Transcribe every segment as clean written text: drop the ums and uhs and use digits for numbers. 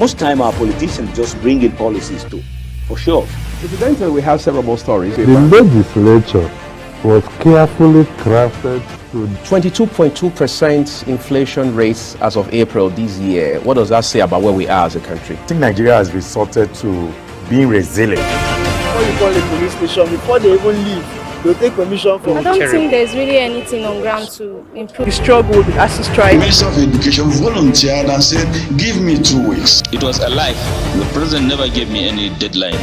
Most time our politicians just bring in policies too, for sure. Incidentally, we have several more stories. The legislature was carefully crafted to 22.2% inflation rates as of April this year. What does that say about where we are as a country? I think Nigeria has resorted to being resilient. Before you call a police station, before they even leave, they'll take permission from. I don't think there's really anything on ground to improve. We struggle with ASU strike. The Minister of Education volunteered and said, give me 2 weeks. It was a lie. The president never gave me any deadline.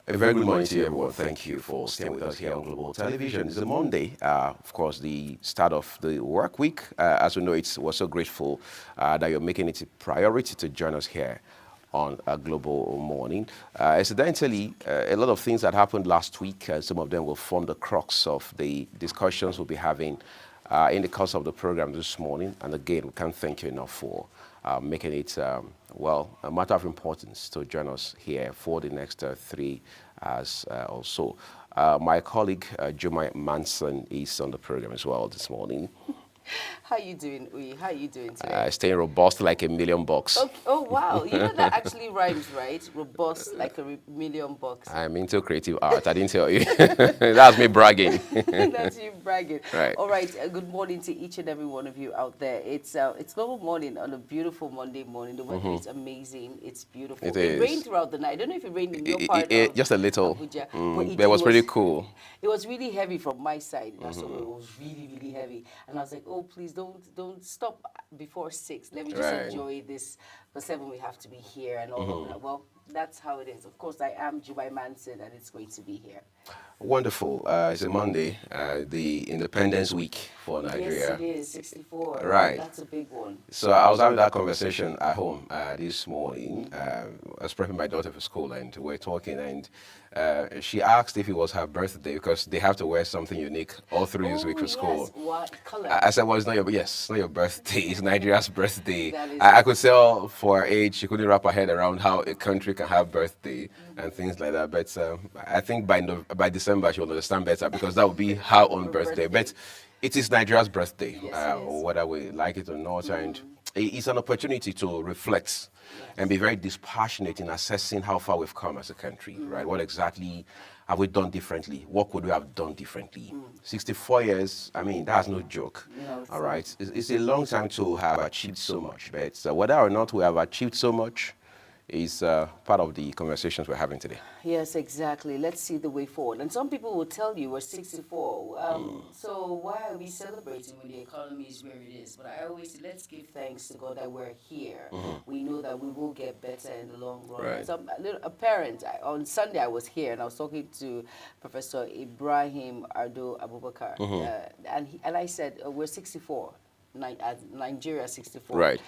A very good morning to you, everyone. Thank you for staying with us here on Global Television. It's a Monday, of course, the start of the work week. As we know, we're so grateful that you're making it a priority to join us here on a Global Morning. Incidentally, a lot of things that happened last week, some of them will form the crux of the discussions we'll be having in the course of the program this morning. And again, we can't thank you enough for making it, a matter of importance to join us here for the next 3 hours or so. My colleague, Jumai Manson, is on the program as well this morning. How you doing, Uyi? How are you doing today? Staying robust like $1,000,000. Okay. Oh, wow. You know that actually rhymes, right? Robust like $1,000,000. I'm into creative art. I didn't tell you. That's me bragging. That's you bragging. Right. All right. Good morning to each and every one of you out there. It's Global Morning on a beautiful Monday morning. The weather is amazing. It's beautiful. It rained throughout the night. I don't know if it rained in your part. Just a little. Abuja, but it was pretty cool. It was really heavy from my side. So it was really, really heavy. And I was like, oh, please don't stop before 6. Let me just enjoy this. For 7 we have to be here and all of that. Well, that's how it is. Of course, I am Jubai Manson, and it's great to be here. Wonderful. It's a Monday, the Independence Week for Nigeria. Yes, it is. 64. Right. That's a big one. So I was having that conversation at home this morning. I was prepping my daughter for school, and we're talking, and she asked if it was her birthday because they have to wear something unique all through this week for school. What color? I said, well, it's not your birthday. It's Nigeria's birthday. I could tell for her age, she couldn't wrap her head around how a country can have birthday and things like that. But I think by December, she will understand better because that would be her own birthday. But it is Nigeria's birthday, whether we like it or not. And it's an opportunity to reflect and be very dispassionate in assessing how far we've come as a country, right? What exactly have we done differently? What could we have done differently? 64 years, I mean, that's no joke, all right? It's a long time to have achieved so much, but whether or not we have achieved so much is part of the conversations we're having today. Yes, exactly. Let's see the way forward. And some people will tell you we're 64. So why are we celebrating when the economy is where it is? But I always say, let's give thanks to God that we're here. We know that we will get better in the long run. Right. So a parent, on Sunday I was here and I was talking to Professor Ibrahim Ardo Abubakar. And I said, we're 64. Nigeria 64. Right.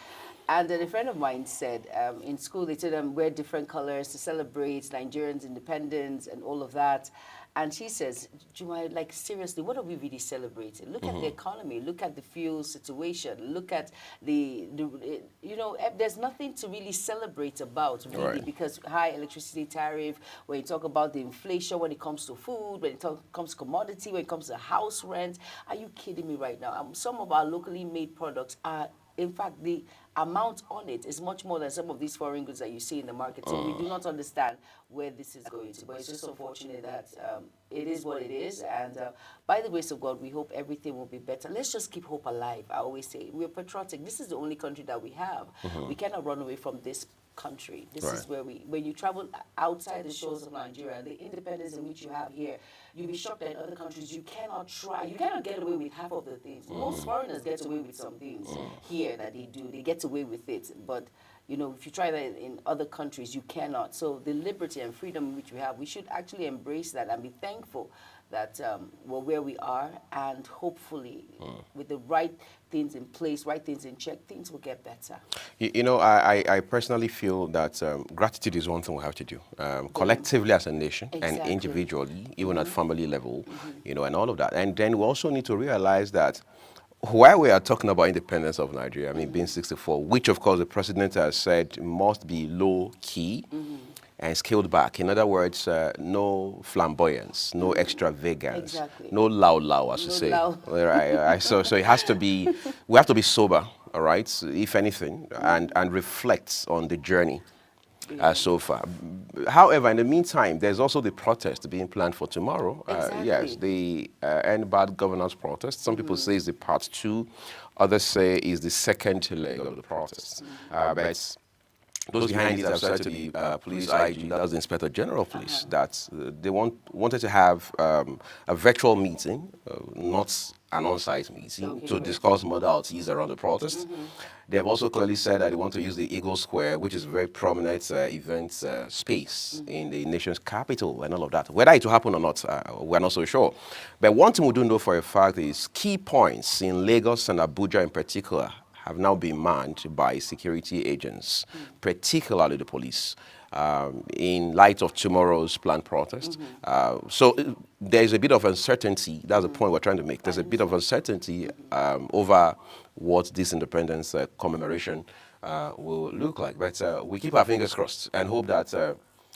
And then a friend of mine said in school they told them wear different colors to celebrate Nigerians' independence and all of that. And she says, Juma, like seriously, what are we really celebrating? Look at the economy, look at the fuel situation, look at there's nothing to really celebrate about really because high electricity tariff, when you talk about the inflation when it comes to food, when it comes to commodity, when it comes to house rent, are you kidding me right now? Some of our locally made products are, in fact, the amount on it is much more than some of these foreign goods that you see in the market. So we do not understand where this is going to. But it's just unfortunate that it is what it is. And by the grace of God, we hope everything will be better. Let's just keep hope alive. I always say we're patriotic. This is the only country that we have. We cannot run away from this country. This is where when you travel outside the shores of Nigeria, the independence in which you have here, you'll be shocked that in other countries you cannot get away with half of the things. Most foreigners get away with some things here that they do. They get away with it. But if you try that in other countries, you cannot. So the liberty and freedom which we have, we should actually embrace that and be thankful that we're where we are, and hopefully with the right things in place, right things in check, things will get better. You know, I personally feel that gratitude is one thing we have to do, collectively as a nation and individually, even at family level, you know, and all of that. And then we also need to realize that while we are talking about independence of Nigeria, I mean, being 64, which of course the president has said must be low key and scaled back. In other words, no flamboyance, no extravagance, no loud, as you say. Right. So it has to be, we have to be sober, all right, if anything, and reflect on the journey so far. However, in the meantime, there's also the protest being planned for tomorrow. Yes, the End Bad Governance protest. Some people say it's the part 2. Others say it's the second leg of the protest. But those behind it have said to the police IG, that's the Inspector General of Police, that they wanted to have a virtual meeting, not an on-site meeting, to discuss modalities around the protest. They have also clearly said that they want to use the Eagle Square, which is a very prominent event space in the nation's capital and all of that. Whether it will happen or not, we're not so sure. But one thing we do know for a fact is key points in Lagos and Abuja in particular have now been manned by security agents, particularly the police, in light of tomorrow's planned protest. So there's a bit of uncertainty. That's the point we're trying to make. There's a bit of uncertainty over what this independence commemoration will look like. But we keep our fingers crossed and hope that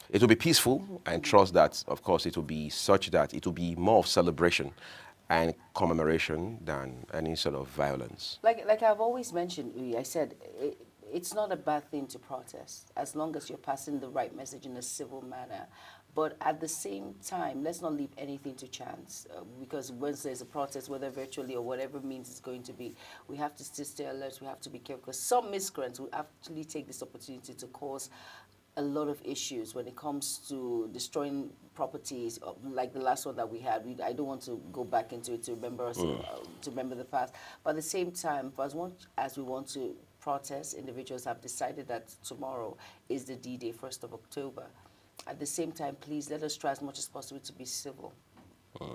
it will be peaceful, and trust that, of course, it will be such that it will be more of celebration and commemoration than any sort of violence. Like I've always mentioned, I said, it's not a bad thing to protest as long as you're passing the right message in a civil manner. But at the same time, let's not leave anything to chance, because once there's a protest, whether virtually or whatever means it's going to be, we have to still stay alert, we have to be careful, because some miscreants will actually take this opportunity to cause a lot of issues when it comes to destroying properties, like the last one that we had. I don't want to go back into it to remember us, to remember the past. But at the same time, for as much as we want to protest, individuals have decided that tomorrow is the D-Day, 1st of October. At the same time, please let us try as much as possible to be civil.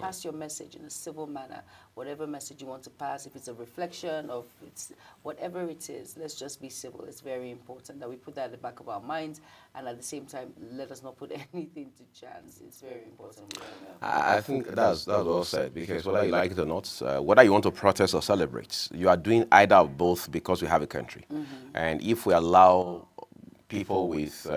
Pass your message in a civil manner, whatever message you want to pass, if it's a reflection of it's whatever it is, let's just be civil. It's very important that we put that at the back of our minds, and at the same time, let us not put anything to chance. It's very important. I think that's well said, because whether you like it or not, whether you want to protest or celebrate, you are doing either of both because we have a country. And if we allow people with,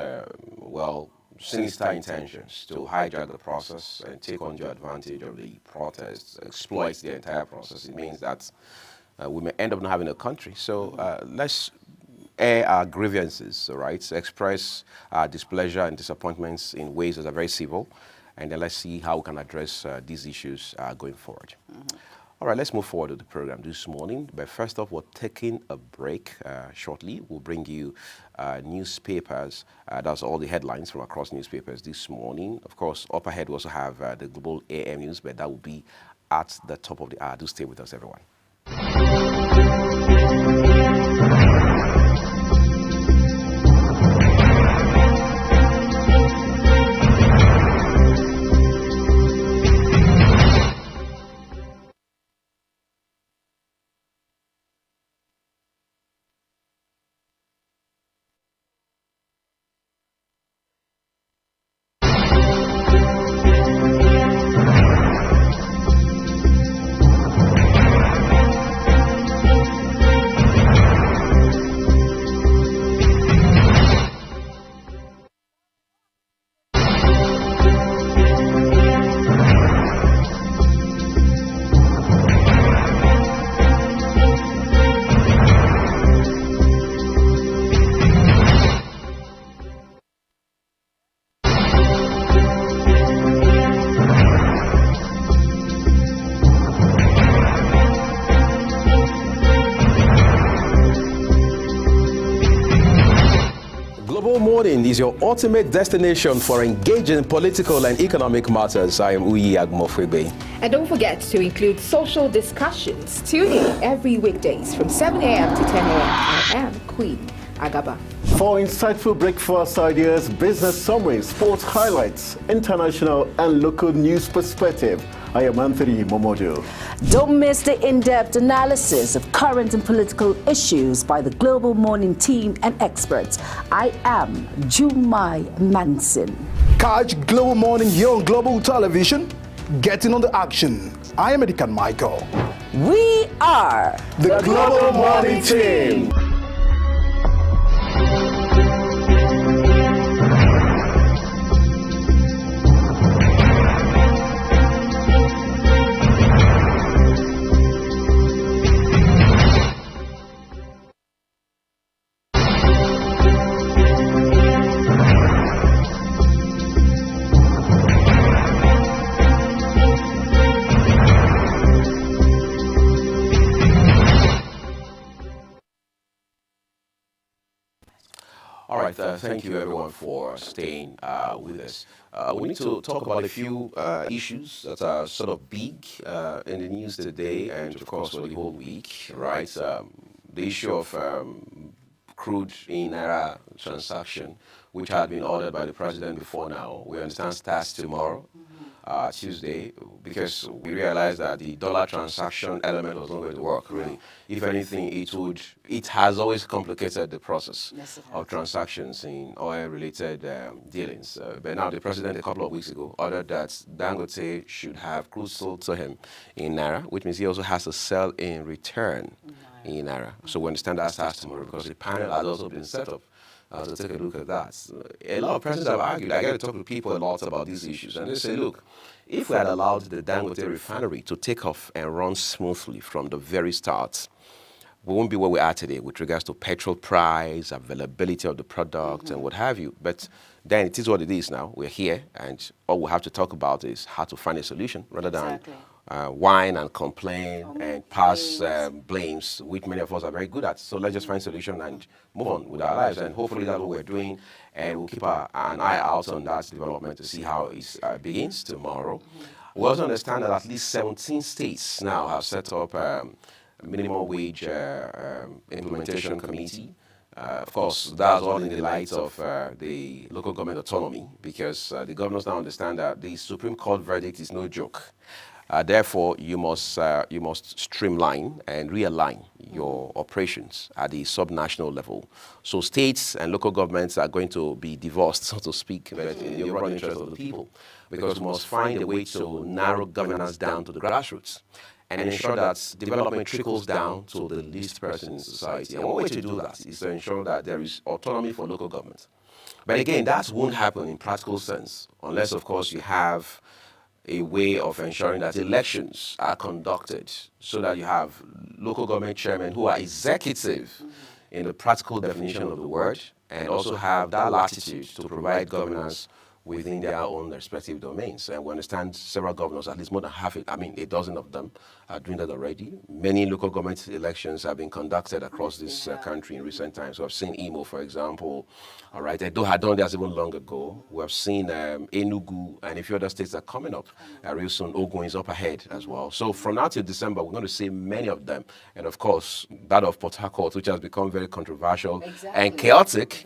sinister intentions to hijack the process and take undue advantage of the protests, exploit the entire process, it means that we may end up not having a country. So let's air our grievances, all right? So express our displeasure and disappointments in ways that are very civil, and then let's see how we can address these issues going forward. All right, let's move forward to the program this morning. But first off, we're taking a break shortly. We'll bring you newspapers. That's all the headlines from across newspapers this morning. Of course, up ahead, we also have the Global AM News, but that will be at the top of the hour. Do stay with us, everyone. Morning is your ultimate destination for engaging political and economic matters. I am Uyi Agmofwebe. And don't forget to include social discussions. Tune in every weekdays from 7 a.m. to 10 a.m. I am Queen Agaba. For insightful breakfast ideas, business summaries, sports highlights, international and local news perspective, I am Anthony Momodu. Don't miss the in-depth analysis of current and political issues by the Global Morning team and experts. I am Jumai Manson. Catch Global Morning here on Global Television. Get in on the action. I am Edikan Michael. We are the Global Morning team. All right, thank you everyone for staying with us. We need to talk about a few issues that are sort of big in the news today and of course for the whole week, right? The issue of crude in Naira transaction, which had been ordered by the president before now. We understand starts tomorrow, Tuesday, because we realized that the dollar transaction element was not going to work, really. If anything, it has always complicated the process of transactions in oil-related dealings. But now the president, a couple of weeks ago, ordered that Dangote should have crude sold to him in Naira, which means he also has to sell in return in Naira. So we understand that starts tomorrow because the panel has also been set up to take a look at that. A lot of presidents have argued. I get to talk to people a lot about these issues, and they say, look, if we had allowed the Dangote refinery to take off and run smoothly from the very start, we won't be where we are today with regards to petrol price, availability of the product, and what have you. But then it is what it is now. We're here, and all we have to talk about is how to find a solution rather than whine and complain and pass blames, which many of us are very good at. So let's just find a solution and move on with our lives. And hopefully that's what we're doing. And we'll keep an eye out on that development to see how it begins tomorrow. We also understand that at least 17 states now have set up a minimum wage implementation committee. Of course, that's all in the light of the local government autonomy, because the governors now understand that the Supreme Court verdict is no joke. Therefore, you must streamline and realign your operations at the subnational level. So states and local governments are going to be divorced, so to speak, but in the overall interest of the people, because we must find a way to narrow governance down to the grassroots and ensure that development trickles down to the least person in society. And one way to do that is to ensure that there is autonomy for local government. But again, that won't happen in practical sense unless, of course, you have a way of ensuring that elections are conducted so that you have local government chairmen who are executive in the practical definition of the word and also have that latitude to provide governance within their own respective domains. And we understand several governors, at least more than half, a dozen of them, are doing that already. Many local government elections have been conducted across this country in recent times. We have seen Imo, for example. All right, Edo had done this even long ago. We have seen Enugu and a few other states are coming up real soon. Ogun is up ahead as well. So from now till December, we're going to see many of them. And of course, that of Port Harcourt, which has become very controversial and chaotic.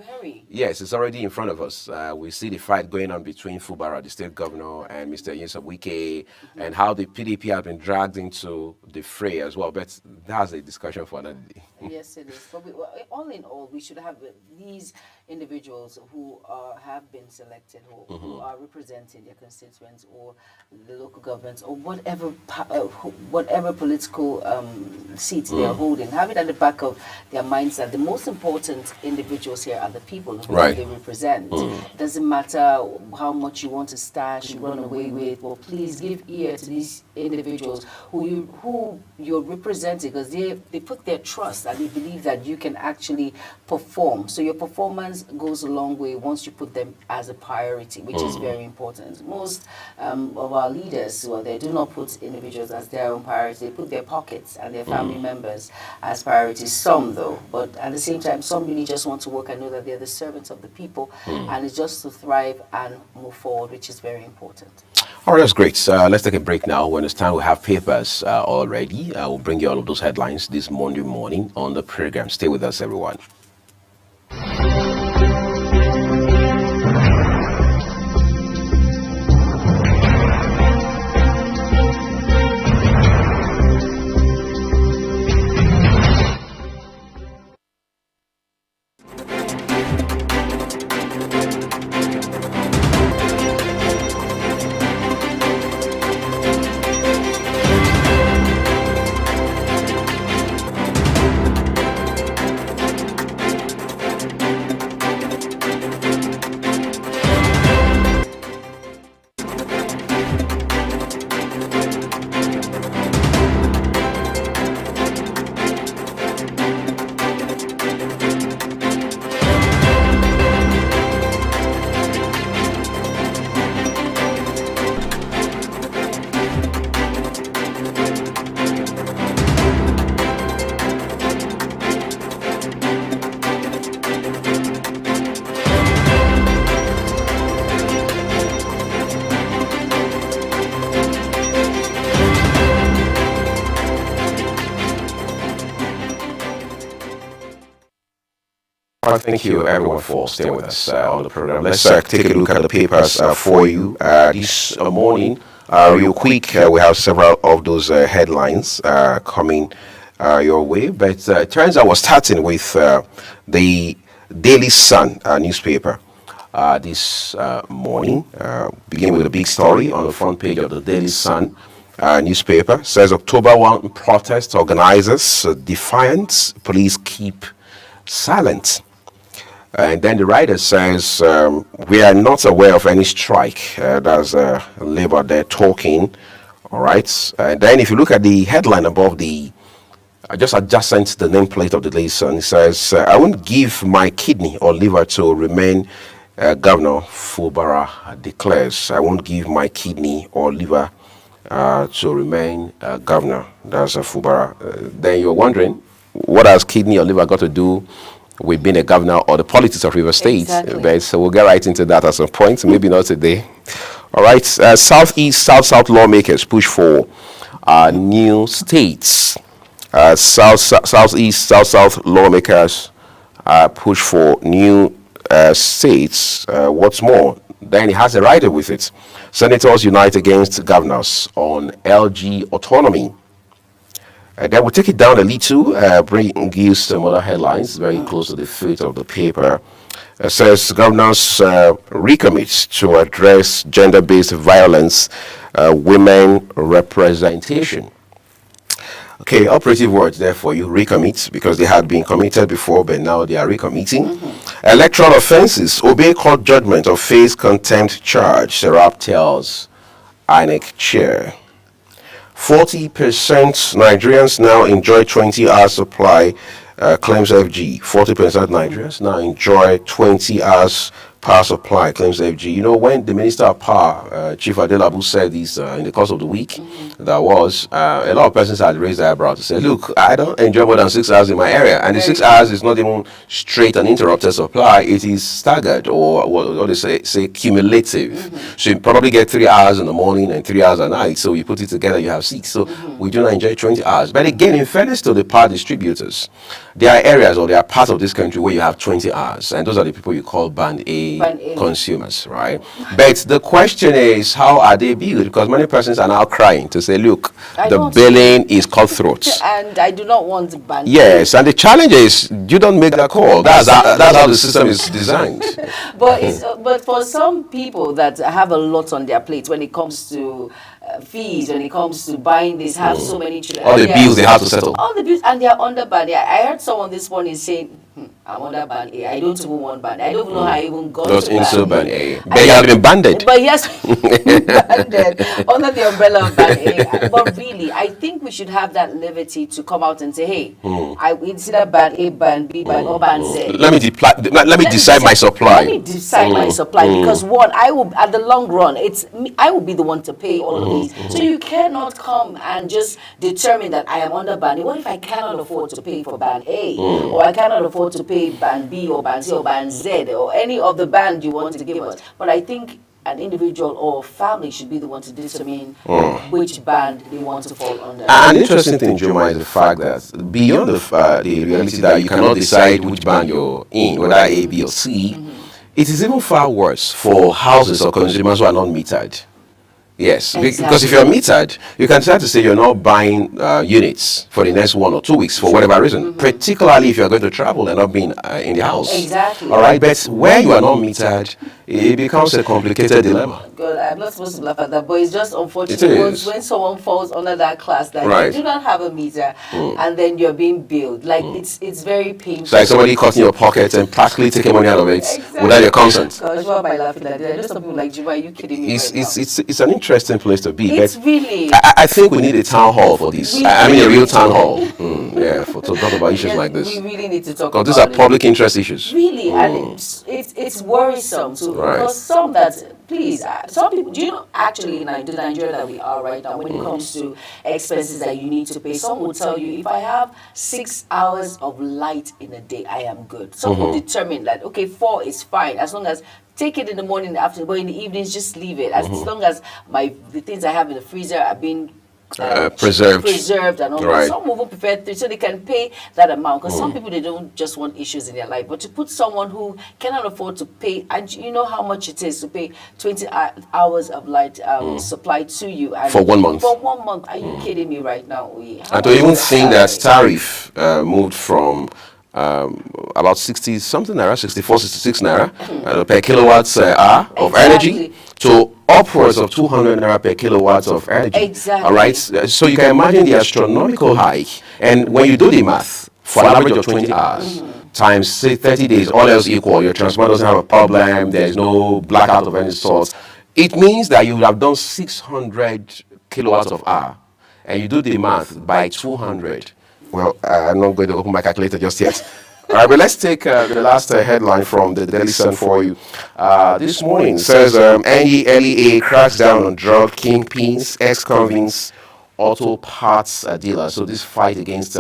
Yes, it's already in front of us. We see the fight going on between Fubara, the state governor, and Mr. Nyesom Wike, and how the PDP has been dragged into the fray as well. But that's a discussion for another day. Yes, it is. But all in all, we should have these individuals who have been selected, who are representing their constituents or the local governments or whatever political seats they are holding. Have it at the back of their minds that the most important individuals here are the people who they represent. It doesn't matter how much you want to stash, run away with, well, please give ear to these individuals who you're representing, because they put their trust and they believe that you can actually perform. So your performance goes a long way once you put them as a priority, which is very important. Most of our leaders, well, they do not put individuals as their own priority. They put their pockets and their family members as priorities. Some, though, but at the same time, some really just want to work and know that they're the servants of the people, and it's just to thrive and move forward, which is very important. All right, that's great. Let's take a break now. We understand we have papers already. We'll bring you all of those headlines this Monday morning on the program. Stay with us, everyone. All right, thank you everyone for staying with us on the program. Let's take a look at the papers for you this morning. Real quick, we have several of those headlines coming your way, but it turns out we're starting with the Daily Sun newspaper this morning. Begin with a big story on the front page of the Daily Sun newspaper. Says October 1 protest organizers defiant, police keep silent. And then the writer says, we are not aware of any strike. That's Labour there talking. All right. And then if you look at the headline above the, just adjacent to the nameplate of the Daily Sun, it says, I won't give my kidney or liver to remain Governor Fubara declares. I won't give my kidney or liver to remain governor. That's Fubara. Then you're wondering, what has kidney or liver got to do with being a governor or the politics of River State? Exactly. But so we'll get right into that at some point, maybe not today. All right, Southeast, South lawmakers push for new states. Southeast, South lawmakers push for new states. What's more, then it has a rider with it. Senators unite against governors on LG autonomy. Then we'll take it down a little, bring you some other headlines very close to the feet of the paper. It says governors recommit to address gender-based violence, women representation. Okay, operative words there for you, recommit, because they had been committed before, but now they are recommitting. Electoral offenses, obey court judgment or face contempt charge, Serap tells INEC chair. 40% Nigerians now enjoy 20 hours supply, claims FG. 40% Nigerians now enjoy 20 hours power supply, claims FG. You know, when the Minister of Power, Chief Adelabu, said this in the course of the week, that was, a lot of persons had raised their eyebrows to say, look, I don't enjoy more than 6 hours in my area. And the 6 hours is not even straight and uninterrupted supply, it is staggered, or what they say cumulative. So you probably get 3 hours in the morning and 3 hours at night. So you put it together, you have 6. So we do not enjoy 20 hours. But again, in fairness to the power distributors, there are areas or there are parts of this country where you have 20 hours. And those are the people you call Band A consumers, right? But the question is, how are they billed? Because many persons are now crying to say, look, the billing is cutthroat. And I do not want to ban. Yes, and the challenge is you don't make that call. That's how the system is designed. But for some people that have a lot on their plate when it comes to fees, when it comes to buying this, have so many children. All the bills they have to settle. All the bills, and they are under ban. I heard someone this morning saying, I'm under ban A. I don't even want ban. I don't even know how I even got to ban A. But you have been banded. But yes, banded under the umbrella of ban A. But really, I think we should have that liberty to come out and say, hey, it's either ban A, ban B, ban or ban Z. Let me decide my supply. Let me decide my supply, because one, I will, at the long run, I will be the one to pay all of these. So you cannot come and just determine that I am under ban A. What if I cannot afford to pay for ban A, or I cannot afford to pay band B or band C or band Z or any of the band you want to give us? But I think an individual or family should be the one to determine which band they want to fall under. An interesting thing, Joma, is the fact that beyond the reality that you cannot decide which band you're in, whether A, B, or C, it is even far worse for houses or consumers who are not metered. Yes, exactly. Because if you're metered, you can start to say you're not buying units for the next 1 or 2 weeks for whatever reason, particularly if you're going to travel and not being in the house. Exactly. All right, but where you are not metered, it becomes a complicated dilemma. God, I'm not supposed to laugh at that, but it's just unfortunate when someone falls under that class that you do not have a meter and then you're being billed. Like it's very painful. It's like somebody cutting your pocket and practically taking money out of it without your consent. Gosh, why am I laughing at that? I know some people like, Juma, are you kidding me? It's an interesting place to be. It's really. I think we need a town hall for this. I mean, a real town hall. To talk about issues like this. We really need to talk about these are public interest issues. Really, and it's worrisome too. Because some people, do you know, actually in the Nigeria that we are right now, when it comes to expenses that you need to pay, some will tell you, if I have 6 hours of light in a day, I am good. Some will determine that, okay, 4 is fine, as long as take it in the morning, in the afternoon, but in the evenings, just leave it. As long as the things I have in the freezer are being preserved and all that. Right. Some will prefer 3, so they can pay that amount. Because some people, they don't just want issues in their life, but to put someone who cannot afford to pay, and you know how much it is to pay 20 hours of light supply to you and for 1 month. For 1 month, are you kidding me right now? And to even think that tariff moved from about 60 something naira, 64, 66 naira per kilowatts hour of energy to upwards of 200 naira per kilowatts of energy. Exactly. All right. So you can imagine the astronomical hike. And when you do the math, for an average of 20 hours, times say 30 days, all else equal, your transformer doesn't have a problem, there's no blackout of any sort. It means that you would have done 600 kilowatts of hour. And you do the math by 200. Well, I'm not going to open my calculator just yet. All right, but let's take the last headline from the Daily Sun for you. This morning says NELEA cracks down on drug kingpins, ex-convicts, auto parts dealers. So this fight against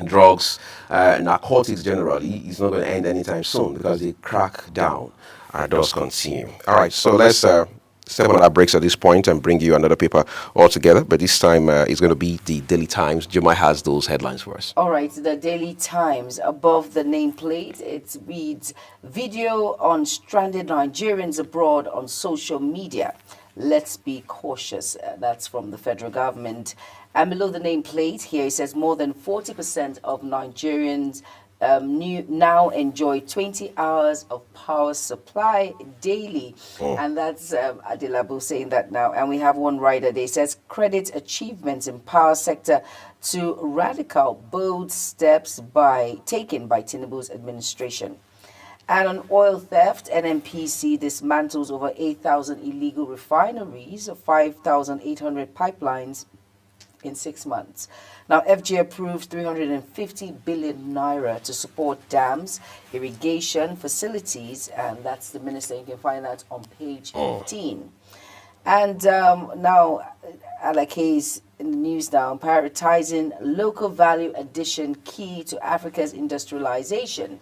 drugs, narcotics generally, is not going to end anytime soon because they crack down and does continue. All right, so let's step on our breaks at this point and bring you another paper altogether. But this time it's going to be the Daily Times. Jemai has those headlines for us. All right, the Daily Times. Above the nameplate, it reads, video on stranded Nigerians abroad on social media. Let's be cautious. That's from the federal government. And below the nameplate here, it says more than 40% of Nigerians now enjoy 20 hours of power supply daily. And that's Adelabu saying that now. And we have one writer there. It says, credit achievements in power sector to radical, bold steps taken by Tinubu's administration. And on oil theft, NNPC dismantles over 8,000 illegal refineries, 5,800 pipelines in 6 months. Now, FG approved 350 billion naira to support dams, irrigation facilities, and that's the minister. You can find that on page 15. And now, Alakay's in the news now, prioritizing local value addition key to Africa's industrialization.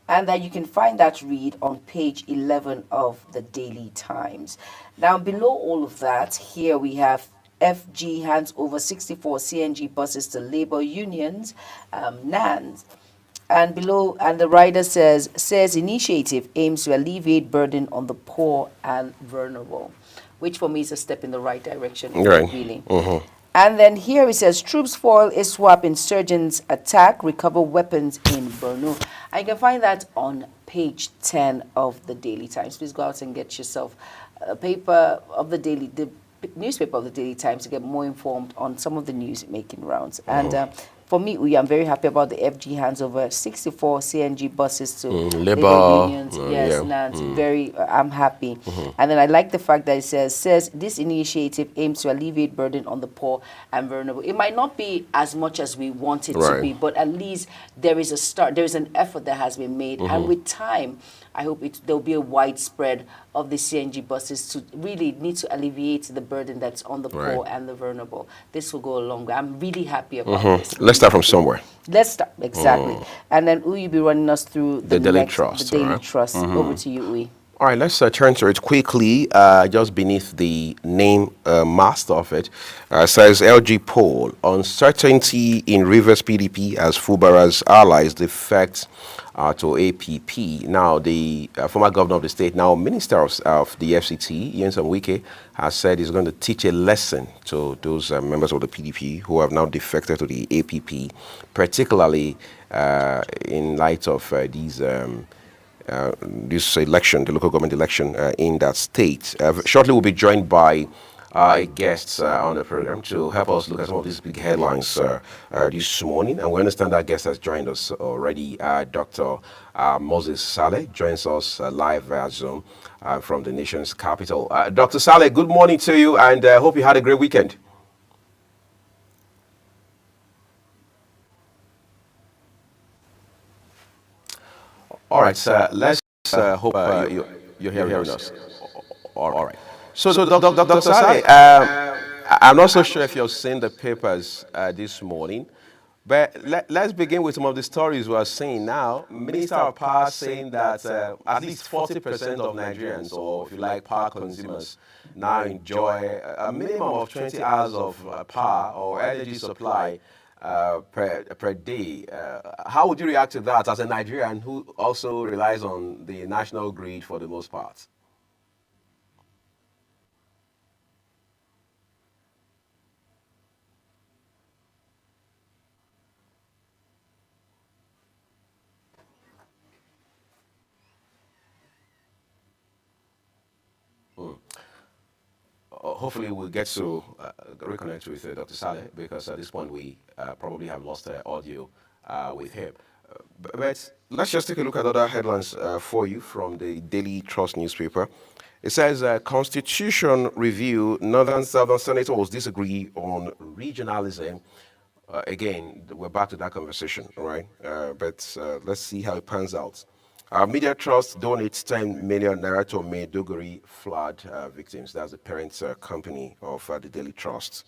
And that you can find that read on page 11 of the Daily Times. Now, below all of that, here we have FG hands over 64 CNG buses to labor unions, NANS. And below, and the writer says initiative aims to alleviate burden on the poor and vulnerable, which for me is a step in the right direction, really. And then here it says, troops foil ISWAP insurgents attack, recover weapons in Borno. And you can find that on page 10 of the Daily Times. Please go out and get yourself a paper of the newspaper of the Daily Times to get more informed on some of the news making rounds. And for me, I'm very happy about the FG hands over 64 CNG buses to labor unions. I'm happy. And then I like the fact that it says this initiative aims to alleviate burden on the poor and vulnerable. It might not be as much as we want it to be, but at least there is a start. There is an effort that has been made, and with time, I hope there'll be a widespread of the CNG buses to really need to alleviate the burden that's on the poor and the vulnerable. This will go a long way. I'm really happy about this. Let's start from somewhere. Let's start, exactly. And then Uyi be running us through the Daily Trust. The Daily Trust. Over to you, Uyi. All right, let's turn to it quickly. Just beneath the name master of it, says LG poll, uncertainty in Rivers PDP as Fubara's allies defect to APP. Now, the former governor of the state, now minister of the FCT, Nyesom Wike, has said he's going to teach a lesson to those members of the PDP who have now defected to the APP, particularly in light of this election, the local government election in that state. Shortly, we'll be joined by guests on the program to help us look at some of these big headlines this morning. And we understand that guest has joined us already. Dr. Moses Saleh joins us live via Zoom from the nation's capital. Dr. Saleh, good morning to you, and I hope you had a great weekend. All right, sir. Let's hope you're hearing us. All right. So Dr. Saleh, I'm not so sure if you've seen the papers this morning, But let's begin with some of the stories we are seeing now. Minister of Power saying that at least 40% of Nigerians, or if you like, power consumers, now enjoy a minimum of 20 hours of power or energy supply per day. How would you react to that as a Nigerian who also relies on the national grid for the most part? Hopefully we'll get to reconnect with Dr. Saleh, because at this point we probably have lost audio with him. But let's just take a look at other headlines for you from the Daily Trust newspaper. It says, Constitution Review, Northern Southern Senators disagree on regionalism. Again, we're back to that conversation, right? But let's see how it pans out. Media Trust donates 10 million naira to Maiduguri flood victims. That's the parent company of the Daily Trust.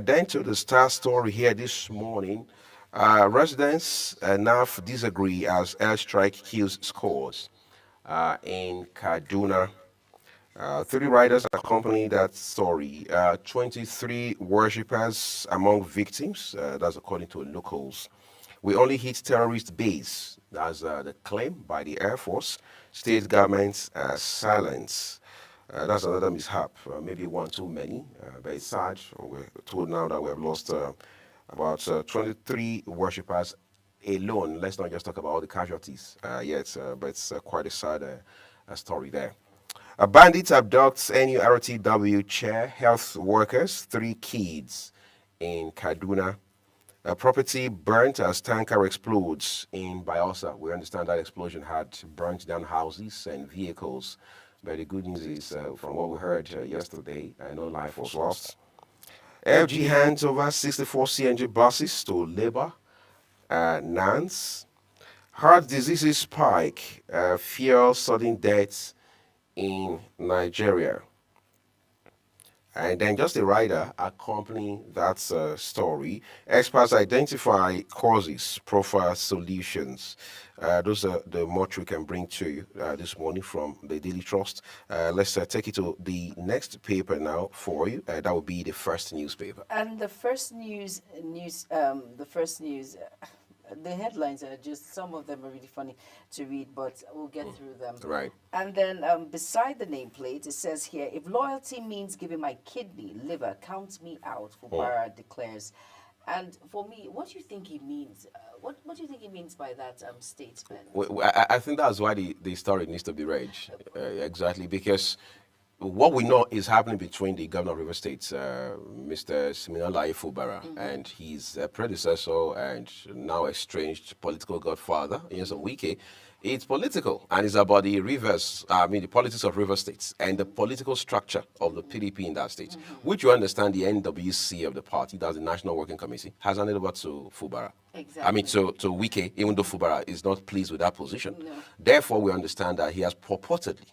Then to the Star story here this morning. Residents NAF disagree as airstrike kills scores in Kaduna. 3 riders accompany that story. 23 worshippers among victims. That's according to locals. We only hit terrorist base. That's the claim by the Air Force. State governments silence. That's another mishap. Maybe one too many. But it's sad. We're told now that we have lost about 23 worshippers alone. Let's not just talk about all the casualties yet, but it's quite a sad story there. Bandits abduct NURTW chair health workers, 3 kids in Kaduna. Property burnt as tanker explodes in Bayelsa. We understand that explosion had burnt down houses and vehicles. But the good news is, from what we heard yesterday, no life was lost. FG hands over 64 CNG buses to Labour. Nance. Heart diseases spike. Fear sudden deaths in Nigeria. And then just a rider accompanying that story. Experts identify causes, profile solutions. Those are the much we can bring to you this morning from the Daily Trust. Let's take it to the next paper now for you. That will be the first newspaper. And the first news, the headlines are just, some of them are really funny to read, but we'll get through them. Right. And then beside the nameplate, it says here, if loyalty means giving my kidney, liver, count me out, Fubara declares. And for me, what do you think he means? What do you think he means by that statement? I think that's why the story needs to be read. Exactly, because what we know is happening between the governor of River State, Mr. Siminalayi Fubara, and his predecessor and now estranged political godfather, Nyesom Wike. It's political, and it's about the the politics of River States and the political structure of the PDP in that state, which you understand the NWC of the party, that's the National Working Committee, has handed over to Fubara. Exactly. To Wike, even though Fubara is not pleased with that position. No. Therefore, we understand that he has purportedly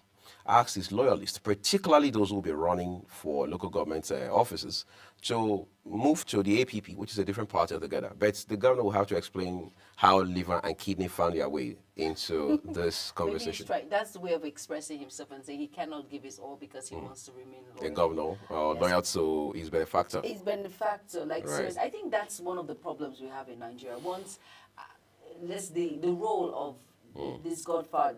asked his loyalists, particularly those who will be running for local government offices, to move to the APP, which is a different party altogether. But the governor will have to explain how liver and kidney found their way into this conversation. Maybe that's the way of expressing himself and saying he cannot give his all because he wants to remain loyal. The governor, loyal to his benefactor. His benefactor, like right. Seriously. I think that's one of the problems we have in Nigeria. Once, the role of this godfather,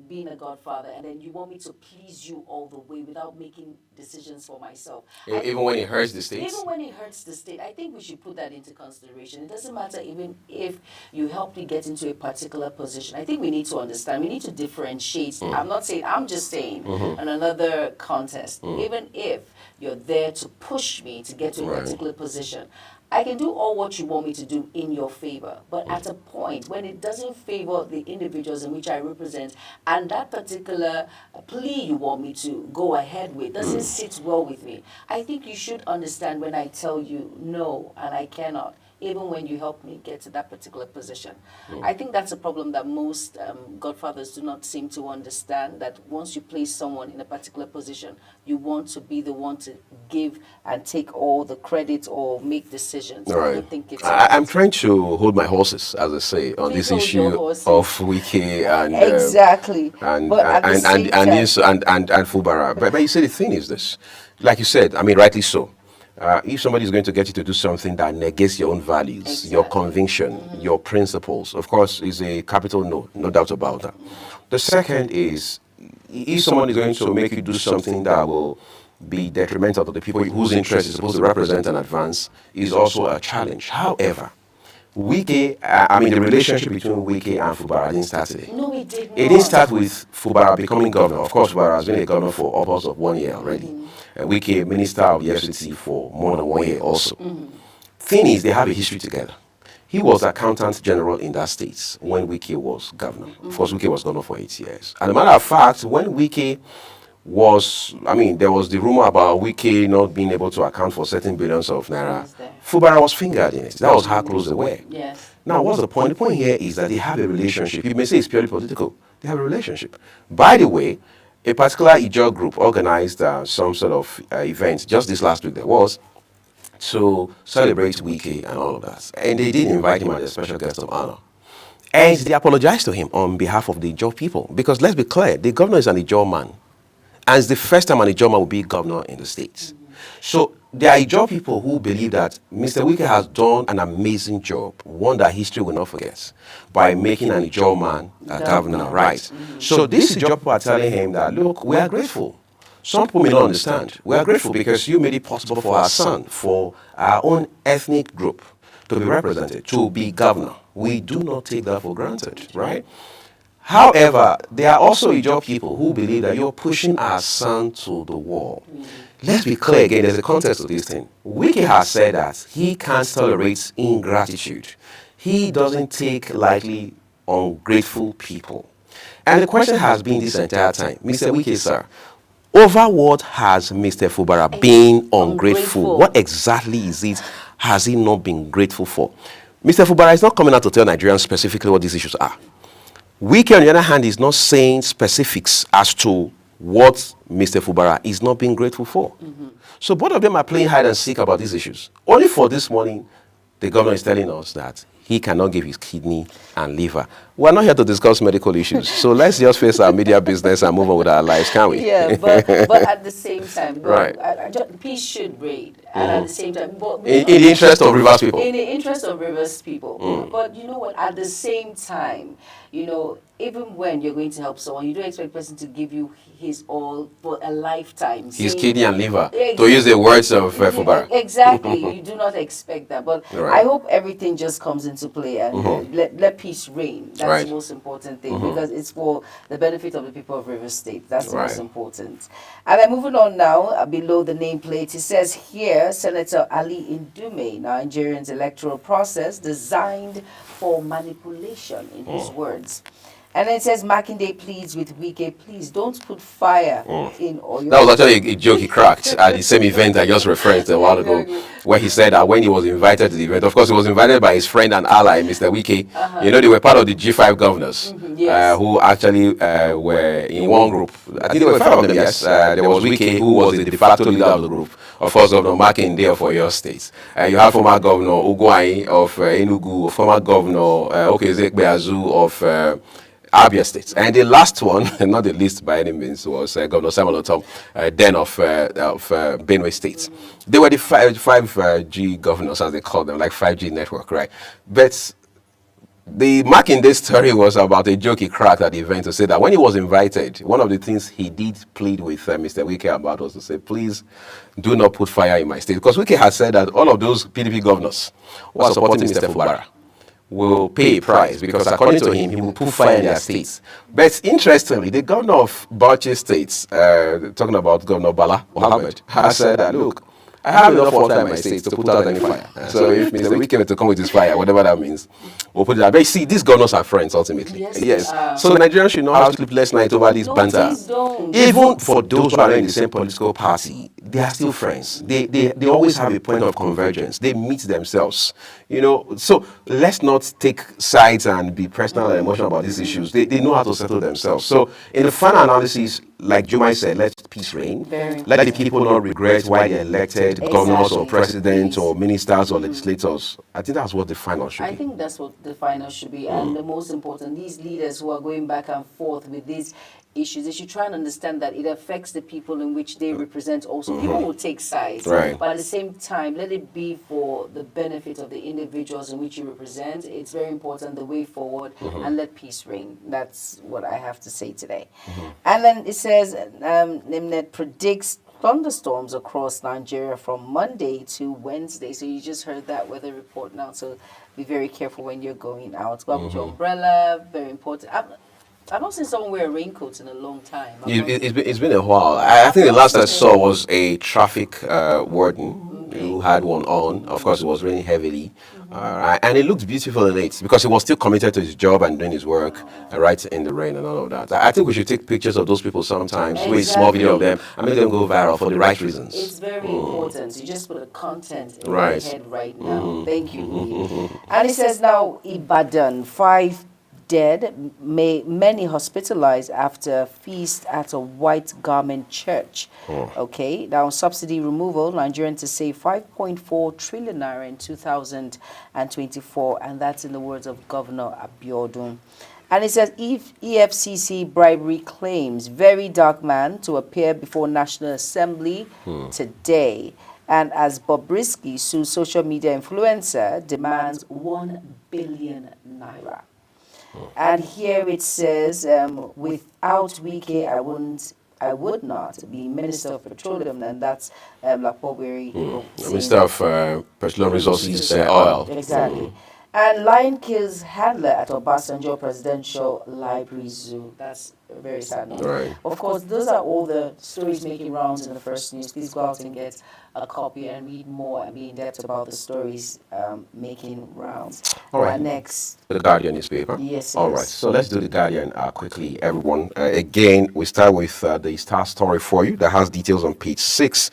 being a godfather, and then you want me to please you all the way without making decisions for myself. Even when it hurts the state? Even when it hurts the state. I think we should put that into consideration. It doesn't matter even if you help me get into a particular position. I think we need to understand, we need to differentiate. I'm just saying, in another contest, even if you're there to push me to get to a particular position, I can do all what you want me to do in your favor, but at a point when it doesn't favor the individuals in which I represent, and that particular plea you want me to go ahead with doesn't sit well with me, I think you should understand when I tell you no and I cannot. even when you help me get to that particular position. I think that's a problem that most godfathers do not seem to understand, that once you place someone in a particular position, you want to be the one to give and take all the credit or make decisions. Right. I don't think it's I'm trying to hold my horses, as I say, on Please this hold issue your of horses. Wike and Exactly. and But at the same time- and Fubara. But you see, the thing is this, like you said, I mean, rightly so. If somebody is going to get you to do something that negates your own values, your conviction, your principles, of course, is a capital no, no doubt about that. The second is, if someone is going to make you do something that will be detrimental to the people whose interest is supposed to represent and advance, is also a challenge. However, Wike, I mean, the relationship between Wike and Fubara didn't start today. No, it did not. It didn't start with Fubara becoming governor. Of course, Fubara has been a governor for upwards of 1 year already. And Wike, minister of the FCT for more than 1 year also. Thing is, they have a history together. He was accountant general in that state when Wike was governor. Of course, Wike was governor for 8 years. As a matter of fact, when Wike was, I mean, there was the rumor about Wike not being able to account for certain billions of naira. Fubara was fingered in it. That was how close they were. Yes. Now, what's the point? The point here is that they have a relationship. You may say it's purely political. They have a relationship. By the way, a particular Ijaw group organized some sort of event just this last week. There was to celebrate Wike and all of that. And they did invite him as a special guest of honor. And they apologized to him on behalf of the Ijaw people. Because let's be clear, the governor is an Ijaw man. And it's the first time an Ijaw man will be governor in the States. So there are Ijaw people who believe that Mr. Wike has done an amazing job, one that history will not forget, by making an Ijaw man a governor, right? So these Ijaw people are telling him that, look, we are grateful. Some people may not understand. We are grateful because you made it possible for our son, for our own ethnic group to be represented, to be governor. We do not take that for granted, right? However, there are also Ijaw people who believe that you're pushing our son to the wall. Let's be clear again, there's a context to this thing. Wike has said that he can't tolerate ingratitude. He doesn't take lightly ungrateful people. And the question has been this entire time, Mr. Wike, sir, over what has Mr. Fubara been ungrateful? What exactly is it has he not been grateful for? Mr. Fubara is not coming out to tell Nigerians specifically what these issues are. Wike, on the other hand, is not saying specifics as to what Mr. Fubara is not being grateful for. So both of them are playing hide and seek about these issues. Only for this morning, the governor is telling us that he cannot give his kidney and liver. We're not here to discuss medical issues. So let's just face our media business and move on with our lives, can't we? Yeah, but at the same time, right. Peace should reign. And at the same time, but in the interest of Rivers people. In the interest of Rivers people. But you know what? At the same time, you know, even when you're going to help someone, you don't expect the person to give you his all for a lifetime. His kidney and liver, to use the words of Fubara. Exactly. You do not expect that. But I hope everything just comes into play and let peace reign. That's the most important thing because it's for the benefit of the people of Rivers State. That's the most important. And then moving on now, below the nameplate, it says here, Senator Ali Indume, Nigerian's electoral process designed for manipulation, in his words. And then it says, Makinde pleads with Wike, please don't put fire in oil. That was actually a joke he cracked at the same event I just referred to a while ago, where he said that when he was invited to the event, of course he was invited by his friend and ally, Mr. Wike. You know, they were part of the G5 governors who actually were in one group. I think there were 5 of them, yes. There was Wike, who was the de facto leader of the group. Of course, Governor Makinde for your state. You have former Governor Ugwai of Enugu, former Governor Okezekbe Azu of Abia State. And the last one, not the least by any means, was Governor Samuel Otom, then of Benue State. They were the 5G governors, as they call them, like 5G network, right? But the Makinde story was about a joke he cracked at the event to say that when he was invited, one of the things he did plead with Mr. Wike about was to say, please do not put fire in my state. Because Wike has said that all of those PDP governors who are supporting Mr. Fubara will pay a price because according to him, he will put fire in their states. But interestingly, the governor of Bauchi State, talking about Governor Bala Mohammed, has said that, look, I have enough water in my state to put out any fire. So if Mr. Wike were to come with his fire, whatever that means, we'll put it out. But you see, these governors are friends ultimately. Yes. So Nigerians should not have sleepless nights over this banter. Even for those who are in the same political party, they are still friends. They always have a point of convergence. They meet themselves. You know, so let's not take sides and be personal and emotional about these issues. They know how to settle themselves. So in the final analysis, like Jumai said, let peace reign. Let the people not regret why they elected governors or presidents or ministers or legislators. I think that's what the final should be. I think that's what the final should be. And the most important, these leaders who are going back and forth with these issues, they should try and understand that it affects the people in which they represent also. People will take sides. But at the same time, let it be for the benefit of the individuals in which you represent. It's very important, the way forward, and let peace reign. That's what I have to say today. And then it says, NIMNET predicts thunderstorms across Nigeria from Monday to Wednesday. So you just heard that weather report now. So be very careful when you're going out. Go up with your umbrella, very important. I've not seen someone wear raincoats in a long time. It's been a while. I think the last I saw was a traffic warden who had one on. Of course, it was raining heavily. And it looked beautiful in it because he was still committed to his job and doing his work right in the rain and all of that. I think we should take pictures of those people sometimes, with a small video of them, and make them go viral for the right reasons. It's very important. You just put the content in your head right now. Thank you. And it says now, Ibadan, 5 dead, many hospitalized after feast at a white garment church. Okay, now subsidy removal, Nigerians to save 5.4 trillion naira in 2024, and that's in the words of Governor Abiodun. And it says EFCC bribery claims very dark man to appear before National Assembly today. And as Bobrisky sues social media influencer, demands 1 billion naira. And here it says, without Wike, I would not be Minister of Petroleum, and that's Lapoberi. Minister of Petroleum Resources, Oil. Exactly. And lion kills handler at Obasanjo Presidential Library Zoo. That's a very sad news. Of course, those are all the stories making rounds in the first news. Please go out and get a copy and read more and be in depth about the stories making rounds. All right. Next. The Guardian newspaper. Yes. All right. So let's do the Guardian quickly, everyone. Again, we start with the Star story for you that has details on page 6.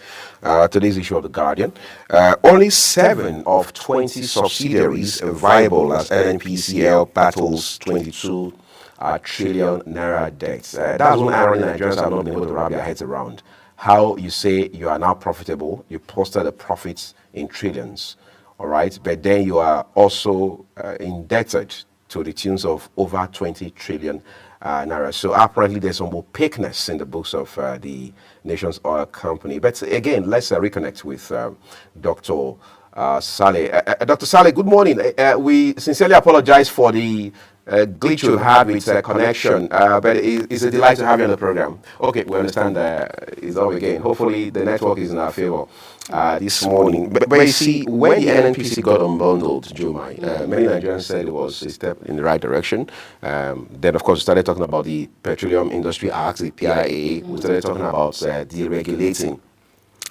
Today's issue of the Guardian. Only 7 of 20 subsidiaries viable as NNPCL battles 22 trillion naira debts. That's one irony Nigerians have not been able to wrap their heads around. How you say you are now profitable, you posted the profits in trillions, all right, but then you are also indebted to the tunes of over 20 trillion naira. So apparently there's some opaqueness in the books of the nation's oil company. But again, let's reconnect with Dr. Saleh. Dr. Saleh, good morning. We sincerely apologize for the glitch you had with connection, but it's a delight to have you on the program. Okay, we understand it's off again. Hopefully the network is in our favor this morning. But you see, when the NNPC got unbundled, Jumai, many Nigerians said it was a step in the right direction. Then, of course, we started talking about the Petroleum Industry Act, the PIA. We started talking about deregulating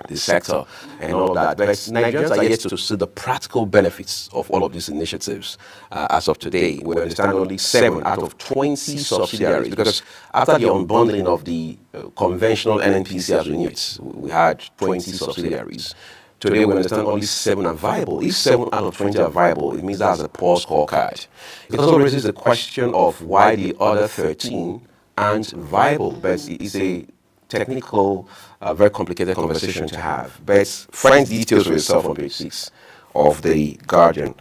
the sector and all of that. But Nigerians are yet to see the practical benefits of all of these initiatives. As of today, we understand only 7 out of 20 subsidiaries, because after the unbundling of the conventional NNPC as we knew it, we had 20 subsidiaries. Today, we understand only 7 are viable. If 7 out of 20 are viable, it means that's a poor scorecard. It also raises the question of why the other 13 aren't viable, but it's a technical, very complicated conversation to have. But find details for yourself on page 6 of the Guardian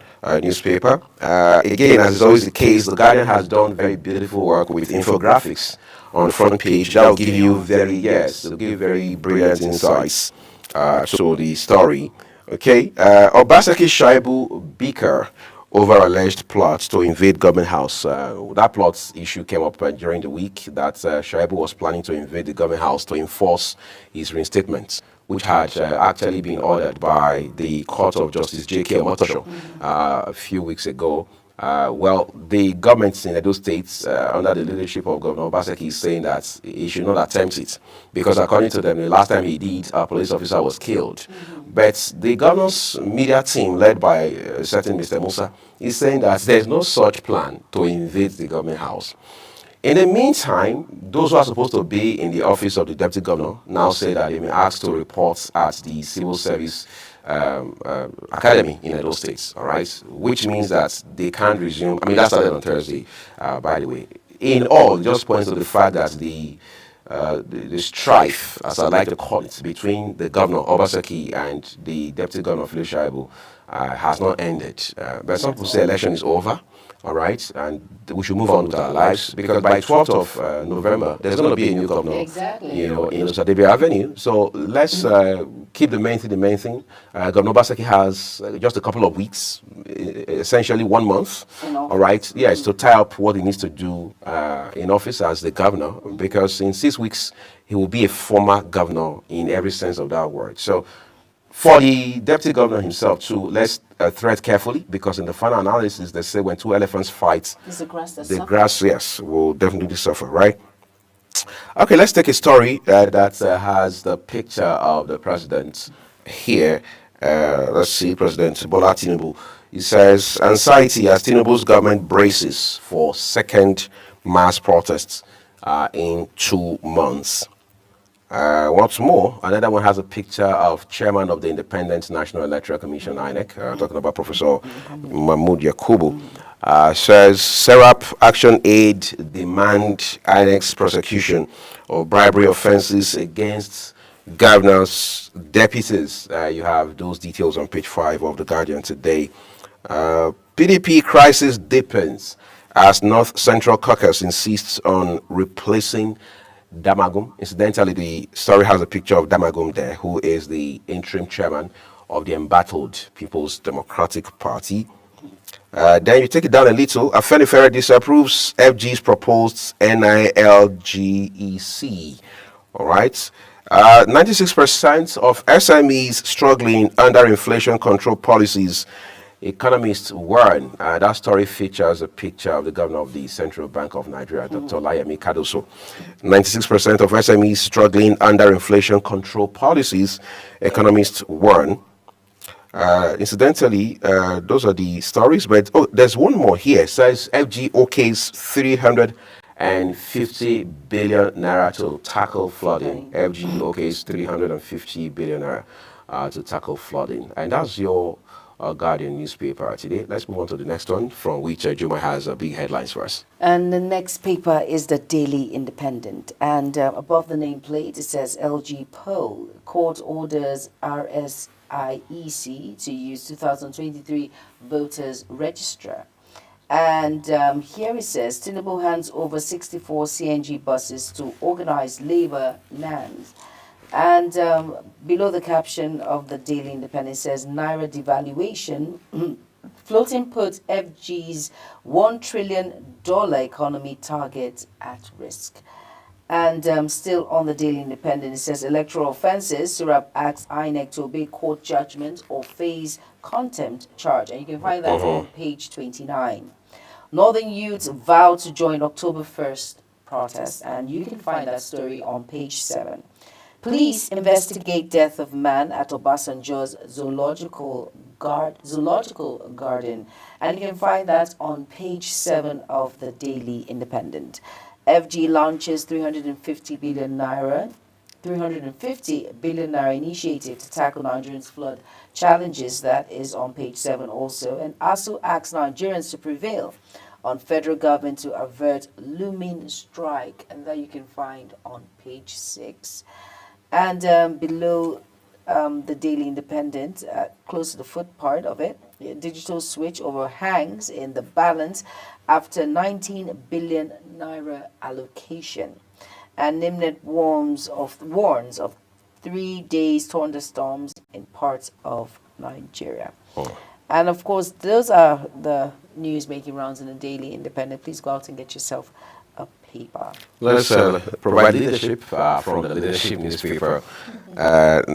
newspaper. Again, as is always the case, the Guardian has done very beautiful work with infographics on the front page. That will give you very brilliant insights to the story. Okay, Obaseki Shaibu Beaker over alleged plots to invade government house. That plot issue came up during the week that Shaibu was planning to invade the government house to enforce his reinstatement, which had actually been ordered by the Court of Justice J.K. Omotosho a few weeks ago. Well, the government in those states, under the leadership of Governor Obaseki, is saying that he should not attempt it because, according to them, the last time he did, a police officer was killed. But the governor's media team, led by a certain Mr. Musa, is saying that there is no such plan to invade the government house. In the meantime, those who are supposed to be in the office of the deputy governor now say that they may ask to report at the civil service academy in those states, all right? Which means that they can't resume. I mean, that started on Thursday, by the way. In all, it just points to the fact that the strife, as I like to call it, between the governor, Obaseki, and the deputy governor, Felicia Shaibu, has not ended. But some people say election is over. All right, and we should move on with our lives because by 12th of November, there's going to be a new governor, in Osadebe Avenue. So let's keep the main thing. Governor Obaseki has just a couple of weeks, essentially 1 month. All right, yes, to tie up what he needs to do in office as the governor, because in 6 weeks he will be a former governor in every sense of that word. So for the deputy governor himself, too, let's thread carefully, because in the final analysis, they say when two elephants fight, the grass, yes, will definitely suffer, right? Okay, let's take a story that has the picture of the president here. Let's see, President Bola Tinubu. He says, anxiety as Tinubu's government braces for second mass protests in 2 months. What's more, another one has a picture of chairman of the Independent National Electoral Commission, INEC, talking about Professor Mahmoud Yakubu, says Serap Action Aid demand INEC's prosecution of bribery offenses against governors, deputies. You have those details on page 5 of The Guardian today. PDP crisis deepens as North Central Caucus insists on replacing Damagum. Incidentally, the story has a picture of Damagum there, who is the interim chairman of the embattled People's Democratic Party. Then you take it down a little. Afenifere disapproves FG's proposed NILGEC. All right. 96% of SMEs struggling under inflation control policies. Economists warn. That story features a picture of the governor of the Central Bank of Nigeria, Dr. Olayemi Cardoso. 96% of SMEs struggling under inflation control policies. Economists warn. Incidentally, those are the stories, but there's one more here. It says FG OK's 350 billion naira to tackle flooding. FG OK's 350 billion naira to tackle flooding. And that's your Guardian newspaper today. Let's move on to the next one, from which Juma has big headlines for us. And the next paper is the Daily Independent. And above the nameplate, it says LG poll. Court orders RSIEC to use 2023 voters register. And here it says Tinubu hands over 64 CNG buses to organized labor NANS. And below the caption of the Daily Independent says Naira devaluation, floating puts FG's $1 trillion economy target at risk. And still on the Daily Independent, it says electoral offenses, Serap asks INEC to obey court judgment or face contempt charge. And you can find that on page 29. Northern youths vow to join October 1st protest, and you can find that story on page 7. Police investigate death of man at Obasanjo's zoological garden, and you can find that on page 7 of the Daily Independent. FG launches 350 billion naira initiative to tackle Nigerians' flood challenges. That is on page 7 also. And ASU asks Nigerians to prevail on federal government to avert looming strike, and that you can find on page 6. And below the Daily Independent, close to the foot part of it, digital switch over hangs in the balance after 19 billion naira allocation. And Nimnet warns of 3 days thunderstorms in parts of Nigeria. And of course, those are the news making rounds in the Daily Independent. Please go out and get yourself a newspaper? Let's provide leadership from the leadership newspaper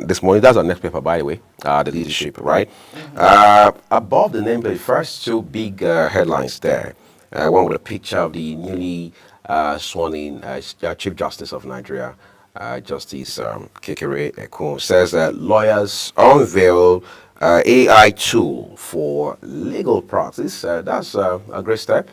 this morning. That's our next paper, by the way, the leadership, right? Above the name, the first two big headlines there. One with a picture of the newly sworn in Chief Justice of Nigeria, Justice Kekere Ekun, says that lawyers unveil AI tool for legal practice. That's a great step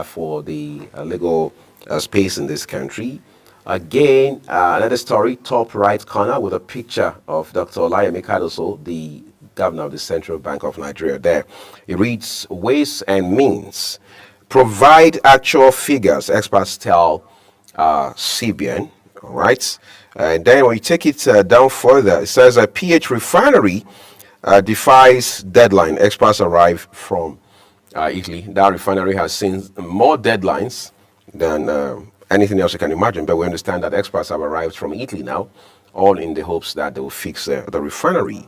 for the legal space in this country. Again, another story, top right corner with a picture of Dr. Olayemi Kadoso, the governor of the Central Bank of Nigeria there. It reads, ways and means. Provide actual figures, experts tell CBN, all right? And then when you take it down further, it says a PH refinery defies deadline. Experts arrive from Italy. That refinery has seen more deadlines than anything else you can imagine, but we understand that experts have arrived from Italy now, all in the hopes that they will fix the refinery.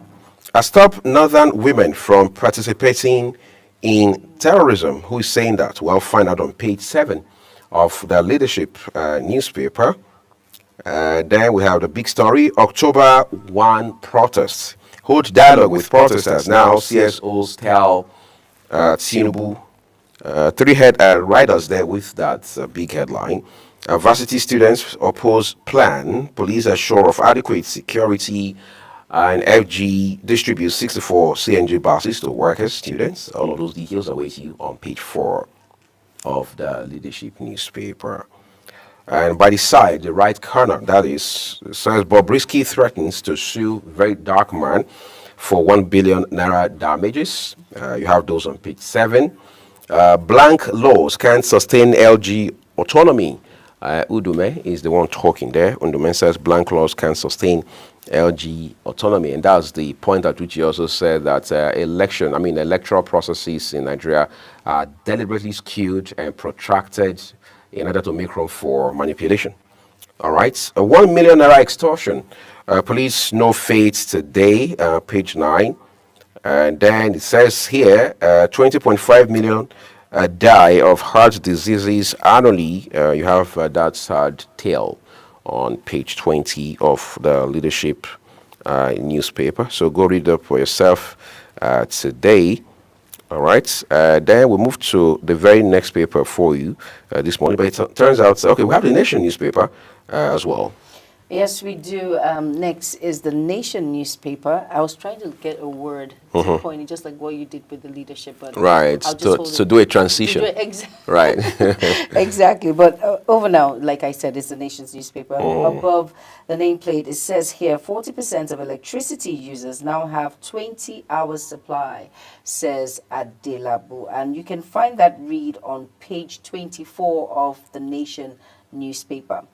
Stop northern women from participating in terrorism. Who is saying that? Well, find out on page 7 of the leadership newspaper. Then we have the big story, October 1 protests. Hold dialogue with protesters. Now CSOs tell Tinubu. Three-head riders there with that big headline. Varsity students oppose plan. Police are sure of adequate security. And FG distributes 64 CNG buses to workers, students. All of those details await you on page 4 of the leadership newspaper. And by the side, the right corner, that is, says Bobrisky threatens to sue very dark man for 1 billion naira damages. You have those on page 7. Blank laws can't sustain LG autonomy. Udume is the one talking there. Udume says blank laws can sustain LG autonomy, and that's the point at which he also said that electoral processes in Nigeria are deliberately skewed and protracted in order to make room for manipulation. All right, a 1 million naira extortion. Police no fate today, page 9. And then it says here, 20.5 million die of heart diseases annually. You have that sad tale on page 20 of the leadership newspaper. So go read it up for yourself today. All right. Then we move to the very next paper for you this morning. But it turns out, okay, we have the Nation newspaper as well. Yes, we do. Next is the Nation newspaper. I was trying to get a word to point it, just like what you did with the leadership. But right, to do a transition. Right. Exactly. But over now, like I said, it's the Nation's newspaper. Above the nameplate, it says here, 40% of electricity users now have 20 hours supply, says Adelabu. And you can find that read on page 24 of the Nation newspaper.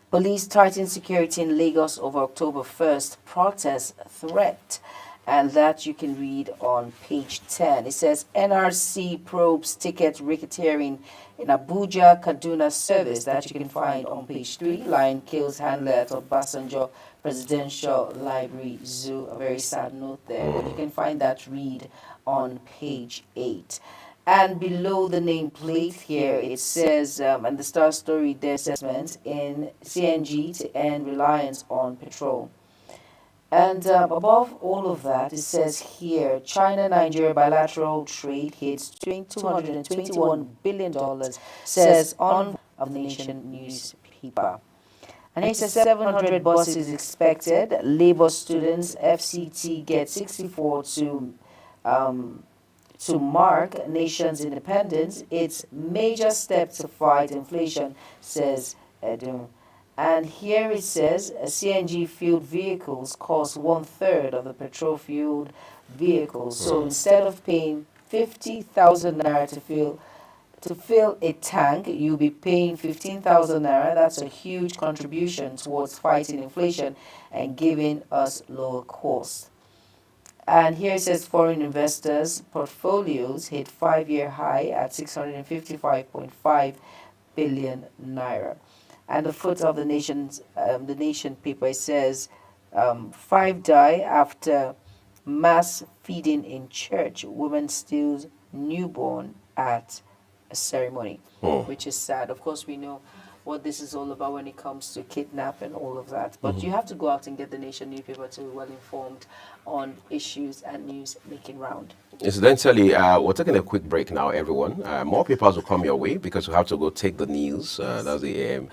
Police tighten security in Lagos over October 1st protest threat. And that you can read on page 10. It says NRC probes ticket racketeering in Abuja Kaduna service. That you can find on page 3. Lion kills handler at Obasanjo Presidential Library Zoo. A very sad note there. But you can find that read on page 8. And below the nameplate here, it says, and the star story there, assessment in CNG to end reliance on petrol. And above all of that, it says here, China-Nigeria bilateral trade hits $221 billion, says on of the Nation newspaper. And it says 700 buses expected. Labour students, FCT get 64 to mark nation's independence. It's major step to fight inflation, says Edu. And here it says CNG-fueled vehicles cost 1/3 of the petrol-fueled vehicles. So instead of paying 50,000 naira to fill a tank, you'll be paying 15,000 naira. That's a huge contribution towards fighting inflation and giving us lower costs. And here it says foreign investors' portfolios hit 5-year high at 655.5 billion naira. And the foot of the Nation paper says 5 die after mass feeding in church. Woman steals newborn at a ceremony, which is sad. Of course, we know what this is all about when it comes to kidnap and all of that. But you have to go out and get the Nation newspaper to be well informed on issues and news making round. Incidentally, we're taking a quick break now, everyone. More papers will come your way because we have to go take the news. That's the AM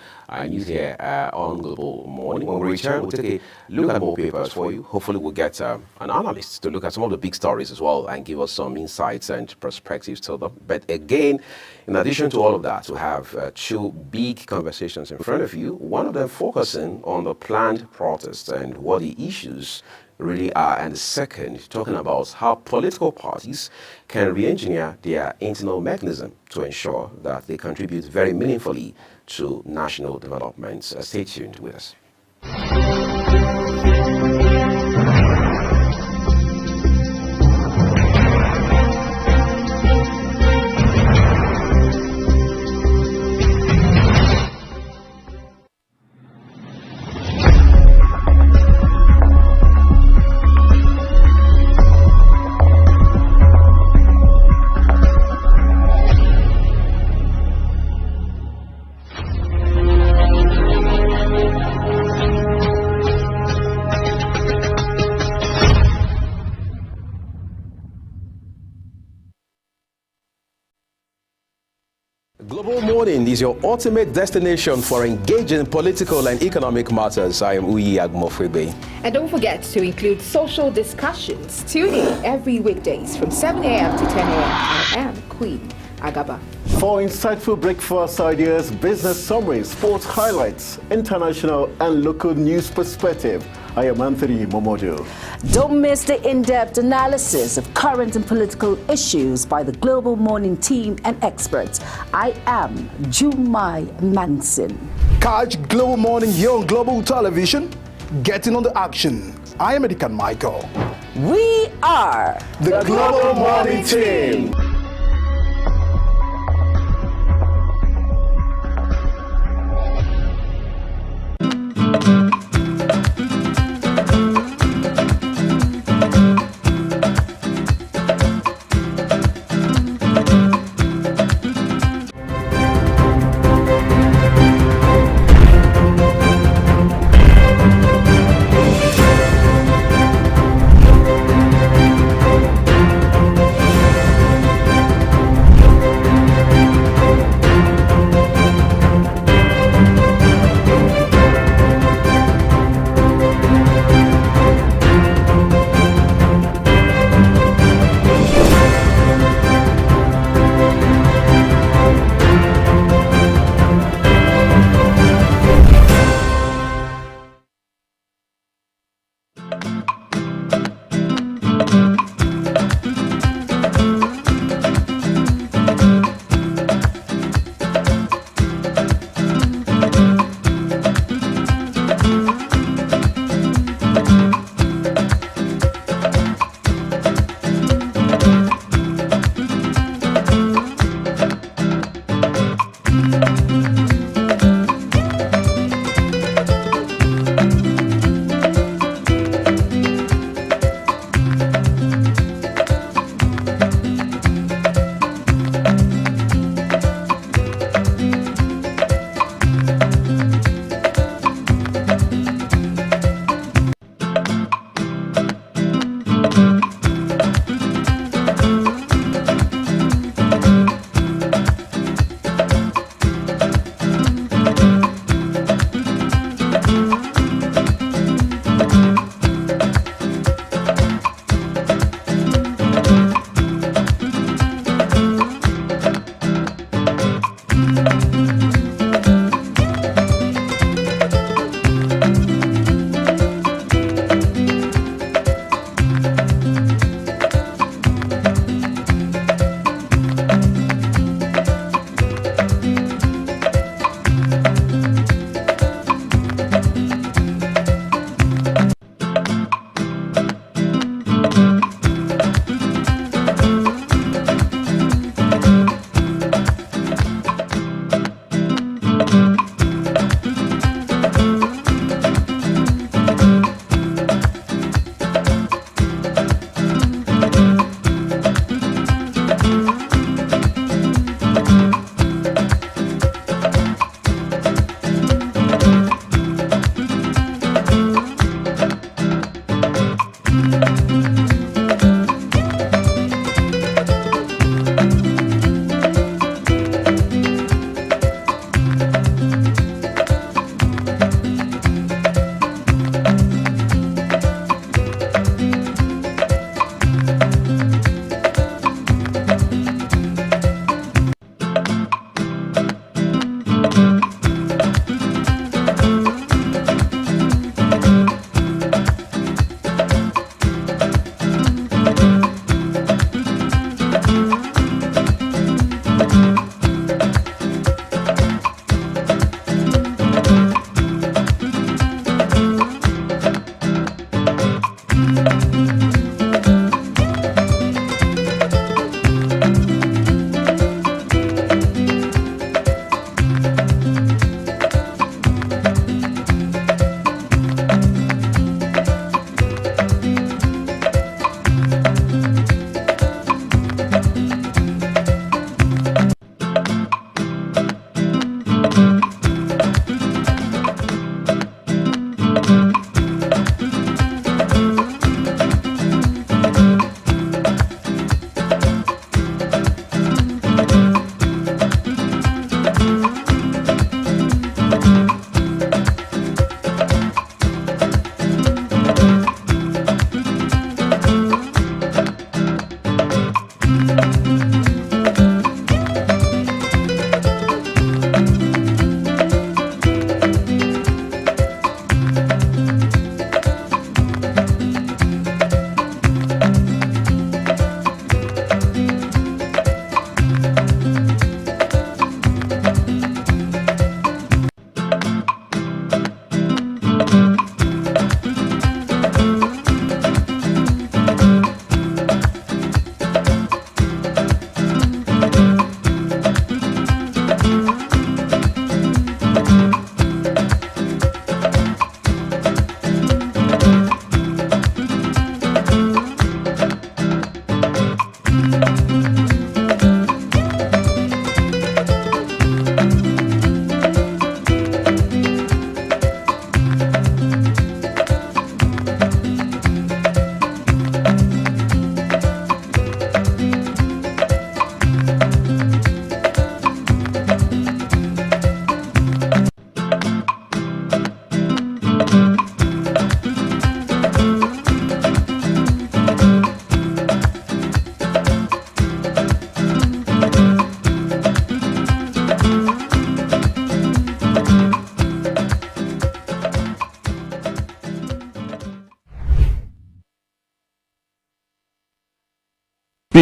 news here on Global Morning. When we return, we'll take a look at more papers for you. Hopefully, we'll get an analyst to look at some of the big stories as well and give us some insights and perspectives to them. But again, in addition to all of that, we have two big conversations in front of you. One of them focusing on the planned protests and what the issues really are, and the second talking about how political parties can re-engineer their internal mechanism to ensure that they contribute very meaningfully to national development. Stay tuned with us. Global Morning is your ultimate destination for engaging political and economic matters. I am Uyi Agmofwebe. And don't forget to include social discussions. Tune in every weekdays from 7 a.m. to 10 a.m. I am Queen Agaba. For insightful breakfast ideas, business summaries, sports highlights, international and local news perspective, I am Anthony Momodu. Don't miss the in-depth analysis of current and political issues by the Global Morning team and experts. I am Jumai Manson. Catch Global Morning here on Global Television. Getting on the action. I am Edikan Michael. We are the Global Morning team.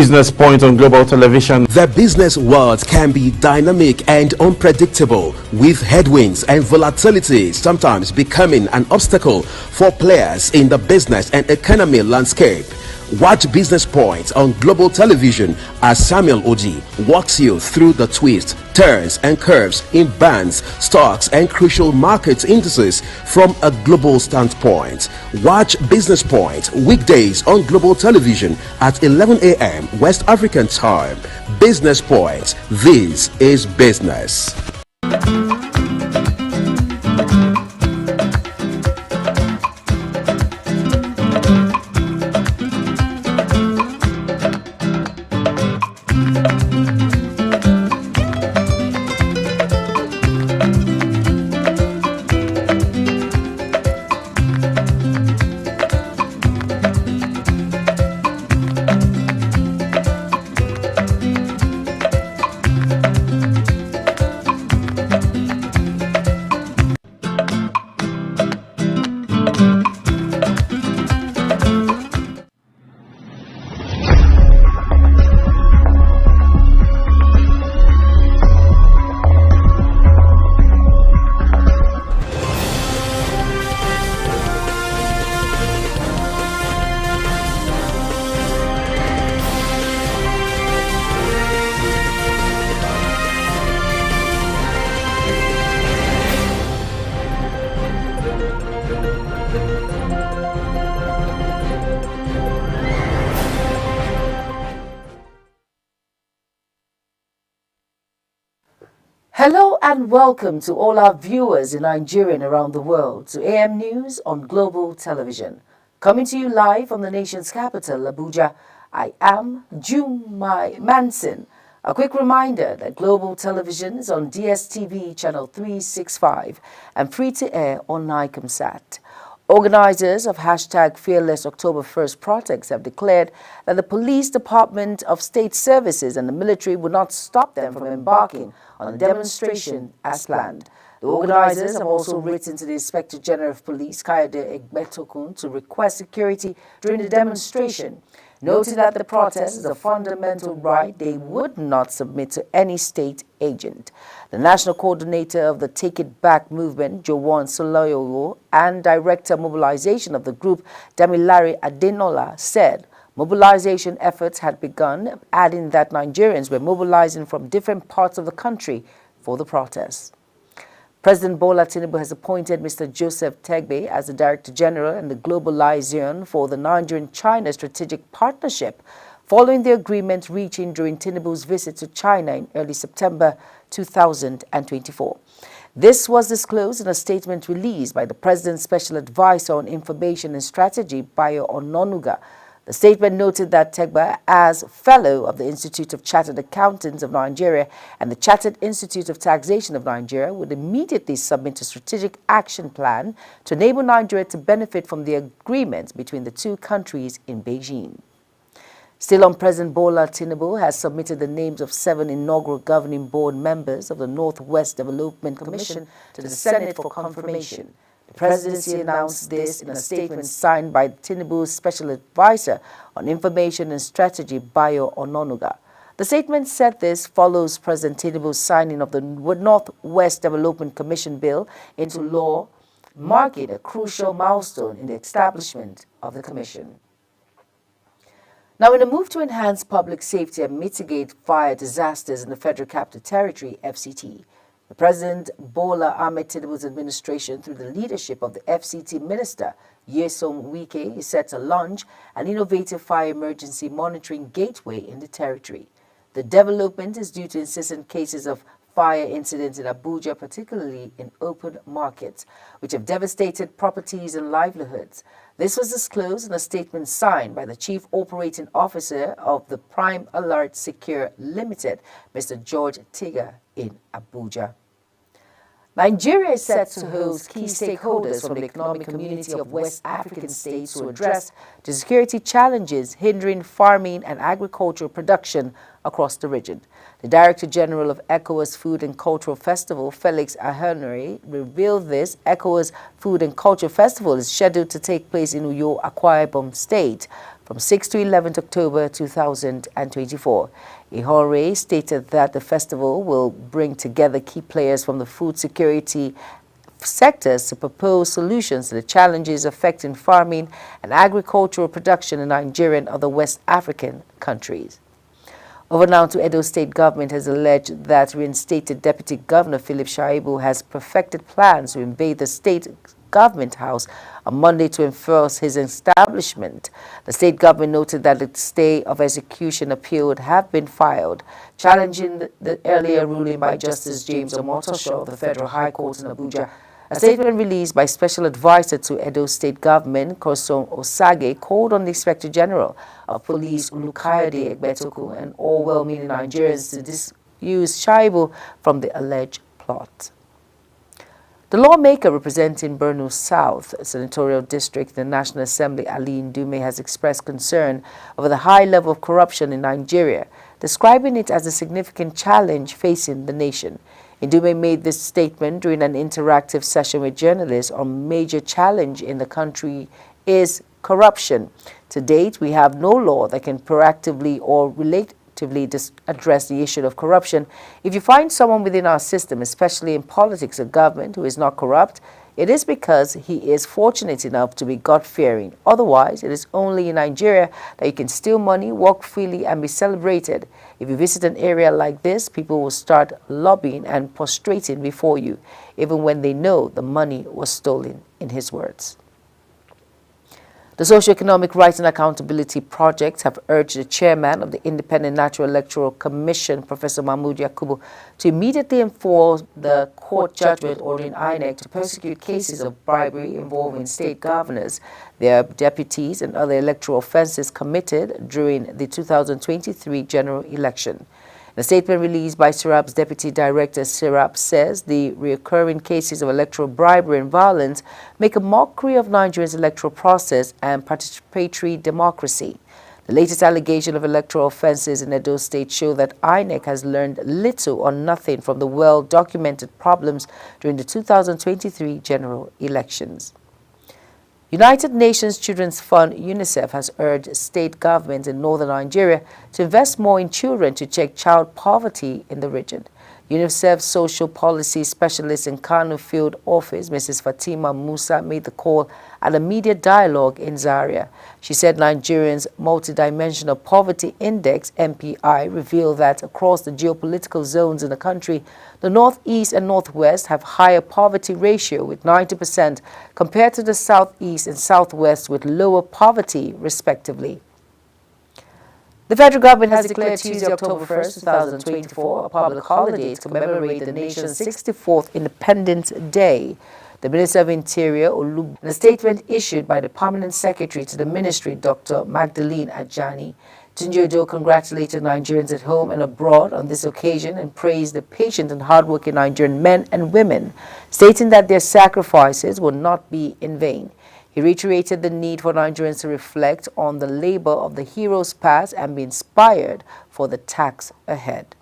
Business Point on Global Television. The business world can be dynamic and unpredictable, with headwinds and volatility sometimes becoming an obstacle for players in the business and economy landscape. Watch Business Point on Global Television as Samuel Oji walks you through the twists, turns and curves in bonds, stocks and crucial market indices from a global standpoint. Watch Business Point weekdays on Global Television at 11 a.m. West African time. Business Point. This is business. Hello and welcome to all our viewers in Nigeria and around the world to AM News on Global Television. Coming to you live from the nation's capital, Abuja, I am Jumai Manson. A quick reminder that Global Television is on DSTV channel 365 and free to air on Nicomsat. Organizers of hashtag Fearless October 1st protests have declared that the Police Department of State Services and the military would not stop them from embarking on a demonstration as planned. The organizers have also written to the Inspector General of Police, Kayode Egbetokun, to request security during the demonstration. Noting that the protest is a fundamental right, they would not submit to any state agent. The national coordinator of the Take It Back movement, Jowan Soloyowo, and director of mobilization of the group, Damilare Adenola, said mobilization efforts had begun, adding that Nigerians were mobilizing from different parts of the country for the protests. President Bola Tinubu has appointed Mr. Joseph Tegbe as the Director General and the Global Liaison for the Nigerian-China Strategic Partnership, following the agreement reaching during Tinubu's visit to China in early September 2024. This was disclosed in a statement released by the President's Special Advisor on Information and Strategy, Bayo Ononuga. The statement noted that Tegba, as Fellow of the Institute of Chartered Accountants of Nigeria and the Chartered Institute of Taxation of Nigeria, would immediately submit a strategic action plan to enable Nigeria to benefit from the agreement between the two countries in Beijing. Still on, President Bola Tinubu has submitted the names of 7 inaugural governing board members of the Northwest Development Commission to the Senate for confirmation. The presidency announced this in a statement signed by Tinubu's Special Advisor on Information and Strategy, Bayo Ononuga. The statement said this follows President Tinubu's signing of the Northwest Development Commission bill into law, marking a crucial milestone in the establishment of the commission. Now, in a move to enhance public safety and mitigate fire disasters in the Federal Capital Territory, FCT, the President Bola Ahmed Tinubu's administration, through the leadership of the FCT Minister Nyesom Wike, is set to launch an innovative fire emergency monitoring gateway in the territory. The development is due to incessant cases of fire incidents in Abuja, particularly in open markets, which have devastated properties and livelihoods. This was disclosed in a statement signed by the Chief Operating Officer of the Prime Alert Secure Limited, Mr. George Tiga, in Abuja. Nigeria is set to host key stakeholders from the economic community of West African states to address the security challenges hindering farming and agricultural production across the region. The Director General of ECOWAS Food and Cultural Festival, Felix Ahenori, revealed this. ECOWAS Food and Culture Festival is scheduled to take place in Uyo, Akwa Ibom State from 6 to 11 October 2024. Ihore stated that the festival will bring together key players from the food security sectors to propose solutions to the challenges affecting farming and agricultural production in Nigeria and other West African countries. Over now to Edo State government has alleged that reinstated Deputy Governor Philip Shaibu has perfected plans to invade the state government house on Monday to enforce his establishment. The state government noted that a stay of execution appeal would have been filed, challenging the earlier ruling by Justice James Omotosho of the Federal High Court in Abuja. A statement released by Special Advisor to Edo State Government, Kosom Osage, called on the Inspector General of Police, Olukayode Egbetoku, and all well-meaning Nigerians to disuse Shaibu from the alleged plot. The lawmaker representing Borno South Senatorial District in the National Assembly, Ali Ndume, has expressed concern over the high level of corruption in Nigeria, describing it as a significant challenge facing the nation. Ndume made this statement during an interactive session with journalists on major challenge in the country is corruption. To date, we have no law that can proactively or relatively address the issue of corruption. If you find someone within our system, especially in politics or government, who is not corrupt, it is because he is fortunate enough to be God-fearing. Otherwise, it is only in Nigeria that you can steal money, walk freely, and be celebrated. If you visit an area like this, people will start lobbying and prostrating before you, even when they know the money was stolen, in his words. The Socio-Economic Rights and Accountability Project have urged the chairman of the Independent Natural Electoral Commission, Professor Mahmoud Yakubu, to immediately enforce the court judgment ordering INEC to prosecute cases of bribery involving state governors, their deputies, and other electoral offenses committed during the 2023 general election. The statement released by SIRAP's Deputy Director, SIRAP, says the recurring cases of electoral bribery and violence make a mockery of Nigeria's electoral process and participatory democracy. The latest allegation of electoral offenses in Edo State show that INEC has learned little or nothing from the well-documented problems during the 2023 general elections. United Nations Children's Fund, UNICEF, has urged state governments in northern Nigeria to invest more in children to check child poverty in the region. UNICEF's social policy specialist in Kano Field Office, Mrs. Fatima Musa, made the call at a media dialogue in Zaria. She said Nigerians' Multidimensional Poverty Index, MPI, revealed that across the geopolitical zones in the country, the northeast and northwest have higher poverty ratio with 90% compared to the southeast and southwest with lower poverty, respectively. The federal government has declared Tuesday, October 1st, 2024, a public holiday to commemorate the nation's 64th Independence Day. The Minister of Interior, in a statement issued by the Permanent Secretary to the Ministry, Dr. Magdalene Ajani, Tunji Ojo congratulated Nigerians at home and abroad on this occasion and praised the patient and hardworking Nigerian men and women, stating that their sacrifices will not be in vain. He reiterated the need for Nigerians to reflect on the labor of the heroes past and be inspired for the task ahead.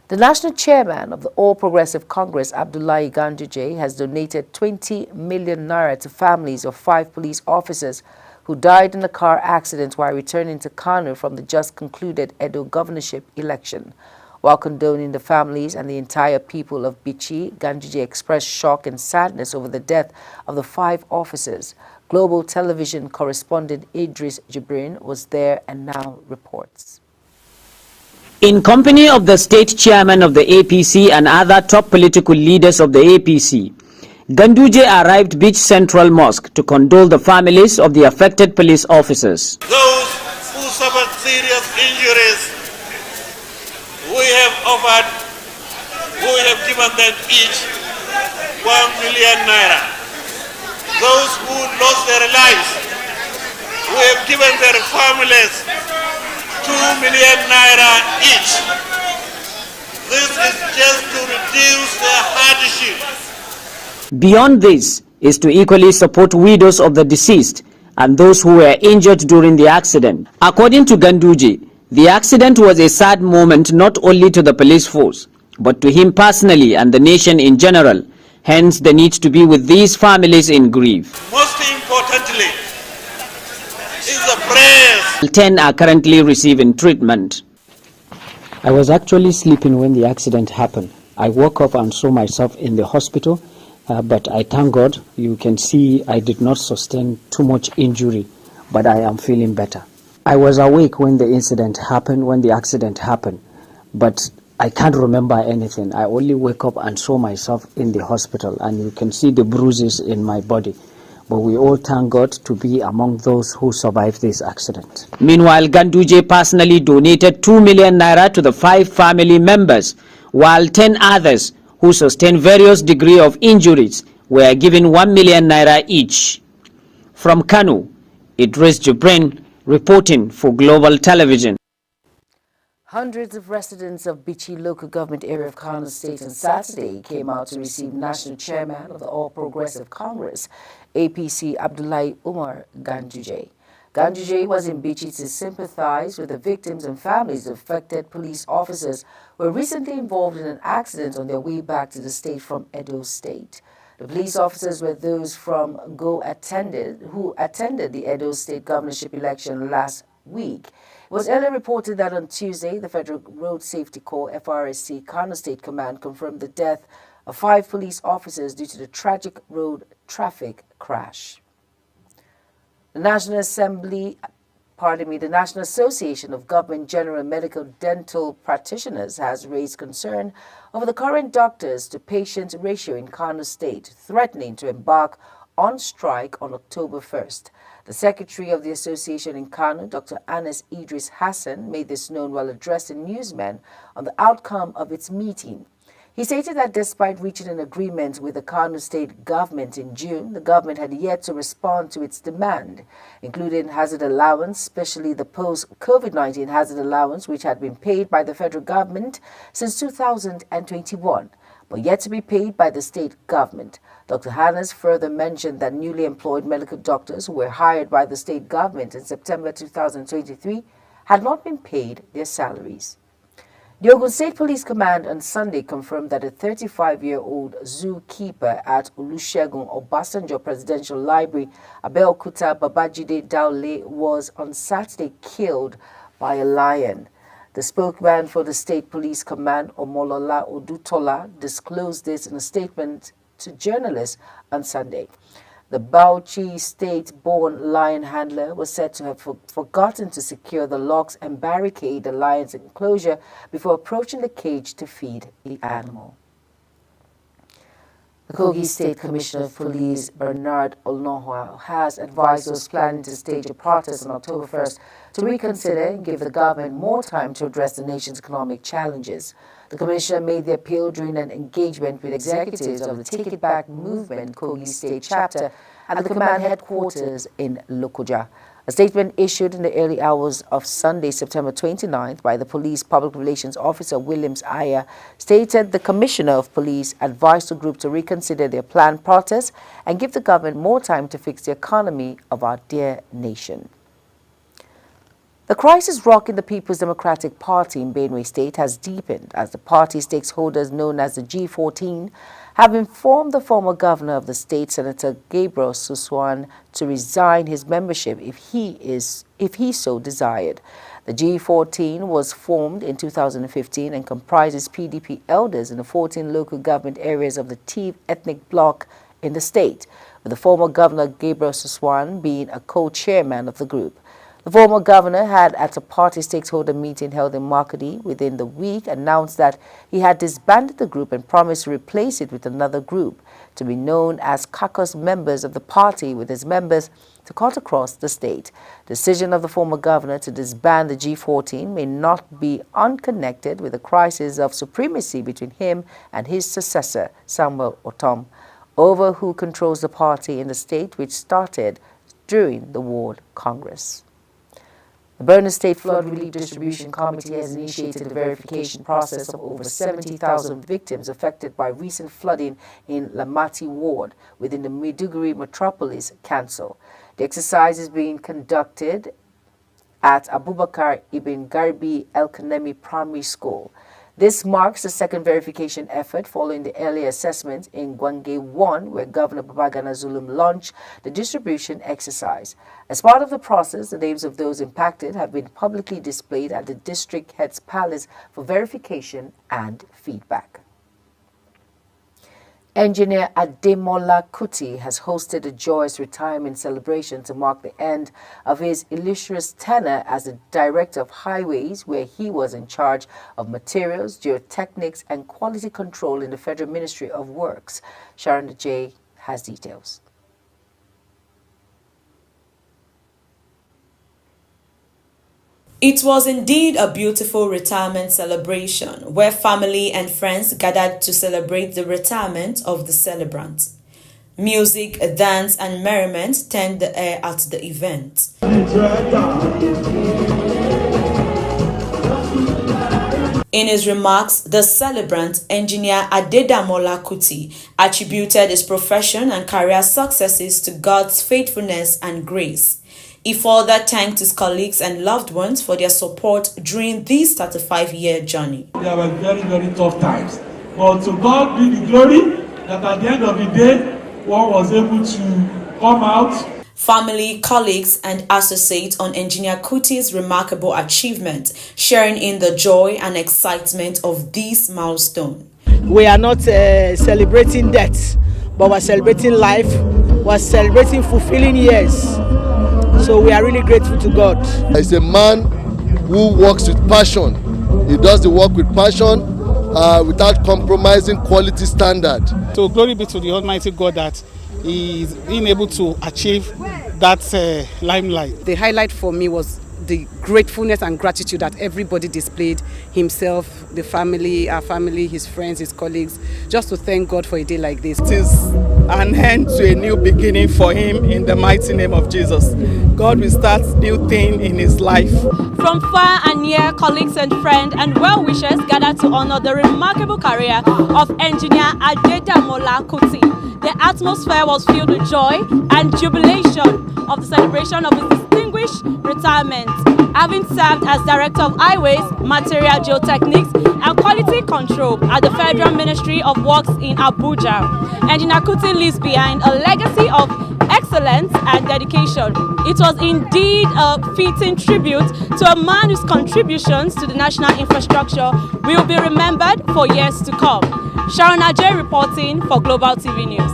The national chairman of the All Progressive Congress, Abdullahi Ganduje, has donated 20 million naira to families of 5 police officers who died in a car accident while returning to Kano from the just concluded Edo governorship election. While condoning the families and the entire people of Bichi, Ganduje expressed shock and sadness over the death of the 5 officers. Global television correspondent Idris Jibrin was there and now reports. In company of the state chairman of the APC and other top political leaders of the APC, Ganduje arrived Beach Central Mosque to condole the families of the affected police officers. Those who suffered serious injuries, we have given them each 1 million naira. Those who lost their lives, we have given their families 2 million naira each. This is just to reduce their hardship. Beyond this is to equally support widows of the deceased and those who were injured during the accident. According to Ganduje, the accident was a sad moment not only to the police force, but to him personally and the nation in general. Hence the need to be with these families in grief. Most importantly is the prayers. 10 are currently receiving treatment. I was actually sleeping when the accident happened. I woke up and saw myself in the hospital, but I thank God. You can see I did not sustain too much injury, but I am feeling better. I was awake when the accident happened, but I can't remember anything. I only woke up and saw myself in the hospital, and you can see the bruises in my body. But we all thank God to be among those who survived this accident. Meanwhile, Ganduje personally donated 2 million naira to the 5 family members, while 10 others who sustained various degrees of injuries were given 1 million naira each. From Kano, Idris Jibrin reporting for Global Television. Hundreds of residents of Bichi local government area of Kano State on Saturday came out to receive National Chairman of the All Progressive Congress, APC, Abdullahi Umar Ganduje. Ganduje was in Bichi to sympathize with the victims and families of affected police officers who were recently involved in an accident on their way back to the state from Edo State. The police officers were those from who attended the Edo State governorship election last week. It was earlier reported that on Tuesday, the Federal Road Safety Corps, FRSC, Kano State Command confirmed the death of 5 police officers due to the tragic road traffic crash. The National Association of Government General and Medical Dental Practitioners has raised concern over the current doctors-to-patient ratio in Kano State, threatening to embark on strike on October 1st. The secretary of the association in Kano, Dr. Anas Idris Hassan, made this known while addressing newsmen on the outcome of its meeting. He stated that despite reaching an agreement with the Kano State government in June, the government had yet to respond to its demand, including hazard allowance, especially the post-COVID-19 hazard allowance, which had been paid by the federal government since 2021, but yet to be paid by the state government. Dr. Hannes further mentioned that newly employed medical doctors who were hired by the state government in September 2023 had not been paid their salaries. The Ogun State Police Command on Sunday confirmed that a 35-year-old zookeeper at Olusegun Obasanjo Presidential Library, Abeokuta Babajide Daule, was on Saturday killed by a lion. The spokesman for the State Police Command, Omolola Odutola, disclosed this in a statement to journalists on Sunday. The Bauchi state-born lion handler was said to have forgotten to secure the locks and barricade the lion's enclosure before approaching the cage to feed the animal. The Kogi State Commissioner of Police, Bernard Olnohwa, has advised those planning to stage a protest on October 1st to reconsider and give the government more time to address the nation's economic challenges. The Commissioner made the appeal during an engagement with executives of the Take It Back Movement Kogi State chapter at the command headquarters in Lokoja. A statement issued in the early hours of Sunday, September 29th by the Police Public Relations Officer Williams Aya stated the Commissioner of Police advised the group to reconsider their planned protest and give the government more time to fix the economy of our dear nation. The crisis rocking the People's Democratic Party in Benue State has deepened as the party stakeholders known as the G14 have informed the former governor of the state, Senator Gabriel Suswan, to resign his membership if he so desired. The G14 was formed in 2015 and comprises PDP elders in the 14 local government areas of the Tiv ethnic bloc in the state, with the former governor Gabriel Suswan being a co-chairman of the group. The former governor had, at a party stakeholder meeting held in Makodi within the week, announced that he had disbanded the group and promised to replace it with another group to be known as caucus members of the party, with his members to cut across the state. The decision of the former governor to disband the G14 may not be unconnected with the crisis of supremacy between him and his successor, Samuel Otom, over who controls the party in the state, which started during the World Congress. The Borno State Flood Relief Distribution Committee has initiated the verification process of over 70,000 victims affected by recent flooding in Lamati Ward within the Maiduguri Metropolis Council. The exercise is being conducted at Abubakar Ibn Garbi El Kanemi Primary School. This marks the second verification effort following the early assessment in Gwange 1, where Governor Babagana Zulum launched the distribution exercise. As part of the process, the names of those impacted have been publicly displayed at the district head's palace for verification and feedback. Engineer Ademola Kuti has hosted a joyous retirement celebration to mark the end of his illustrious tenure as the Director of Highways, where he was in charge of materials, geotechnics, and quality control in the Federal Ministry of Works. Sharon J. has details. It was indeed a beautiful retirement celebration where family and friends gathered to celebrate the retirement of the celebrant. Music, dance, and merriment turned the air at the event. In his remarks, the celebrant, Engineer Adedamola Kuti, attributed his profession and career successes to God's faithfulness and grace. He further thanked his colleagues and loved ones for their support during this 35-year journey. There were very, very tough times. But to God be the glory that at the end of the day, one was able to come out. Family, colleagues, and associates on Engineer Kuti's remarkable achievement, sharing in the joy and excitement of this milestone. We are not celebrating death, but we're celebrating life. We're celebrating fulfilling years. So we are really grateful to God. He's a man who works with passion. He does the work with passion without compromising quality standard. So glory be to the Almighty God that he is being able to achieve that limelight. The highlight for me was the gratefulness and gratitude that everybody displayed, himself, the family, our family, his friends, his colleagues, just to thank God for a day like this. It is an end to a new beginning for him in the mighty name of Jesus. God will start new thing in his life. From far and near, colleagues and friends and well-wishers gathered to honor the remarkable career of Engineer Adedamola Kuti. The atmosphere was filled with joy and jubilation of the celebration of his distinguished retirement, having served as Director of Highways, Material Geotechnics, and Quality Control at the Federal Ministry of Works in Abuja. Engineer Kuti leaves behind a legacy of excellence and dedication. It was indeed a fitting tribute to a man whose contributions to the national infrastructure will be remembered for years to come. Sharon Ajay reporting for Global TV News.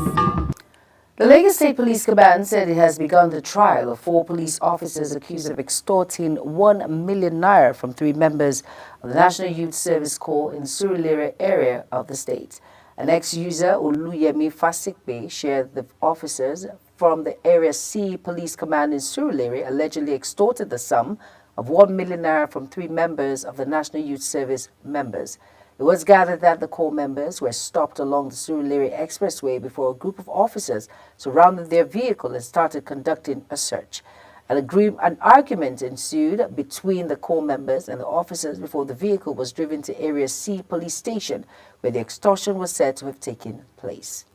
The Lagos State Police Command said it has begun the trial of 4 police officers accused of extorting 1 million naira from 3 members of the National Youth Service Corps in Surulere area of the state. An ex-user, Oluyemi Fasikpe, shared the officers from the Area C Police Command in Surulere allegedly extorted the sum of 1 million naira from 3 members of the National Youth Service members. It was gathered that the Corps members were stopped along the Surulere Expressway before a group of officers surrounded their vehicle and started conducting a search. An argument ensued between the Corps members and the officers before the vehicle was driven to Area C Police Station, where the extortion was said to have taken place.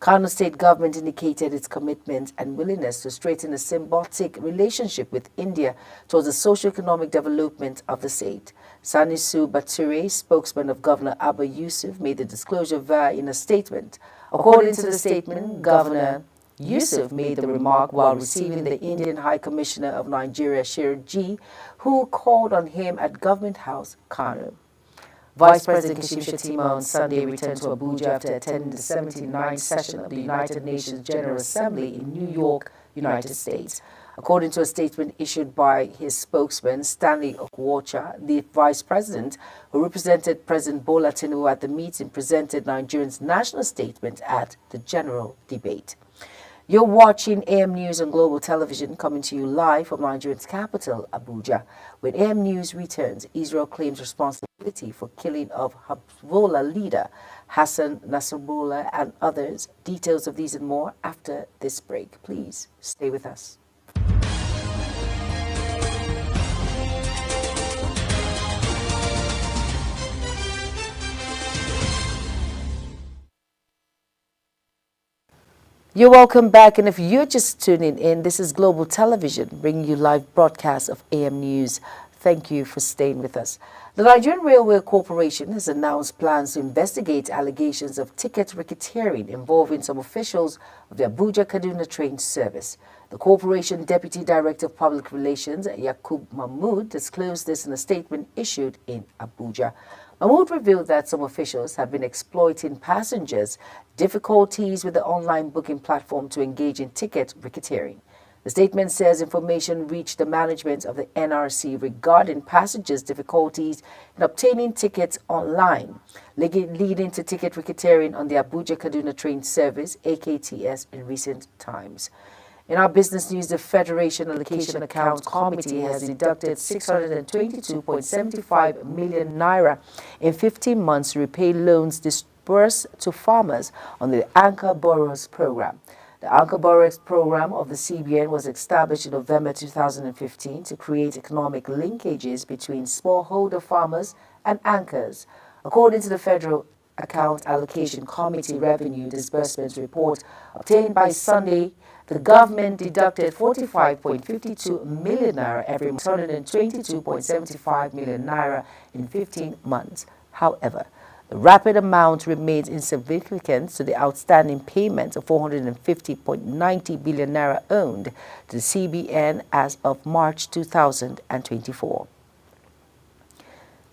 Kano State government indicated its commitment and willingness to strengthen a symbiotic relationship with India towards the socio-economic development of the state. Sanisu Bature, spokesman of Governor Abba Yusuf, made the disclosure in a statement. According to the statement, Governor Yusuf made the remark while receiving the Indian High Commissioner of Nigeria, Sherin G, who called on him at Government House, Kano. Vice President Kashim Shettima on Sunday returned to Abuja after attending the 79th session of the United Nations General Assembly in New York, United States. According to a statement issued by his spokesman, Stanley Okwocha, the vice president who represented President Bola Tinubu at the meeting presented Nigeria's national statement at the general debate. You're watching AM News on Global Television, coming to you live from Nigeria's capital, Abuja. When AM News returns, Israel claims responsibility for killing of Hezbollah leader Hassan Nasrallah and others. Details of these and more after this break. Please stay with us. You're welcome back, and if you're just tuning in, this is Global Television, bringing you live broadcasts of AM News. Thank you for staying with us. The Nigerian Railway Corporation has announced plans to investigate allegations of ticket racketeering involving some officials of the Abuja-Kaduna train service. The corporation Deputy Director of Public Relations, Yakub Mahmood, disclosed this in a statement issued in Abuja. Mahmood revealed that some officials have been exploiting passengers' difficulties with the online booking platform to engage in ticket racketeering. The statement says information reached the management of the NRC regarding passengers' difficulties in obtaining tickets online, leading to ticket racketeering on the Abuja-Kaduna train service, AKTS, in recent times. In our business news, the Federation Allocation Accounts Committee has deducted 622.75 million naira in 15 months to repay loans disbursed to farmers on the Anchor Borrowers Program. The Anchor Borrowers Program of the CBN was established in November 2015 to create economic linkages between smallholder farmers and anchors. According to the Federal Account Allocation Committee Revenue Disbursements Report obtained by Sunday, the government deducted 45.52 million naira every month, 122.75 million naira in 15 months. However, the rapid amount remains insignificant to the outstanding payment of 450.90 billion naira owed to the CBN as of March 2024.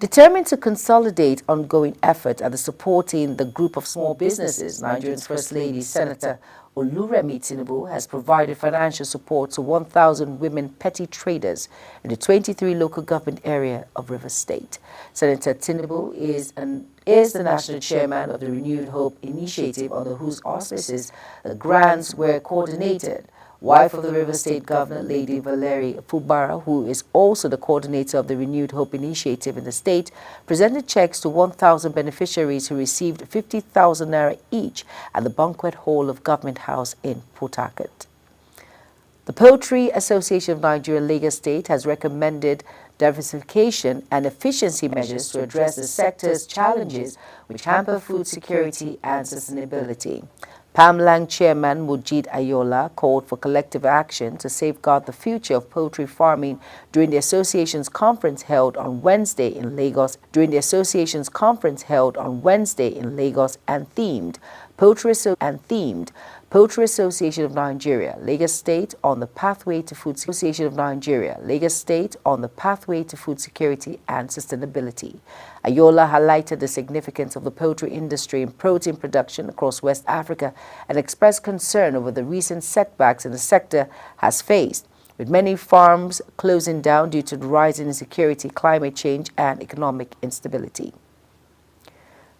Determined to consolidate ongoing effort at supporting the group of small businesses, Nigeria's First Lady, Senator Oluremi Tinubu, has provided financial support to 1,000 women petty traders in the 23 local government area of Rivers State. Senator Tinubu is the national chairman of the Renewed Hope Initiative, under whose auspices the grants were coordinated. Wife of the Rivers State Governor, Lady Valerie Fubara, who is also the coordinator of the Renewed Hope Initiative in the state, presented checks to 1,000 beneficiaries who received 50,000 naira each at the Banquet Hall of Government House in Port Harcourt. The Poultry Association of Nigeria, Lagos State, has recommended diversification and efficiency measures to address the sector's challenges which hamper food security and sustainability. PAMLANG Chairman Mujid Ayola called for collective action to safeguard the future of poultry farming during the association's conference held on Wednesday in Lagos. And themed Poultry Association of Nigeria, Lagos State on the pathway to food Association of Nigeria, Lagos State on the pathway to food security and sustainability. Ayola highlighted the significance of the poultry industry in protein production across West Africa and expressed concern over the recent setbacks the sector has faced, with many farms closing down due to the rising insecurity, climate change, and economic instability.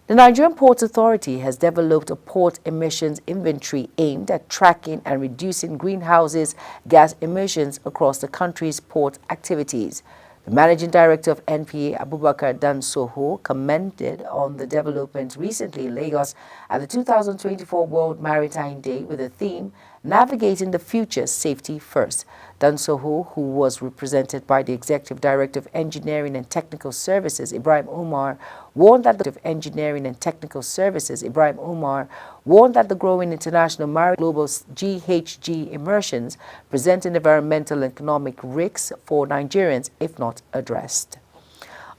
The Nigerian Ports Authority has developed a port emissions inventory aimed at tracking and reducing greenhouse gas emissions across the country's port activities. The Managing Director of NPA, Abubakar Dansoho, commented on the development recently in Lagos at the 2024 World Maritime Day with the theme, Navigating the Future, Safety First. Dansoho, who was represented by the Executive Director of Engineering and Technical Services, Ibrahim Umar, warned that the growing international maritime global GHG emissions present an environmental and economic risks for Nigerians if not addressed.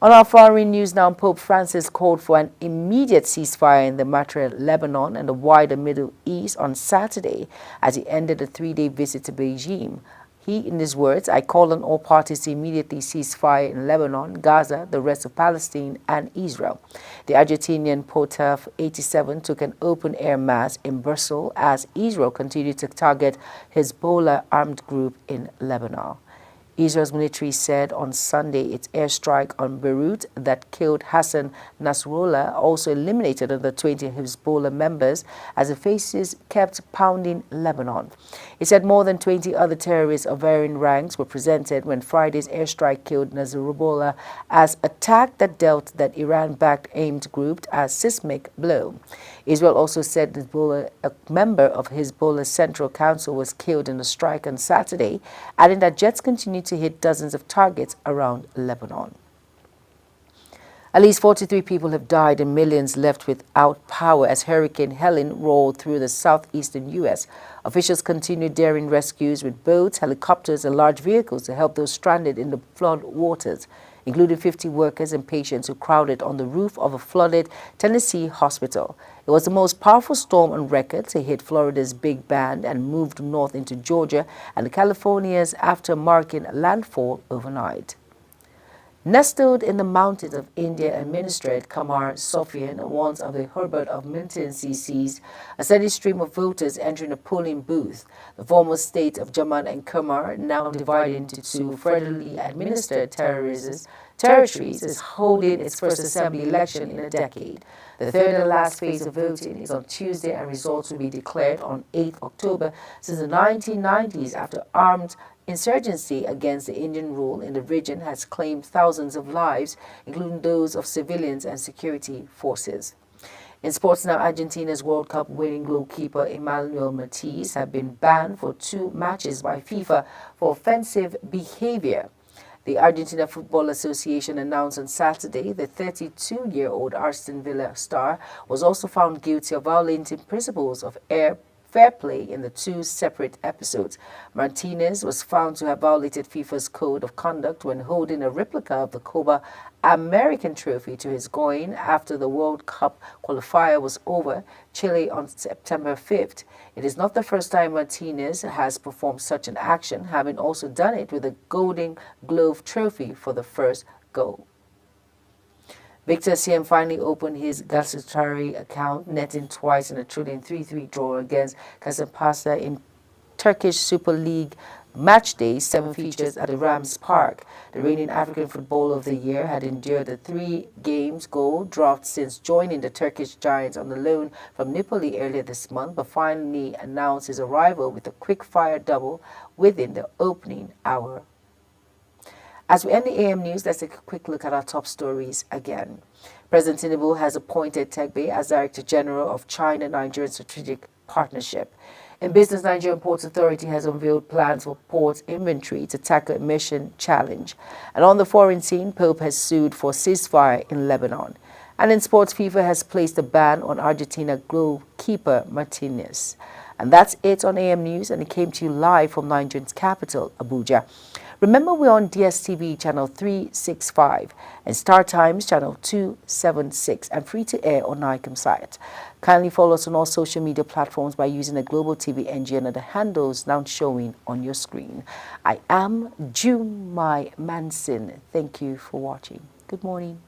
On our foreign news now, Pope Francis called for an immediate ceasefire in the matter of Lebanon and the wider Middle East on Saturday as he ended a 3-day visit to Beijing. He, in his words, I call on all parties to immediately cease fire in Lebanon, Gaza, the rest of Palestine, and Israel. The Argentinian Potaf 87 took an open-air mass in Brussels as Israel continued to target Hezbollah armed group in Lebanon. Israel's military said on Sunday its airstrike on Beirut that killed Hassan Nasrallah also eliminated another 20 Hezbollah members as the forces kept pounding Lebanon. It said more than 20 other terrorists of varying ranks were presented when Friday's airstrike killed Nasrallah as attack that dealt that Iran-backed aimed group a seismic blow. Israel also said Hezbollah, a member of Hezbollah's Central Council, was killed in a strike on Saturday, adding that jets continued to hit dozens of targets around Lebanon. At least 43 people have died and millions left without power as Hurricane Helene rolled through the southeastern U.S. Officials continue daring rescues with boats, helicopters, and large vehicles to help those stranded in the flood waters, including 50 workers and patients who crowded on the roof of a flooded Tennessee hospital. It was the most powerful storm on record to hit Florida's Big Bend and moved north into Georgia and the Carolinas after marking landfall overnight. Nestled in the mountains of India administered Qamar Sofian, once of the Herbert of militancy, sees a steady stream of voters entering a polling booth. The former state of Jammu and Kashmir, now divided into two federally administered territories, is holding its first assembly election in a decade. The third and last phase of voting is on Tuesday and results will be declared on 8 October since the 1990s after armed insurgency against the Indian rule in the region has claimed thousands of lives, including those of civilians and security forces. In sports now, Argentina's World Cup winning goalkeeper Emmanuel Martínez has been banned for 2 matches by FIFA for offensive behavior. The Argentina Football Association announced on Saturday the 32-year-old Aston Villa star was also found guilty of violating principles of fair play in the 2 separate episodes. Martinez was found to have violated FIFA's code of conduct when holding a replica of the Copa American trophy to his groin after the World Cup qualifier was over Chile on September 5th. It is not the first time Martinez has performed such an action, having also done it with a Golden Glove trophy for the first goal. Victor Osimhen finally opened his Galatasaray account, netting twice in a thrilling 3-3 draw against Kasımpaşa in Turkish Super League match day 7 features at the Rams Park. The reigning African Footballer of the Year had endured a 3 games goal drought since joining the Turkish Giants on the loan from Napoli earlier this month, but finally announced his arrival with a quick-fire double within the opening hour. As we end the AM News, let's take a quick look at our top stories again. President Tinubu has appointed Tegbe as Director General of China-Nigerian Strategic Partnership. In business, Nigerian Ports Authority has unveiled plans for port inventory to tackle emission challenge. And on the foreign scene, Pope has sued for ceasefire in Lebanon. And in sports, FIFA has placed a ban on Argentina goalkeeper Martinez. And that's it on AM News, and it came to you live from Nigeria's capital, Abuja. Remember, we're on DSTV channel 365 and Star Times channel 276 and free to air on Nicom site. Kindly follow us on all social media platforms by using the Global TV NG and the handles now showing on your screen. I am Jumai Manson. Thank you for watching. Good morning.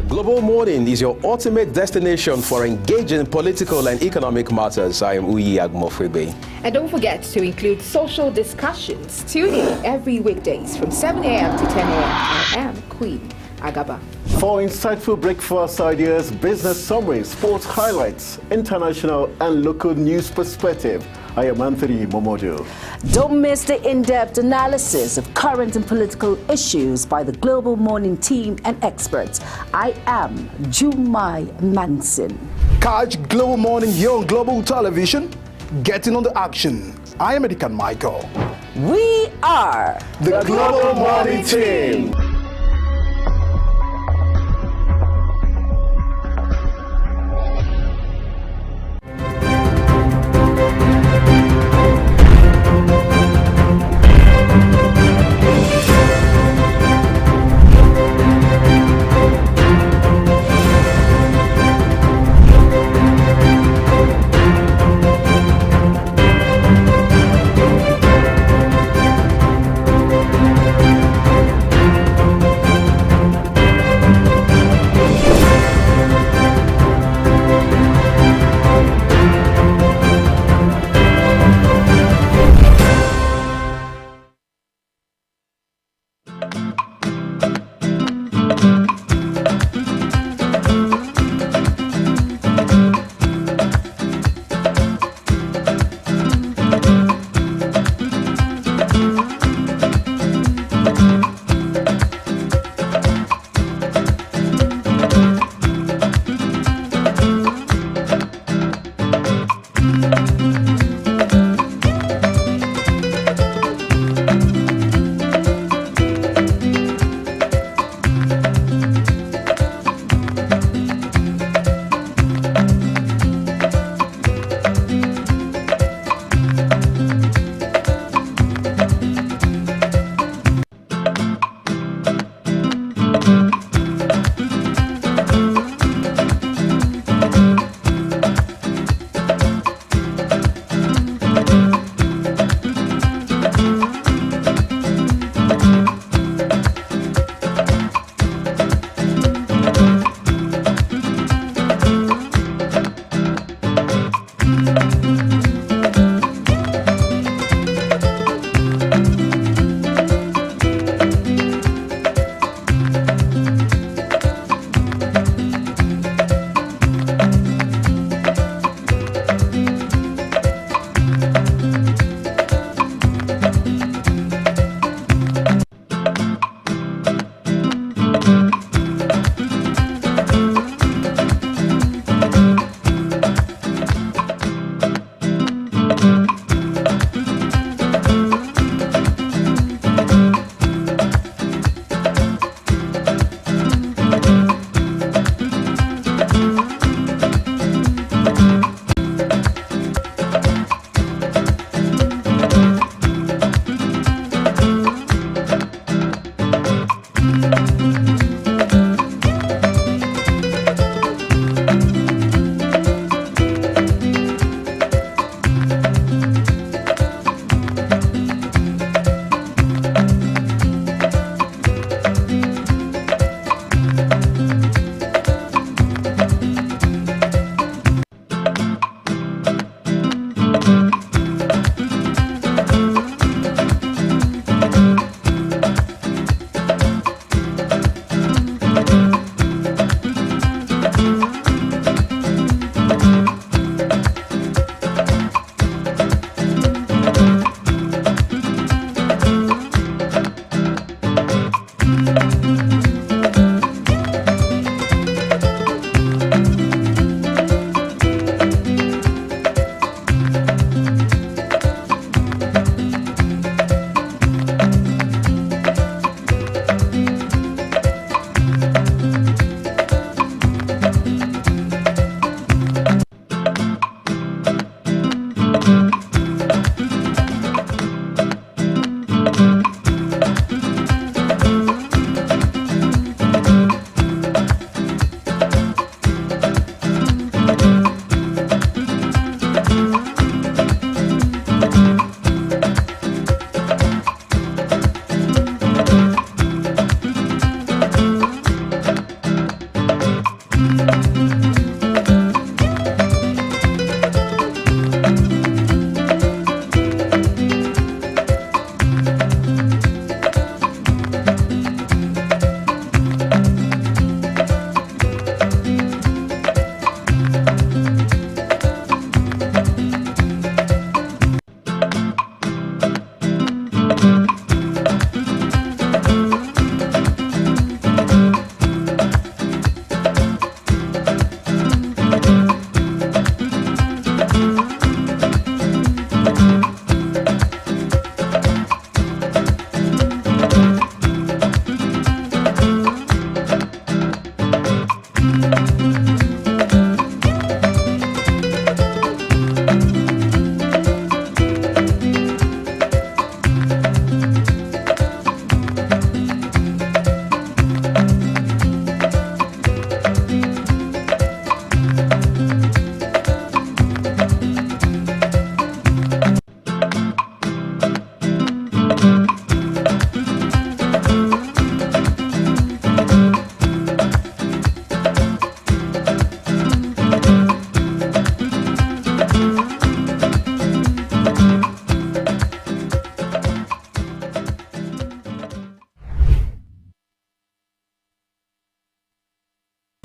Global Morning is your ultimate destination for engaging political and economic matters. I am Uyi Agmofwebe. And don't forget to include social discussions. Tune in every weekdays from 7 a.m. to 10 a.m. I am Queen Agaba. For insightful breakfast ideas, business summaries, sports highlights, international and local news perspective, I am Anthony Momodu. Don't miss the in-depth analysis of current and political issues by the Global Morning team and experts. I am Jumai Manson. Catch Global Morning here on Global Television. Getting on the action. I am Edikan Michael. We are the Global Morning team.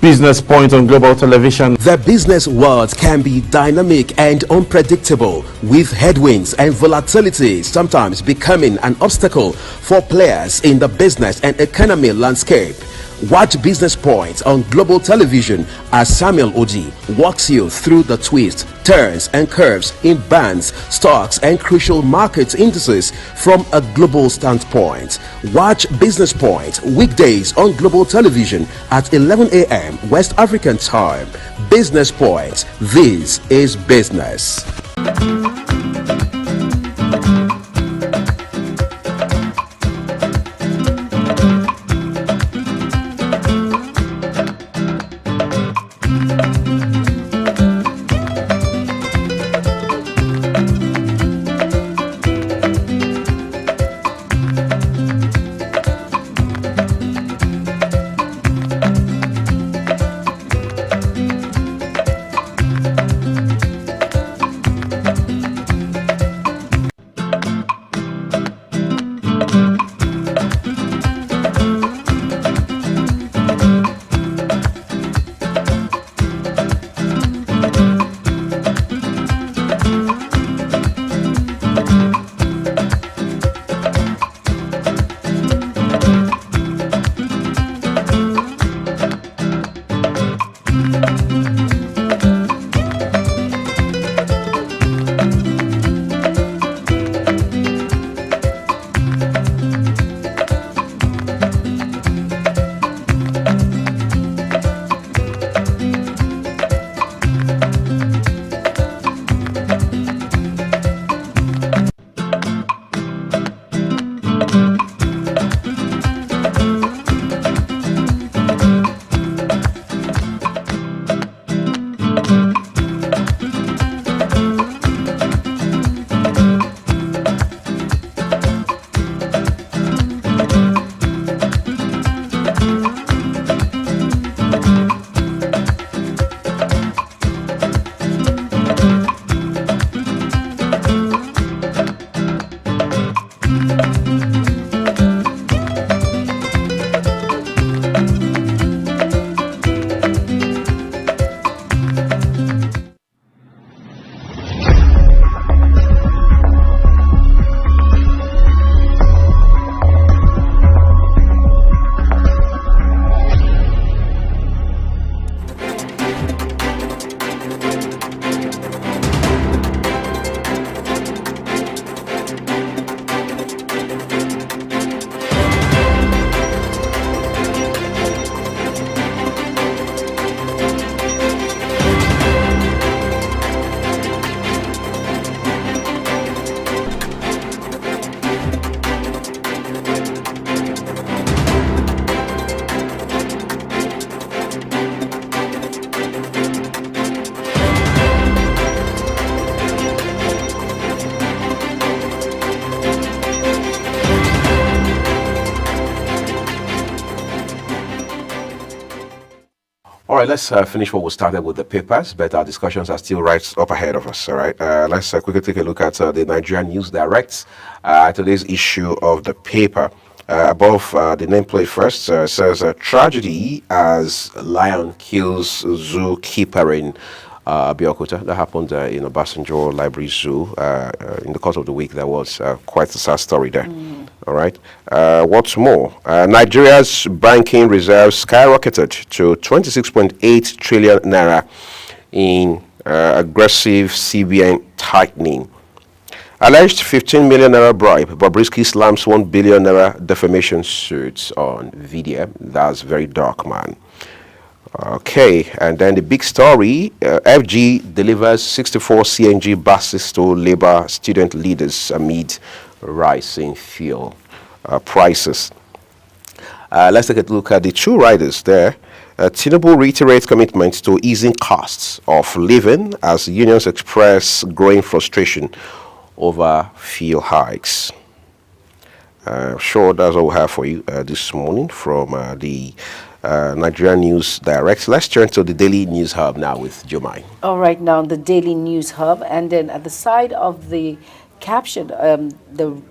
Business Point on Global Television. The business world can be dynamic and unpredictable, with headwinds and volatility sometimes becoming an obstacle for players in the business and economy landscape. Watch Business Point on Global Television as Samuel Oji walks you through the twists, turns and curves in bands, stocks and crucial market indices from a global standpoint. Watch Business Point weekdays on Global Television at 11 a.m. West African time. Business Point. This is business. All right, let's finish what we started with the papers, but our discussions are still right up ahead of us. All right, let's quickly take a look at the Nigerian News Direct, today's issue of the paper. Above the nameplate first says tragedy as lion kills zookeeper in Abeokuta. That happened in Obasanjo Library Zoo. In the course of the week, there was quite a sad story there. All right. What's more, Nigeria's banking reserves skyrocketed to 26.8 trillion naira in aggressive CBN tightening. Alleged 15 million naira bribe. Bobrisky slams 1 billion naira defamation suits on video. That's very dark, man. Okay, and then the big story, FG delivers 64 CNG buses to Labour student leaders amid rising fuel prices. Let's take a look at the two riders there. Tinubu reiterates commitment to easing costs of living as unions express growing frustration over fuel hikes. Sure, that's all we have for you this morning from the Nigerian News Direct. Let's turn to the Daily News Hub now with Jomai. All right, now the Daily News Hub, and then at the side of the caption, the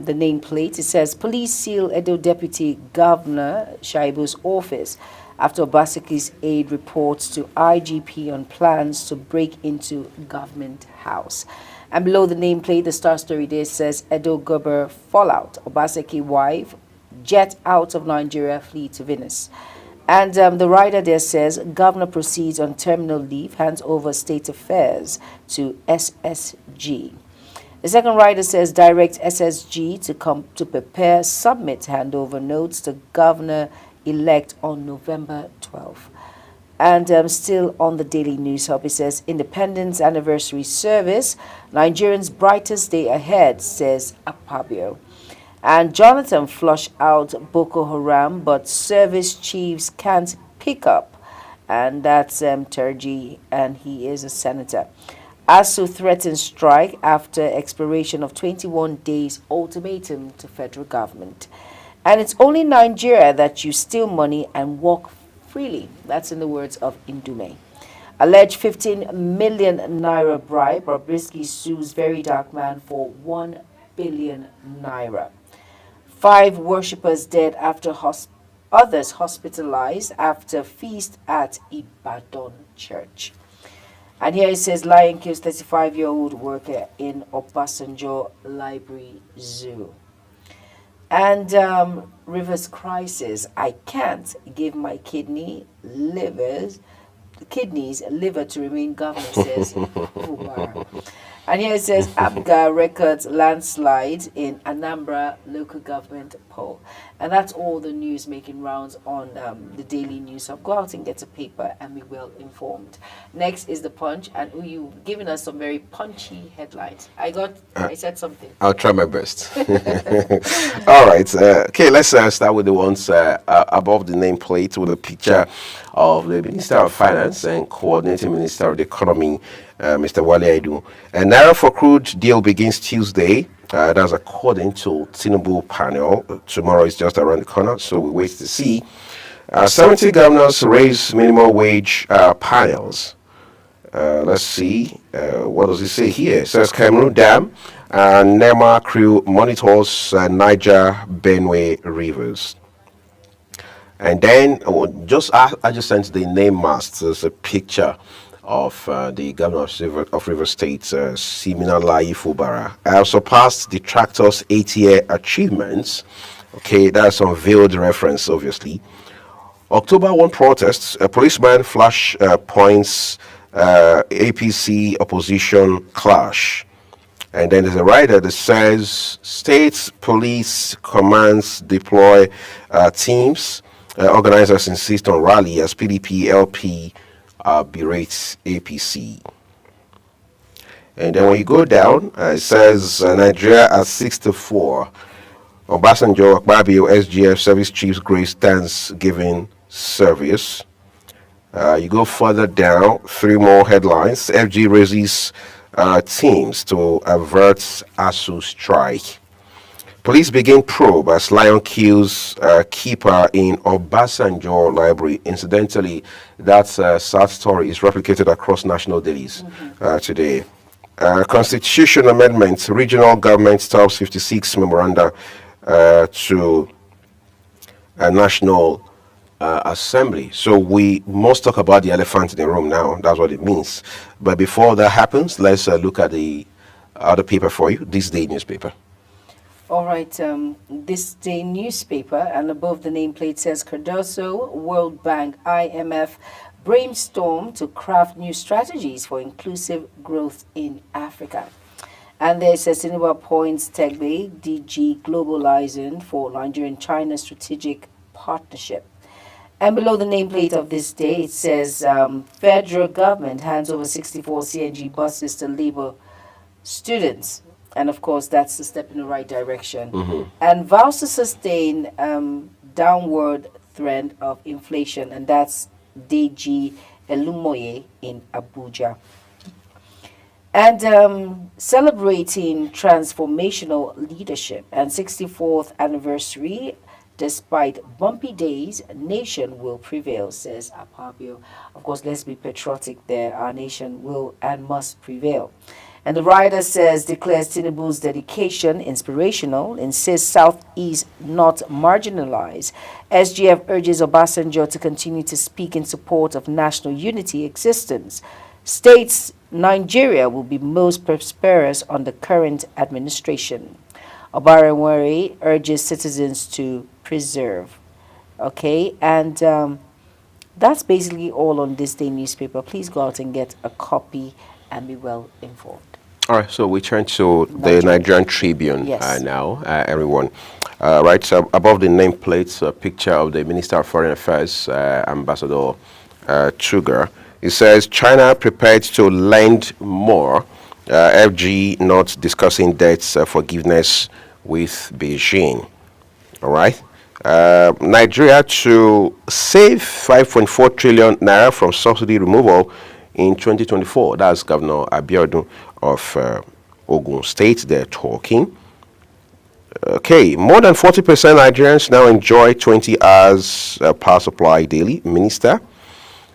nameplate, it says, Police seal Edo Deputy Governor Shaibu's office after Obaseki's aide reports to IGP on plans to break into government house. And below the nameplate, the Star Story there says Edo Gober fallout. Obaseki wife jet out of Nigeria, flee to Venice. And the rider there says governor proceeds on terminal leave, hands over state affairs to SSG. The second rider says direct SSG to prepare, submit handover notes to governor-elect on November 12th. And still on the Daily News Hub, it says Independence Anniversary Service, Nigerians' brightest day ahead, says Akpabio. And Jonathan flushed out Boko Haram, but service chiefs can't pick up. And that's Terji, and he is a senator. ASU threatens strike after expiration of 21 days ultimatum to federal government. And it's only Nigeria that you steal money and walk freely. That's in the words of Indume. Alleged 15 million naira bribe. Bobrisky sues Very Dark Man for 1 billion naira. 5 worshippers dead after others hospitalized after feast at Ibadan Church. And here it says lion kills 35-year-old worker in Obasanjo Library Zoo. And Rivers crisis. I can't give my kidneys liver to remain governor, says Umar. And here it says APGA records landslide in Anambra local government poll. And that's all the news making rounds on the Daily News. So go out and get a paper and be well informed. Next is The Punch, and you've given us some very punchy headlines. I said something. I'll try my best. All right. Okay, let's start with the ones above the nameplate with a picture of the Minister of Finance and Coordinating Minister of the Economy, Mr. Wale Aidu. And Naira for crude deal begins Tuesday. That's according to Tinubu panel. Tomorrow is just around the corner, so we wait to see. 70 governors raise minimum wage panels. Let's see. What does it say here? It says Cameroon Dam and NEMA crew monitors Niger Benue rivers. And then just adjacent to the name mast, there's a picture of the governor of Rivers State, Siminalayi Fubara, surpassed the tractor's 8-year achievements. Okay, that's some veiled reference, obviously. October 1 protests, a policeman flash points APC opposition clash. And then there's a rider that says state police commands deploy teams. Organizers insist on rally as PDP LP berates APC. And then when you go down, it says Nigeria at 64. Obasanjo, Akpabio, SGF service chiefs grace Thanksgiving service. You go further down, 3 more headlines. FG raises teams to avert ASU strike. Police begin probe as lion kills keeper in Obasanjo Library. Incidentally, that sad story is replicated across national dailies today. Constitution amendment, regional government stops 56 memoranda to a national assembly. So we must talk about the elephant in the room now. That's what it means. But before that happens, let's look at the other paper for you, This Day newspaper. All right, This Day newspaper, and above the nameplate says Cardoso, World Bank, IMF brainstorm to craft new strategies for inclusive growth in Africa. And there says Tinubu appoints Tegbe, DG Globalizing for Nigerian-China Strategic Partnership. And below the nameplate of This Day, it says federal government hands over 64 CNG buses to labor students. And of course, that's a step in the right direction. And vows to sustain downward trend of inflation, and that's DG Elumoye in Abuja. And celebrating transformational leadership and 64th anniversary, despite bumpy days, nation will prevail, says Akpabio. Of course, let's be patriotic there. Our nation will and must prevail. And the rider says, declares Tinubu's dedication inspirational, insists Southeast not marginalized. SGF urges Obasanjo to continue to speak in support of national unity existence. States Nigeria will be most prosperous under current administration. Obaranwari urges citizens to preserve. Okay, and that's basically all on this day newspaper. Please go out and get a copy and be well informed. All right, so we turn to the Nigerian Tribune now, everyone. Right, so above the nameplate, a picture of the Minister of Foreign Affairs, Ambassador Chugar. It says, China prepared to lend more, FG not discussing debts forgiveness with Beijing. All right. Nigeria to save 5.4 trillion naira from subsidy removal in 2024. That's Governor Abiodun of Ogun State. They're talking. Okay, more than 40% Nigerians now enjoy 20 hours power supply daily. Minister.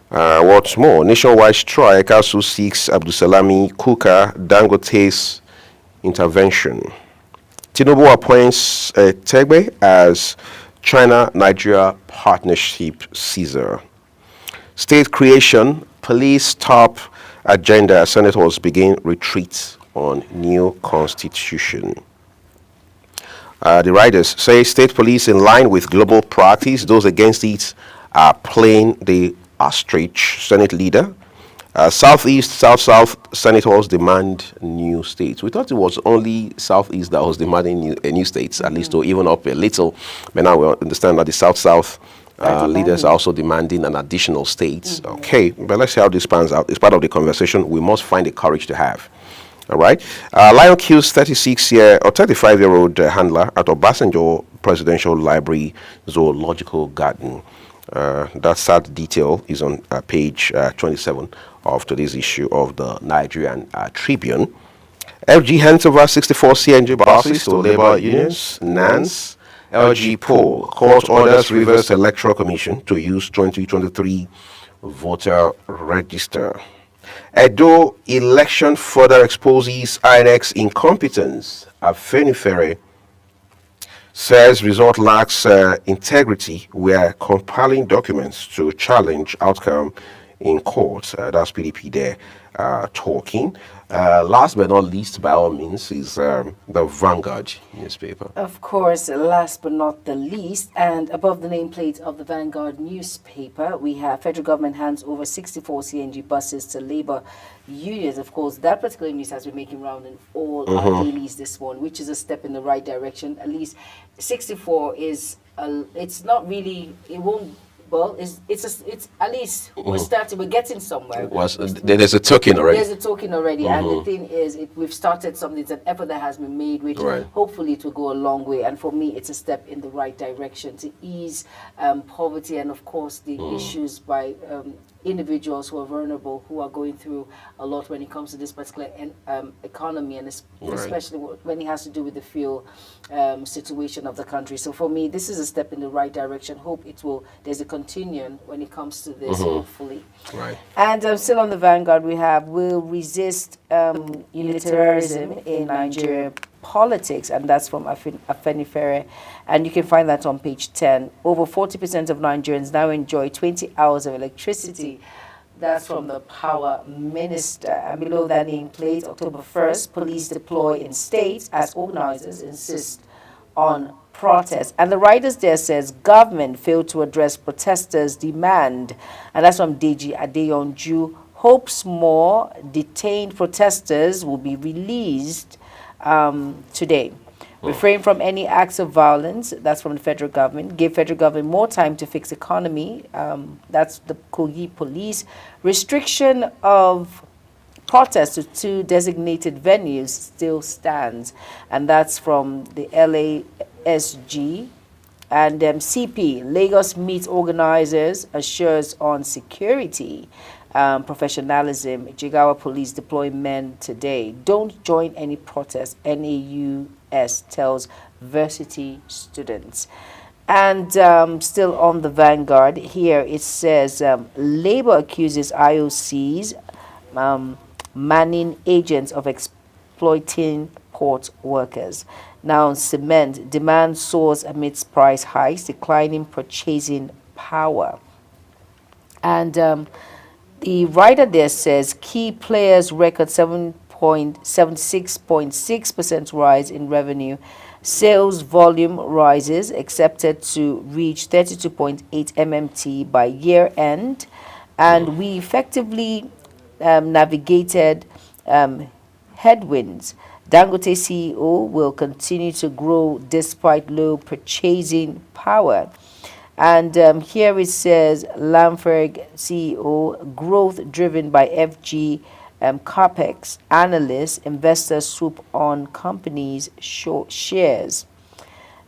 What's more, nationwide strike also seeks Abdusalami Kuka Dangote's intervention. Tinubu appoints Tegbe as China-Nigeria Partnership Caesar. State creation, police top agenda, senators begin retreat on new constitution. The writers say state police in line with global practice, those against it are playing the ostrich. Senate leader. Southeast, South senators demand new states. We thought it was only Southeast that was demanding new states, at least to even up a little. But now we understand that the South leaders are also demanding an additional state. Okay, but let's see how this pans out. It's part of the conversation we must find the courage to have. All right. Lion kills 35-year-old handler at Obasanjo Presidential Library Zoological Garden. That sad detail is on page 27 of today's issue of the Nigerian Tribune. FG hands over 64 CNG buses to labor unions. NANS. LG poll. Court orders Rivers Electoral Commission to use 2023 voter register. Edo election further exposes INEC's incompetence. Afenifere says result lacks integrity. We are compiling documents to challenge outcome in court. That's PDP there talking. Last but not least, by all means, is the Vanguard newspaper. Of course, last but not the least, and above the nameplate of the Vanguard newspaper, we have federal government hands over 64 CNG buses to labor unions. Of course, that particular news has been making round in all our dailies this morning, which is a step in the right direction. At least 64 is, it's not really, it won't. Well, it's at least we're getting somewhere. There's a token already. There's a token already, and the thing is, we've started something. It's an effort that has been made, which hopefully it will go a long way. And for me, it's a step in the right direction to ease poverty and, of course, the issues by individuals who are vulnerable, who are going through a lot when it comes to this particular economy, and especially when it has to do with the fuel situation of the country. So for me, this is a step in the right direction. Hope it will. There's a continuum when it comes to this, hopefully. Right. And still on the Vanguard, we have will resist unitarianism in Nigeria politics, and that's from Afenifere, and you can find that on page 10. Over 40% of Nigerians now enjoy 20 hours of electricity. That's from the Power Minister. And below that nameplate, October 1st, police deploy in states as organizers insist on protest. And the writers there says government failed to address protesters' demand, and that's from Deji Adeyonju. Hopes more detained protesters will be released today. Refrain from any acts of violence. That's from the federal government. Give federal government more time to fix economy. That's the Kogi police. Restriction of protests to 2 designated venues still stands. And that's from the LASG. And CP, Lagos meets organizers, assures on security. Professionalism. Jigawa police deploy men today. Don't join any protest. NAUS tells varsity students. And still on the Vanguard, here it says Labour accuses IOCs manning agents of exploiting port workers. Now, cement demand soars amidst price hikes, declining purchasing power. And the writer there says key players record 76.6% rise in revenue. Sales volume rises expected to reach 32.8 MMT by year end. And we effectively navigated headwinds. Dangote CEO will continue to grow despite low purchasing power. And here it says Lamferg CEO, growth driven by FG CAPEX, analysts, investors swoop on companies' shares.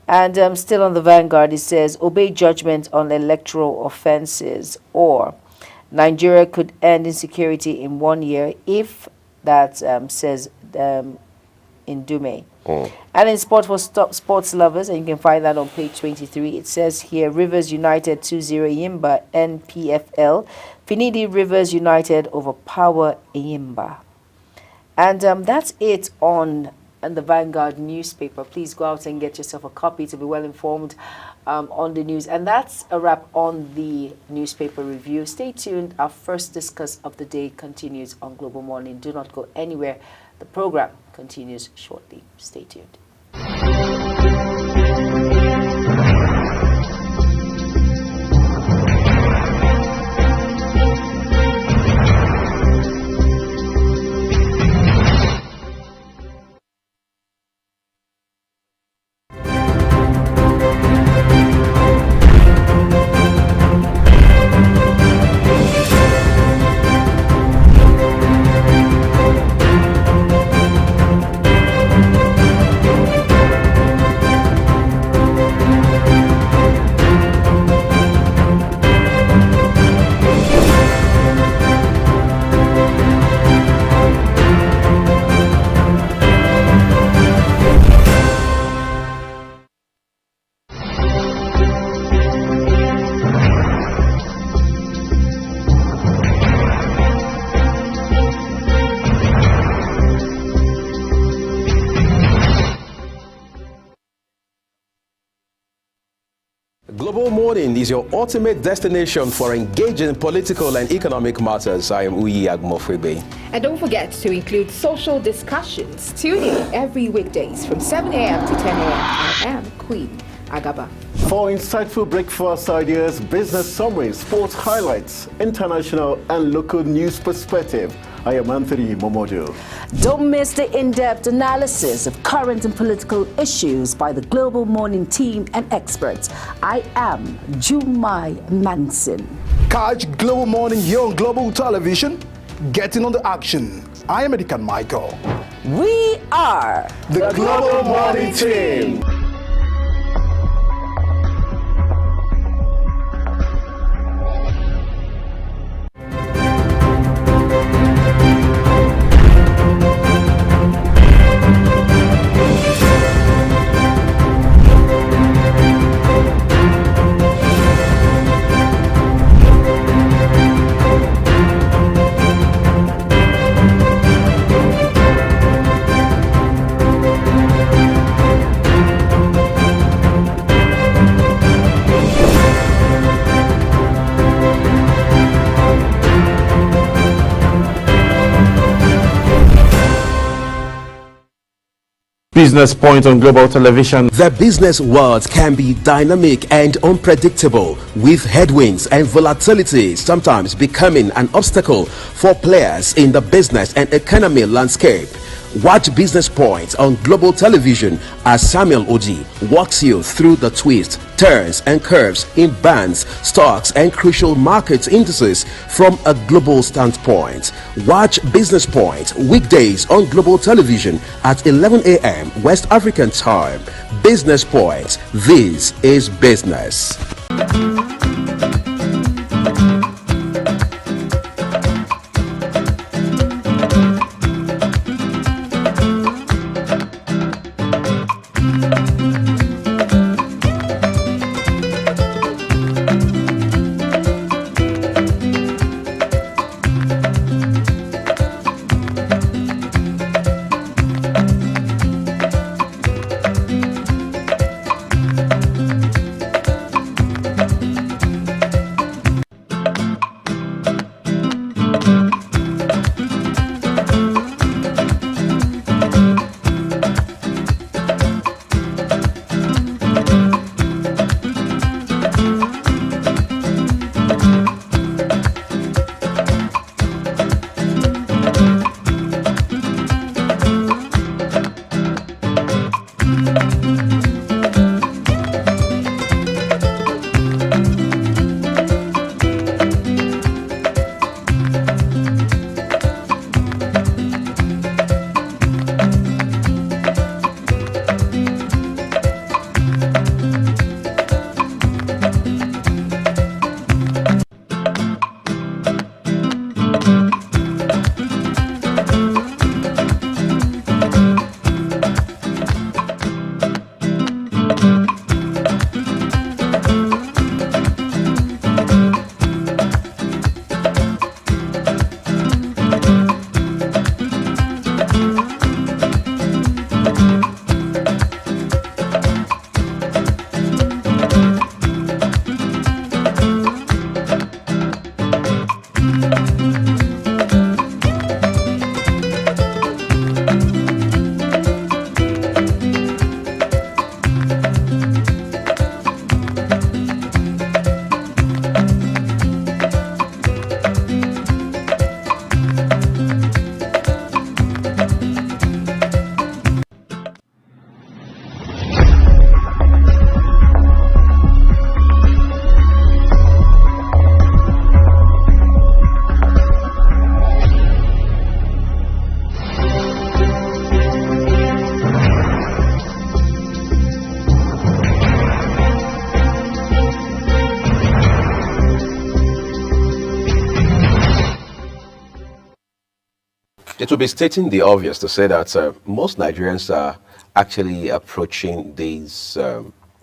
And still on the Vanguard, it says obey judgment on electoral offenses, or Nigeria could end insecurity in 1 year if that says Indume. And in sport for sports lovers, and you can find that on page 23, it says here Rivers United 2-0 Yimba NPFL. Finidi Rivers United overpower Yimba. And that's it on the Vanguard newspaper. Please go out and get yourself a copy to be well informed on the news. And that's a wrap on the newspaper review. Stay tuned. Our first discuss of the day continues on Global Morning. Do not go anywhere. The program continues shortly. Stay tuned. Global Morning is your ultimate destination for engaging political and economic matters. I am Uyi Agmofwebe. And don't forget to include social discussions. Tune in every weekdays from 7 a.m. to 10 a.m. I am Queen Agaba. For insightful breakfast ideas, business summaries, sports highlights, international and local news perspective, I am Anthony Momodu. Don't miss the in-depth analysis of current and political issues by the Global Morning team and experts. I am Jumai Manson. Catch Global Morning here on Global Television. Getting on the action. I am Edikan Michael. We are the Global Morning team. Business Point on Global Television. The business world can be dynamic and unpredictable, with headwinds and volatility sometimes becoming an obstacle for players in the business and economy landscape. Watch Business Point on Global Television as Samuel Oji walks you through the twists, turns and curves in bands, stocks and crucial market indices from a global standpoint. Watch Business Point weekdays on Global Television at 11 a.m. West African time. Business Point. This is business. It would be stating the obvious to say that most Nigerians are actually approaching these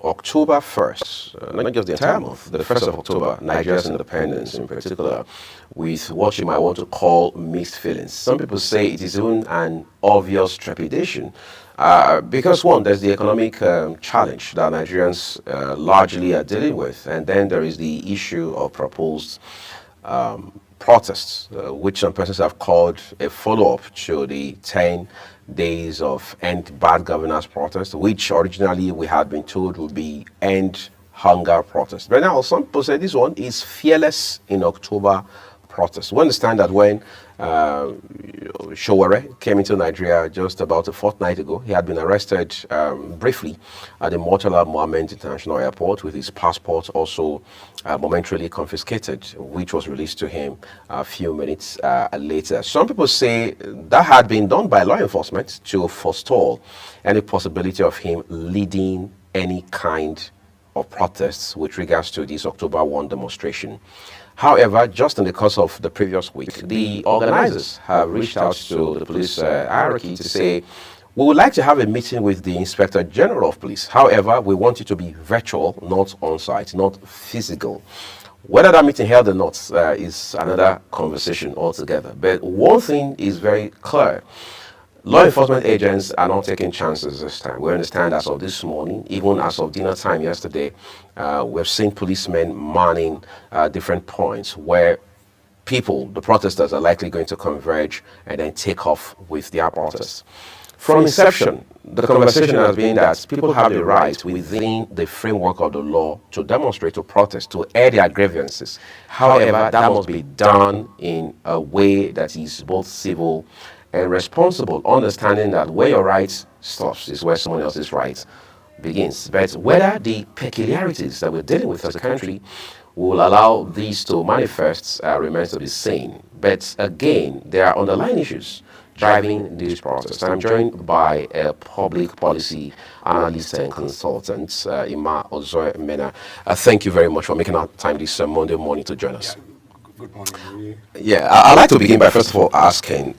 October 1st, not just the entire month, the 1st of October, Nigeria's independence in particular, with what you might want to call mixed feelings. Some people say it is even an obvious trepidation because, one, there's the economic challenge that Nigerians largely are dealing with, and then there is the issue of proposed protests, which some persons have called a follow-up to the 10 days of End Bad Governance protest, which originally we had been told would be End Hunger protest. But now some people say this one is Fearless in October protest. We understand that when Showore came into Nigeria just about a fortnight ago, he had been arrested briefly at the Murtala Mohammed International Airport with his passport also momentarily confiscated, which was released to him a few minutes later. Some people say that had been done by law enforcement to forestall any possibility of him leading any kind of protests with regards to this October 1 demonstration. However, just in the course of the previous week, the organizers have reached out to the police hierarchy to say, we would like to have a meeting with the Inspector General of Police. However, we want it to be virtual, not on-site, not physical. Whether that meeting held or not is another conversation altogether. But one thing is very clear. Law enforcement agents are not taking chances this time. We understand as of this morning, even as of dinner time yesterday, we've seen policemen manning different points where people, the protesters, are likely going to converge and then take off with their protests. From inception, the conversation has been that people have the right within the framework of the law to demonstrate, to protest, to air their grievances. However, that must be done in a way that is both civil and responsible, understanding that where your right stops is where someone else's right begins. But whether the peculiarities that we're dealing with as a country will allow these to manifest remains to be seen. But again, there are underlying issues driving this process. I'm joined by a public policy analyst and consultant, Ima Ozoe Mena. Thank you very much for making our time this Monday morning to join us. Good morning. Yeah, I'd like to begin by first of all asking,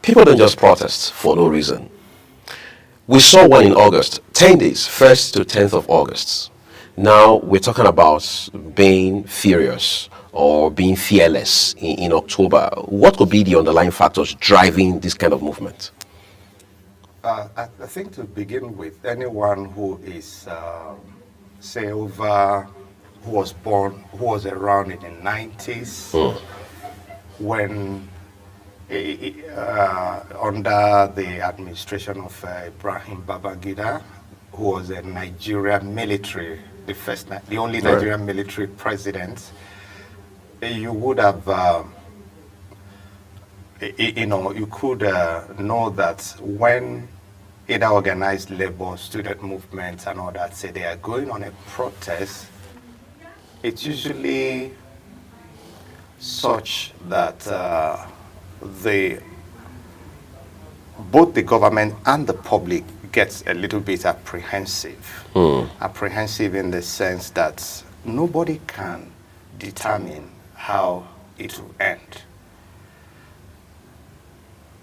people don't just protest for no reason. We saw one in August, 10 days, 1st to 10th of August. Now we're talking about being furious or being fearless in October. What could be the underlying factors driving this kind of movement? I think to begin with, anyone who is, say, over, who was born, who was around in the 90s, when under the administration of Ibrahim Babangida, who was a Nigerian military, the only Nigerian military president, you would have, you could know that when either organized labor, student movements and all that say they are going on a protest, it's usually such that both the government and the public gets a little bit apprehensive. Apprehensive in the sense that nobody can determine how it will end.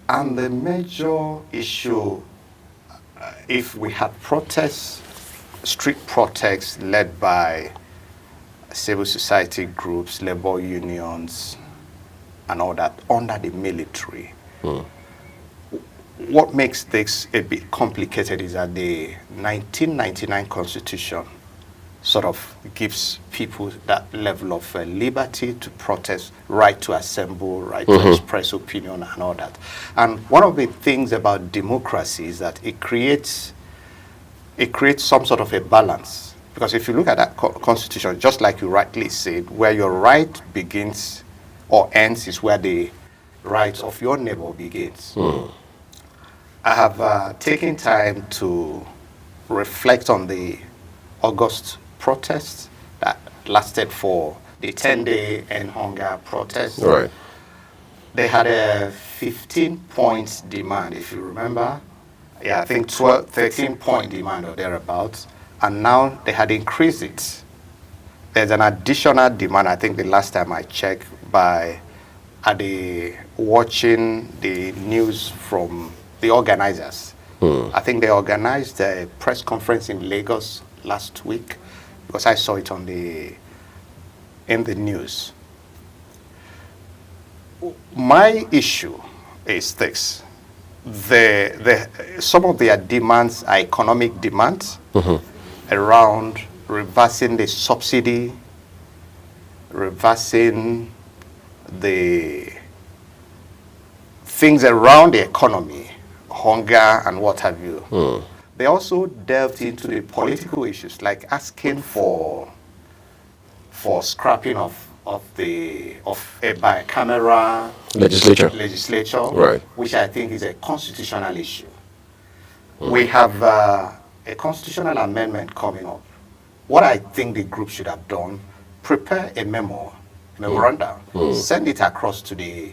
And the major issue, if we had protests, street protests led by civil society groups, labor unions, and all that under the military, what makes this a bit complicated is that the 1999 Constitution sort of gives people that level of liberty to protest, right to assemble, right to express opinion and all that. And one of the things about democracy is that it creates some sort of a balance. Because if you look at that constitution, just like you rightly said, where your right begins or ends is where the right of your neighbor begins. I have taken time to reflect on the August protests that lasted for the 10-day end hunger protest. Right. They had a 15-point demand, if you remember. Yeah, I think 13-point demand or thereabouts. And now they had increased it. There's an additional demand, I think the last time I checked, by are they watching the news from the organizers? I think they organized a press conference in Lagos last week, because I saw it in the news. My issue is this: some of their demands are economic demands around reversing the subsidy, reversing the things around the economy, hunger and what have you. They also delved into the political issues, like asking for scrapping of a bicameral legislature, right, which I think is a constitutional issue. We have a constitutional amendment coming up. What I think the group should have done: prepare a memorandum, send it across to the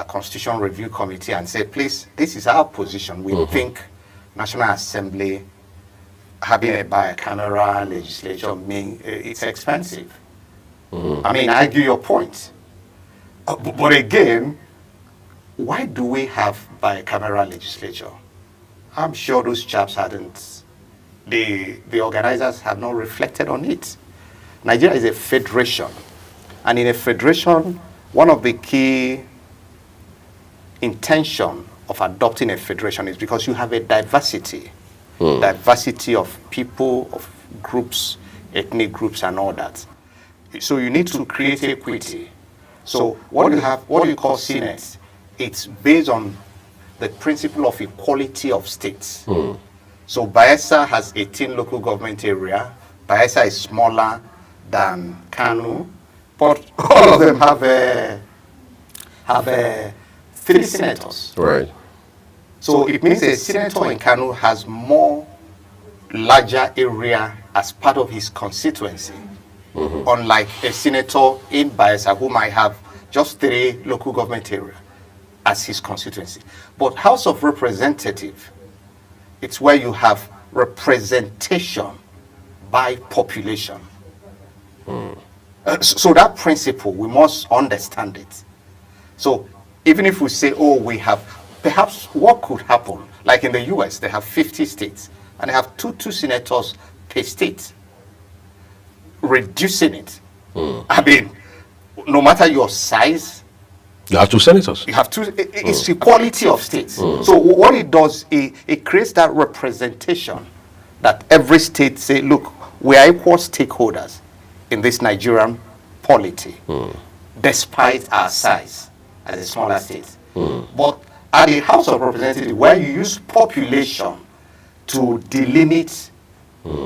Constitution Review Committee and say, please, this is our position. We think National Assembly having a bicameral legislature it's expensive. I mean, I argue your point. But again, why do we have bicameral legislature? I'm sure those chaps hadn't, the organizers have not reflected on it. Nigeria is a federation. And in a federation, one of the key intention of adopting a federation is because you have a diversity of people, of groups, ethnic groups and all that. So you need to create equity. So what you call Senate, it's based on the principle of equality of states. So Bayelsa has 18 local government area. Bayelsa is smaller than Kano, but all of them have 3 senators. Right. So it means a senator in Kano has more larger area as part of his constituency, unlike a senator in Bayelsa who might have just 3 local government area as his constituency. But House of Representatives, it's where you have representation by population. So that principle, we must understand it. So even if we say, oh, we have, perhaps what could happen, like in the US, they have 50 states, and they have two senators per state, reducing it. I mean, no matter your size, you have 2 senators. You have 2. It's equality of states. So what it does, it creates that representation that every state say, look, we are equal stakeholders in this Nigerian polity, despite our size as a smaller state. But at the House of Representatives, where you use population to delimit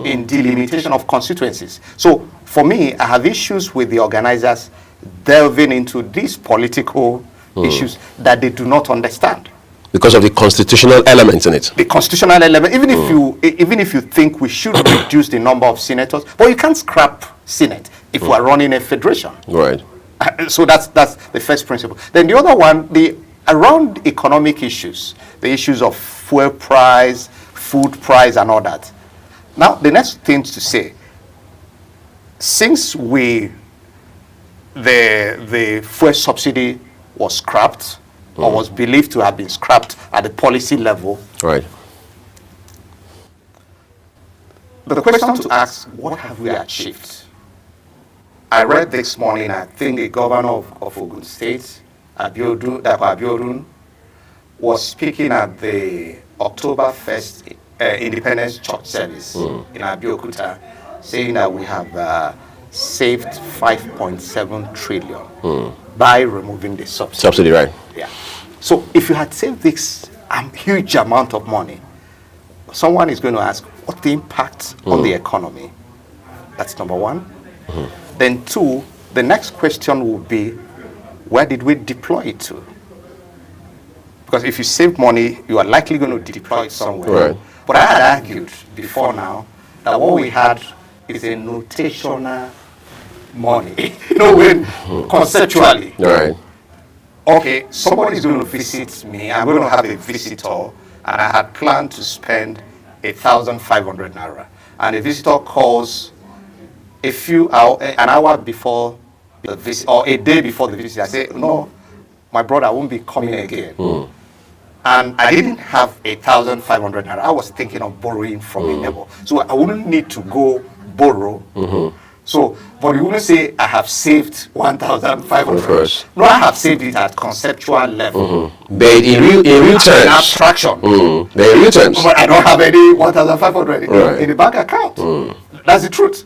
in delimitation of constituencies. So for me, I have issues with the organizers delving into these political issues that they do not understand. Because of the constitutional elements in it. The constitutional element, even if you think we should reduce the number of senators, but you can't scrap Senate if we are running a federation. Right. So that's the first principle. Then the other one, around economic issues, the issues of fuel price, food price, and all that. Now, the next thing to say, since the fuel subsidy was scrapped, or was believed to have been scrapped at the policy level, right? The question to ask, what have we achieved? I read this morning, I think the governor of Ogun State, Dapo Abiodun, was speaking at the October 1st Independence Church service in Abeokuta, saying that we have saved 5.7 trillion by removing the subsidy. Subsidy, right? Yeah. So if you had saved this huge amount of money, someone is going to ask, what's the impact on the economy? That's number one. Then 2, the next question will be, where did we deploy it to? Because if you save money, you are likely going to deploy it somewhere. Right. But I had argued before now that what we had is a notational money. When conceptually. Right. Okay, somebody is going to visit me. I'm going to have a visitor, and I had planned to spend 1,500 naira. And the visitor calls an hour before the visit, or a day before the visit, I said, no, my brother won't be coming again. And I didn't have 1,500 naira. I was thinking of borrowing from a neighbor. So I wouldn't need to go borrow. So, but you wouldn't say I have saved 1,500. No, I have saved it at conceptual level. But in real terms, in abstraction. In real terms, But I don't have any 1,500 in the bank account. That's the truth.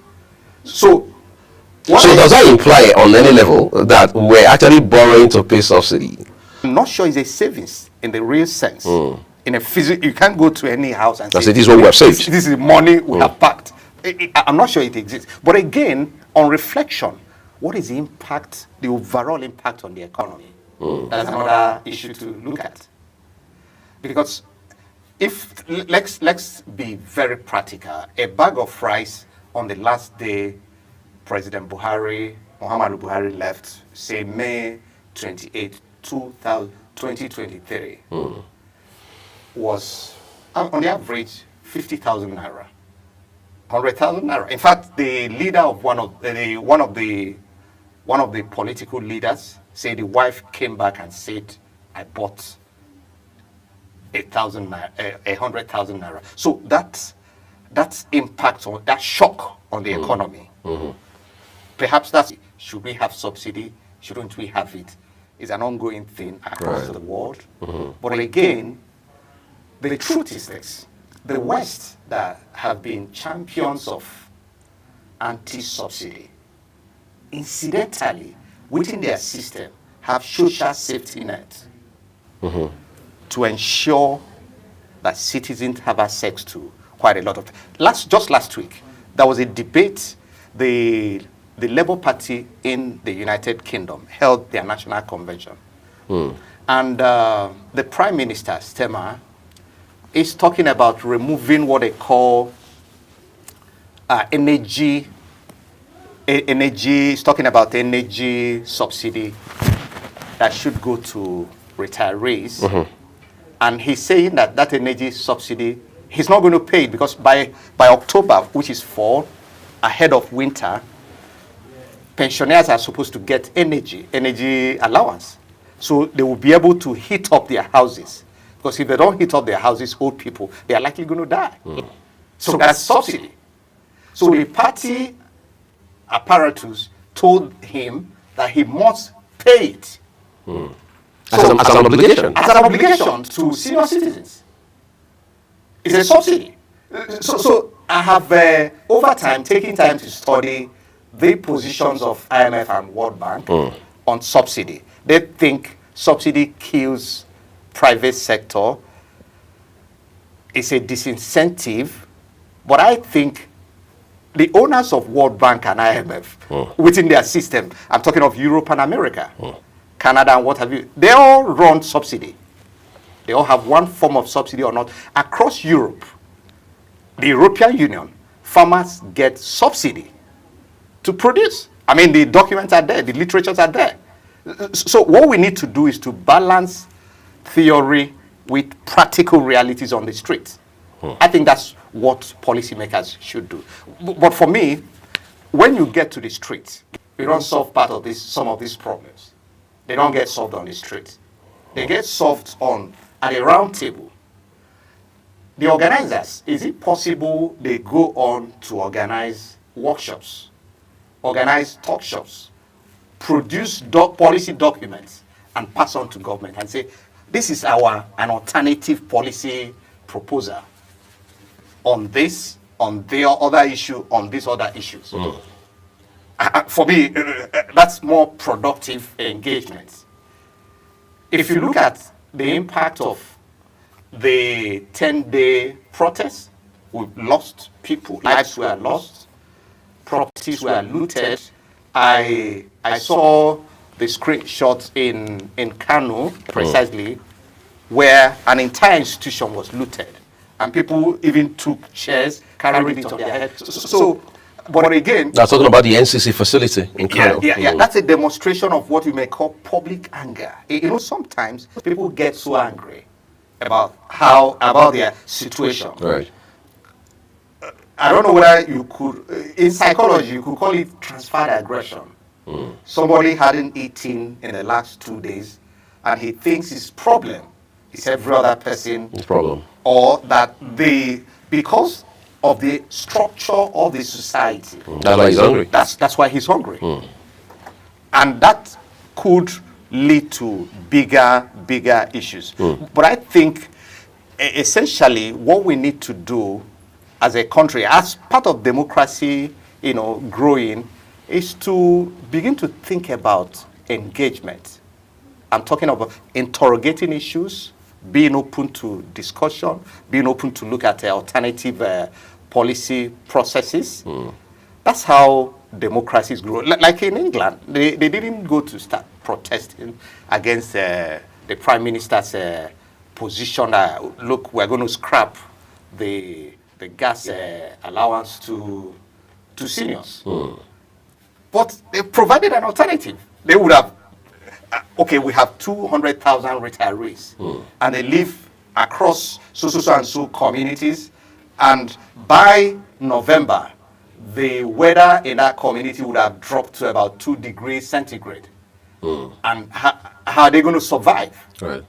So does that imply on any level that we're actually borrowing to pay subsidy? I'm not sure it's a savings in the real sense. In a physical, you can't go to any house and say, this is what we have saved. This is money we have packed. I'm not sure it exists. But again, on reflection, what is the impact, the overall impact on the economy? That's another issue to look at. Because if, let's be very practical, a bag of rice on the last day President Muhammadu Buhari left, say May 28, 2023, was on the average 50,000 naira. 100,000 naira. In fact, the leader of one of the political leaders said the wife came back and said, "I bought 100,000 naira." So that's impact on that shock on the economy. Perhaps should we have subsidy? Shouldn't we have it? It's an ongoing thing across the world. But again, the truth is this. The West that have been champions of anti-subsidy, incidentally, within their system, have social safety nets to ensure that citizens have access to quite a lot of. Just last week, there was a debate. The Labour Party in the United Kingdom held their national convention, and the Prime Minister Starmer is talking about removing what they call energy. He's talking about energy subsidy that should go to retirees, and he's saying that energy subsidy he's not going to pay it because by October, which is fall, ahead of winter, pensioners are supposed to get energy allowance, so they will be able to heat up their houses. Because if they don't heat up their houses, old people, they are likely going to die. So that's subsidy. So the party apparatus told him that he must pay it. As an obligation? As an obligation to senior citizens. It's a subsidy. So I have, over time, taken time to study the positions of IMF and World Bank on subsidy. They think subsidy kills private sector. It's a disincentive, but I think the owners of World Bank and IMF within their system, I'm talking of Europe and America, Canada and what have you, they all run subsidy. They all have one form of subsidy or not. Across Europe, the European Union, farmers get subsidy to produce. I mean, the documents are there, the literatures are there. So what we need to do is to balance theory with practical realities on the street. I think that's what policymakers should do. But for me, when you get to the street, you don't solve some of these problems. They don't get solved on the street. They get solved at a round table. The organizers, is it possible they go on to organize workshops, organize talk shops, produce policy documents, and pass on to government and say, this is an alternative policy proposal on this, on their other issue, on these other issues. For me, that's more productive engagement. If you look at the impact of the 10-day protest, we've lost people, lives were lost, properties were looted. I saw the screenshot in Kano, precisely, where an entire institution was looted. And people even took chairs, carried it on their head. But again... That's talking about the NCC facility in Kano. Yeah, that's a demonstration of what we may call public anger. Sometimes people get so angry about their situation. Right. I don't know whether you could, in psychology, you could call it transferred aggression. Somebody hadn't eaten in the last 2 days, and he thinks his problem is every other person's problem. Or that because of the structure of the society. That's why he's hungry. That's why he's hungry. And that could lead to bigger issues. But I think essentially what we need to do as a country, as part of democracy, growing, is to begin to think about engagement. I'm talking about interrogating issues, being open to discussion, being open to look at alternative policy processes. That's how democracies grow. Like in England, they didn't go to start protesting against the Prime Minister's position that, look, we're going to scrap the gas allowance to seniors. But they provided an alternative. They would have, okay, we have 200,000 retirees, and they live across so communities, and by November, the weather in that community would have dropped to about 2 degrees centigrade. And how are they going to survive? Right.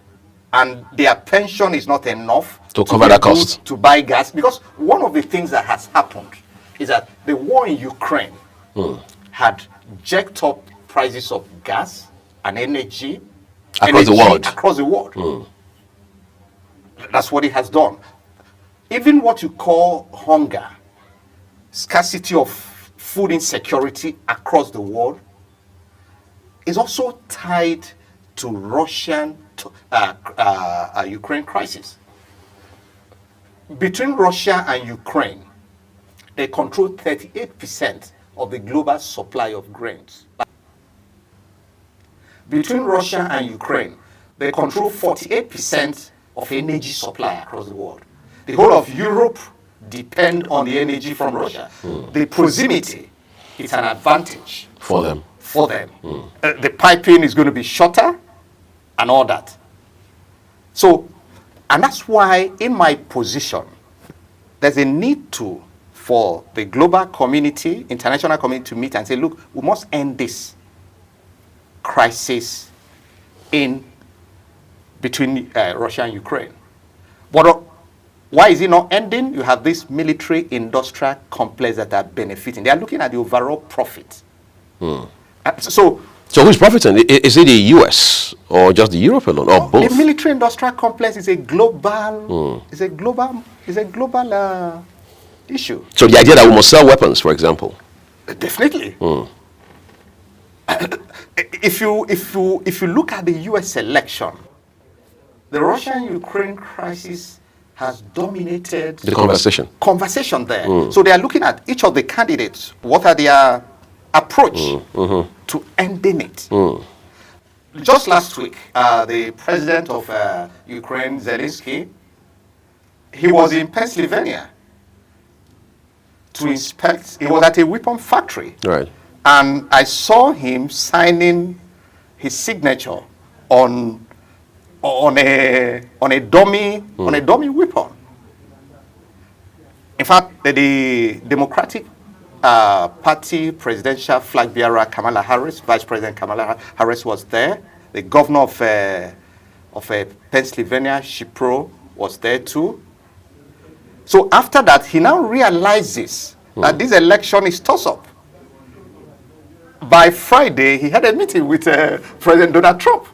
And their pension is not enough to cover that cost, to buy gas. Because one of the things that has happened is that the war in Ukraine had jacked up prices of gas and energy across the world. That's what it has done. Even what you call hunger, scarcity of food insecurity across the world, is also tied to Russian Ukraine crisis. Between Russia and Ukraine, they control 38% of the global supply of grains. Between Russia and Ukraine, they control 48% of energy supply across the world. The whole of Europe depend on the energy from Russia. The proximity is an advantage for them. The piping is going to be shorter and all that. So, and that's why in my position, there's a need for the global community, international community to meet and say, look, we must end this crisis between Russia and Ukraine. But why is it not ending? You have this military industrial complex that are benefiting. They are looking at the overall profit. So who's profiting? Is it the US or just the Europe alone, or both? The military industrial complex is a global issue. So the idea that we must sell weapons, for example. Definitely. If you look at the US election, the Russian-Ukraine crisis has dominated the conversation there. So they are looking at each of the candidates. What are their approach to ending it? Just last week, the president of Ukraine, Zelensky, he was in Pennsylvania to inspect. He was at a weapon factory, right? And I saw him signing his signature on a dummy weapon. In fact, the Democratic Party presidential flag bearer Kamala Harris, Vice President Kamala Harris was there. The governor of Pennsylvania, Shapiro, was there too. So after that, he now realizes that this election is toss-up. By Friday, he had a meeting with President Donald Trump.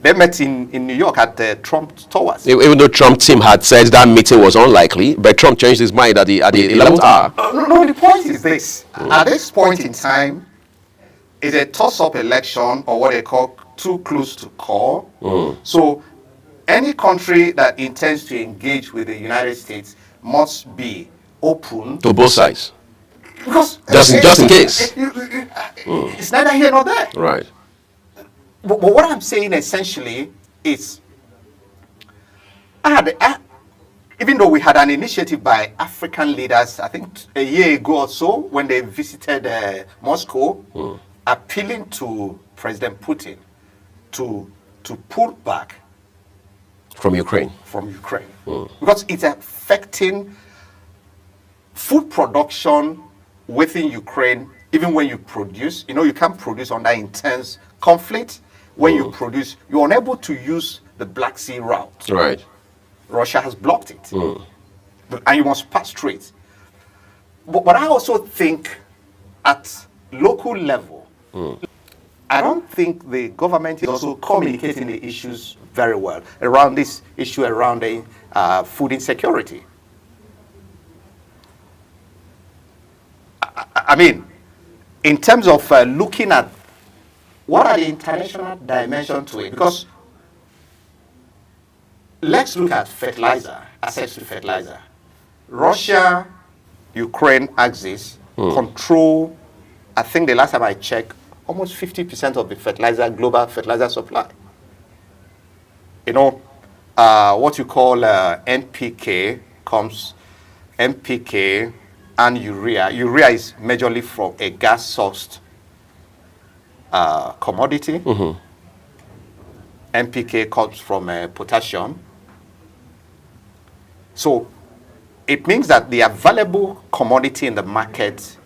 They met in New York at Trump Towers. Even though Trump team had said that meeting was unlikely, but Trump changed his mind at the 11th hour. No, the point is this. At this point in time, it's a toss-up election, or what they call too close to call. So any country that intends to engage with the United States must be open to both sides. Because just in case. It's neither here nor there. Right. But what I'm saying essentially is, even though we had an initiative by African leaders, I think a year ago or so, when they visited Moscow, appealing to President Putin to pull back from Ukraine. Because it's affecting food production within Ukraine Even when you produce, you can't produce under intense conflict. When you produce, you're unable to use the Black Sea route. Right. Russia has blocked it. And you must pass through it. But I also think at local level, I don't think the government is also communicating the issues very well around this issue around the food insecurity. I mean, in terms of looking at what are the international dimensions to it, because let's look at fertilizer, access to fertilizer. Russia, Ukraine axis control, I think the last time I checked, almost 50% of the global fertilizer supply. What you call NPK and urea. Urea is majorly from a gas-sourced commodity. NPK comes from potassium. So it means that the available commodity in the market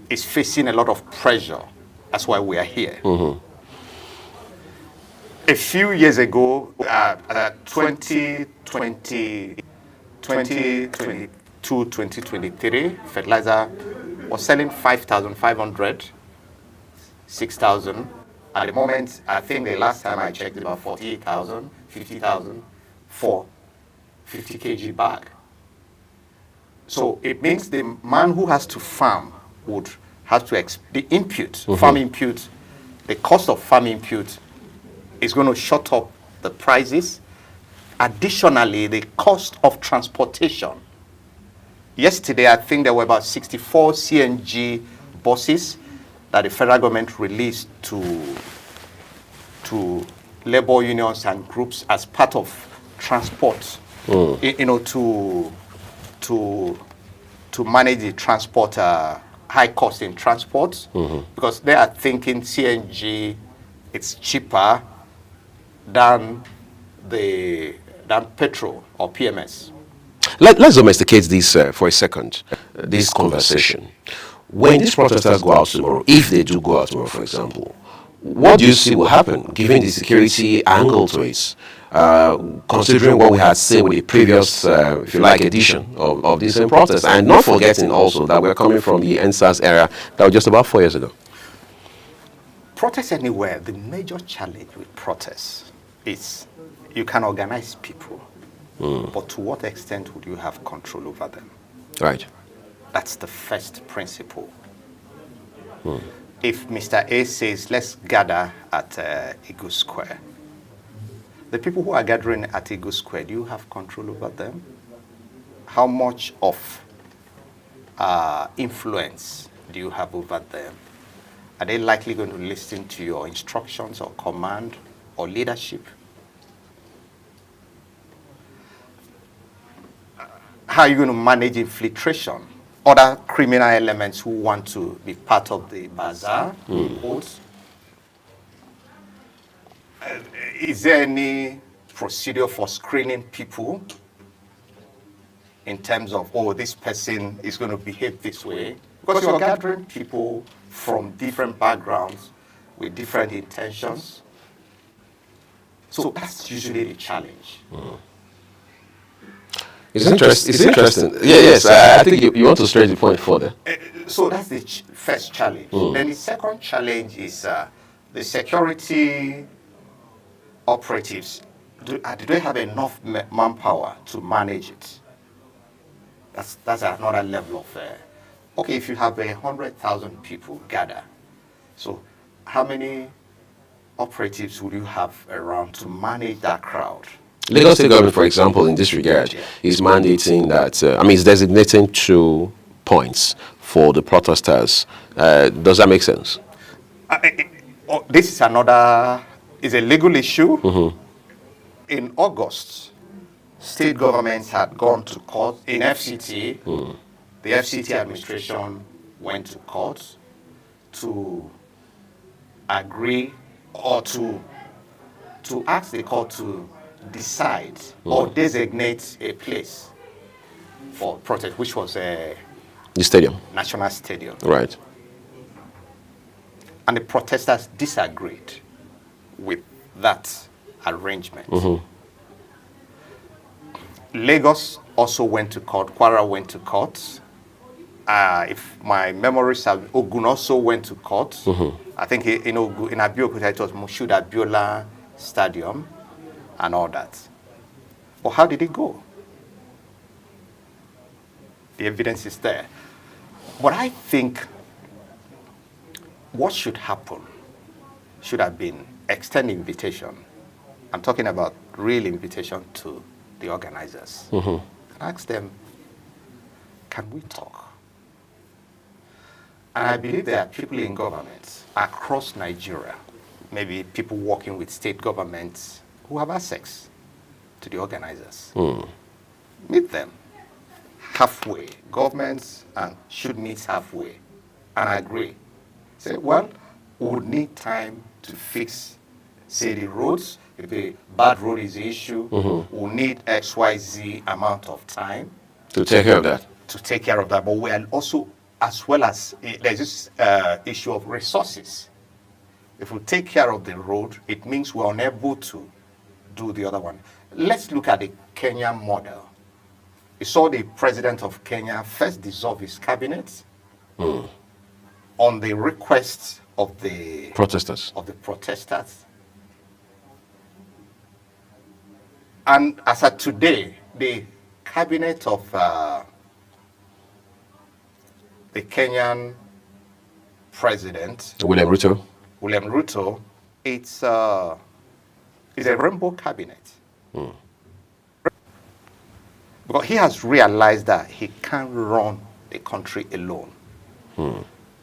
is facing a lot of pressure. That's why we are here. A few years ago, 2022, 2023, fertilizer was selling 5,500, 6,000. At the moment, I think the last time I checked, about 48,000, 50,000 for 50 kg bag. So it means the man who has to farm would have to the input, farm input, the cost of farm input is going to shut up the prices. Additionally, the cost of transportation. Yesterday, I think there were about 64 CNG buses that the federal government released to labor unions and groups as part of transport, to manage the transport, high cost in transport, because they are thinking CNG, it's cheaper than petrol or PMS. Let's domesticate this for a second, this conversation. When these protesters go out tomorrow, if they do go out tomorrow, for example, what do you see will happen, given the security angle to it, considering what we had seen with the previous, if you like, edition of these same protests, and not forgetting also that we're coming from the NSAS era that was just about 4 years ago? Protests anywhere, the major challenge with protests is you can organize people, but to what extent would you have control over them? Right. That's the first principle. If Mr. A says, let's gather at Eagle Square, the people who are gathering at Eagle Square, do you have control over them? How much of influence do you have over them? Are they likely going to listen to your instructions or command or leadership? How are you going to manage infiltration? Other criminal elements who want to be part of the bazaar, is there any procedure for screening people in terms of, this person is going to behave this way? Because you're gathering people from different backgrounds with different intentions. So that's usually the challenge. It's interesting. Yes, I think you want to stretch the point further. So that's the first challenge. Then the second challenge is the security operatives. Do they have enough manpower to manage it? That's another level of... okay, if you have 100,000 people gather, so how many operatives would you have around to manage that crowd? Lagos State government, for example, in this regard, is mandating that, is designating 2 points for the protesters. Does that make sense? This is is a legal issue. In August, state governments had gone to court in FCT. The FCT administration went to court to agree or to ask the court to decide or designate a place for protest, which was the stadium, National Stadium. Right. And the protesters disagreed with that arrangement. Lagos also went to court. Kwara went to court. If my memory serves, Ogun also went to court. I think in Abeokuta it was Moshood Abiola Stadium and all that. But how did it go? The evidence is there. But I think what should happen should have been extend invitation. I'm talking about real invitation to the organizers. And ask them, can we talk? And I believe there are people in government across Nigeria, maybe people working with state governments, who have access to the organizers. Meet them halfway. Governments should meet halfway and agree. Say, well, we would need time to fix, say, the roads. If a bad road is the issue, we'll need XYZ amount of time. To take care of that. To take care of that. But we are also, as well as, there's this issue of resources. If we take care of the road, it means we're unable to do the other one. Let's look at the Kenyan model. You saw the president of Kenya first dissolve his cabinet on the request of the protesters. And as of today, the cabinet of the Kenyan president, William Ruto, it's a rainbow cabinet. Because he has realized that he can't run the country alone.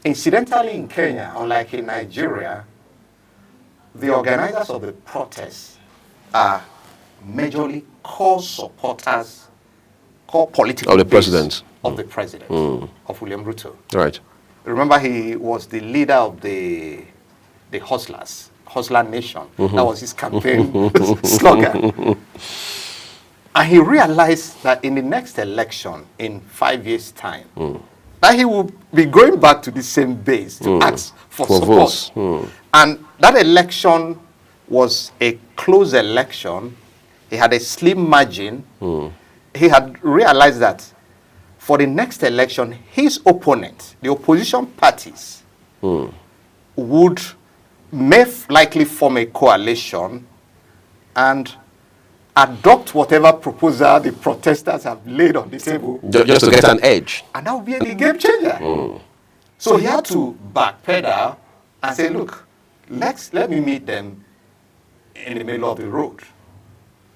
Incidentally, in Kenya, unlike in Nigeria, the organizers of the protests are majorly core supporters, core political of the president. Of the president, of William Ruto. Right. Remember, he was the leader of the Hustlers, Hustler Nation. That was his campaign slogan. And he realized that in the next election, in 5 years' time, that he will be going back to the same base to ask for support. And that election was a close election. He had a slim margin. He had realized that for the next election, his opponent, the opposition parties, may likely form a coalition and adopt whatever proposal the protesters have laid on the table. Just to get an edge. And that would be a game changer. So he had to backpedal and say, look, let me meet them in the middle of the road.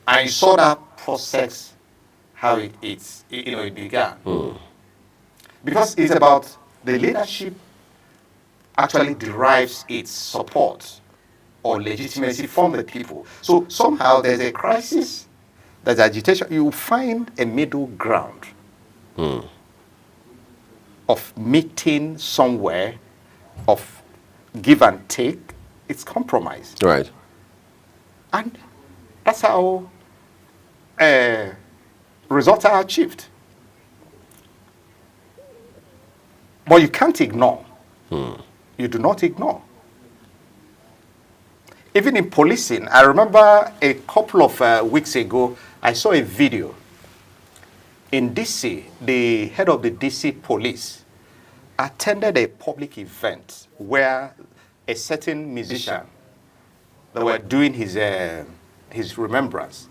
And you saw that process, how it began. Because it's about the leadership actually derives its support or legitimacy from the people. So somehow there's a crisis, there's agitation. You find a middle ground of meeting somewhere, of give and take. It's compromise. Right. And that's how results are achieved. But you can't ignore. You do not ignore. Even in policing, I remember a couple of weeks ago, I saw a video. In DC, the head of the DC police attended a public event where a certain musician, they were doing his remembrance.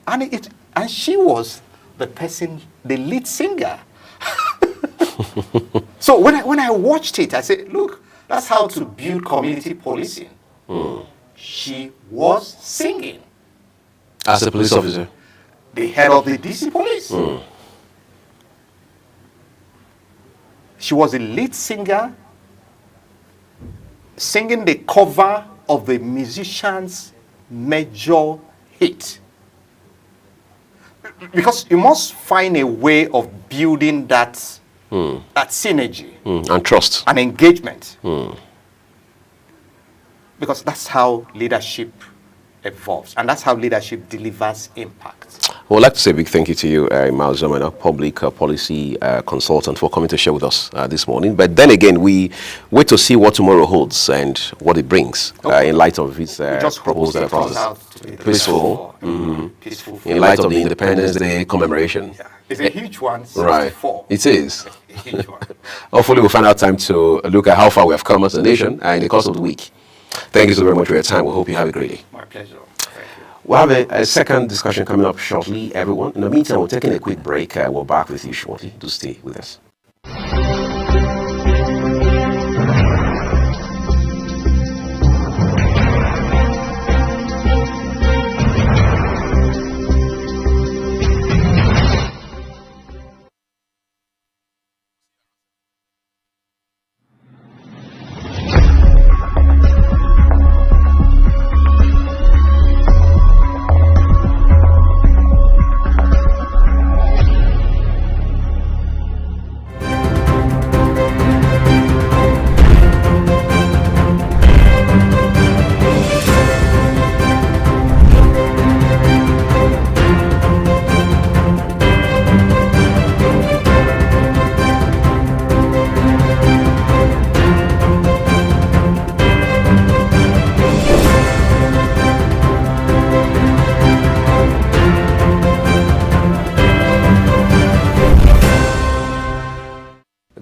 And she was the person, the lead singer. So when I watched it, I said, look, that's how to build community policing. She was singing. As a police officer? The head of the DC police. She was a lead singer, singing the cover of the musician's major hit. Because you must find a way of building that synergy and trust and engagement, because that's how leadership evolves and that's how leadership delivers impact. I would like to say a big thank you to you, Miles Zomana, public policy consultant, for coming to share with us this morning. But then again, we wait to see what tomorrow holds and what it brings in light of its proposal process. Peaceful. Peaceful. In light of the Independence Day commemoration. Yeah. It's a huge one. Right. It is. A huge one. Hopefully we'll find out time to look at how far we have come as a nation in the course of the week. Thank you so very much for your time. We hope you have a great day. My pleasure. We'll have a second discussion coming up shortly, everyone. In the meantime, we're taking a quick break. We're back with you shortly. Do stay with us.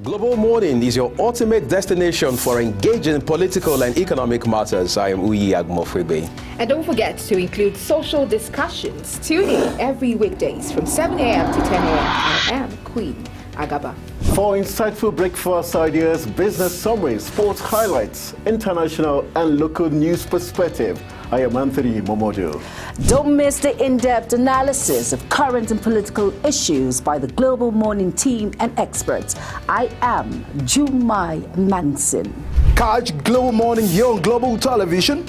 Global Morning is your ultimate destination for engaging political and economic matters. I am Uyi Agmofwebe. And don't forget to include social discussions. Tune in every weekdays from 7 a.m. to 10 a.m. I am Queen Agaba. For insightful breakfast ideas, business summaries, sports highlights, international and local news perspective, I am Anthony Momodu. Don't miss the in-depth analysis of current and political issues by the Global Morning team and experts. I am Jumai Manson. Catch Global Morning here on Global Television.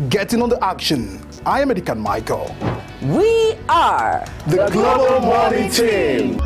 Getting on the action. I am Edikan Michael. We are the Global Morning team.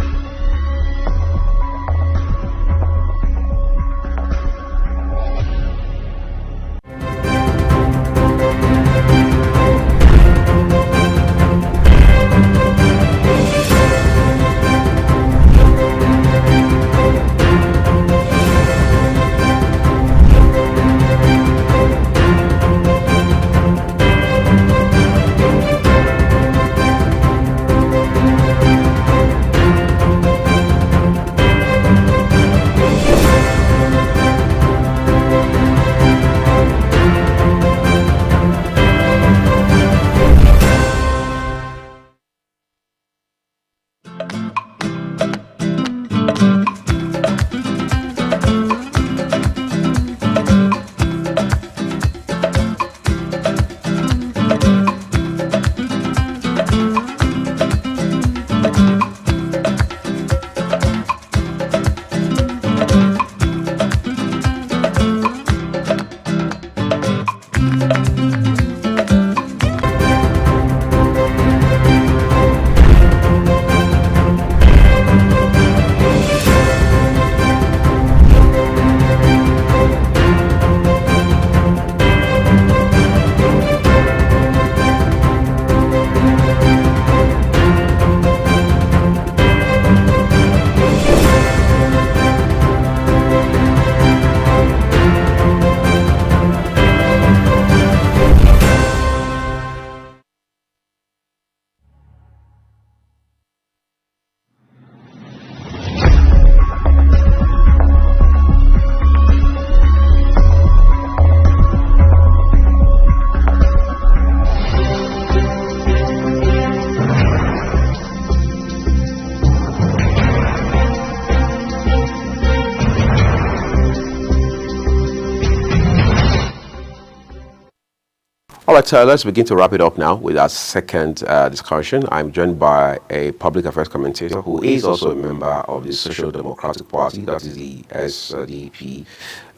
All right, let's begin to wrap it up now with our second discussion. I'm joined by a public affairs commentator who is also a member of the Social Democratic Party, that is the SDP,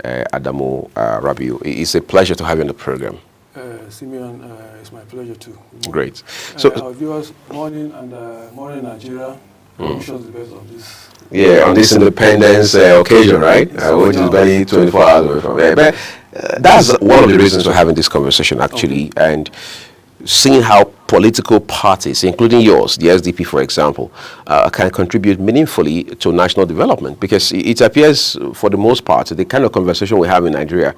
Adamu Rabiu. It's a pleasure to have you on the program. Simeon, it's my pleasure too. Great. So, our viewers, morning Nigeria, wish us the best of this. Yeah, on this independence occasion, right? Which is barely 24 hours away from it. That's one of the reasons we're having this conversation, actually, and seeing how political parties, including yours, the SDP, for example, can contribute meaningfully to national development? Because it appears, for the most part, the kind of conversation we have in Nigeria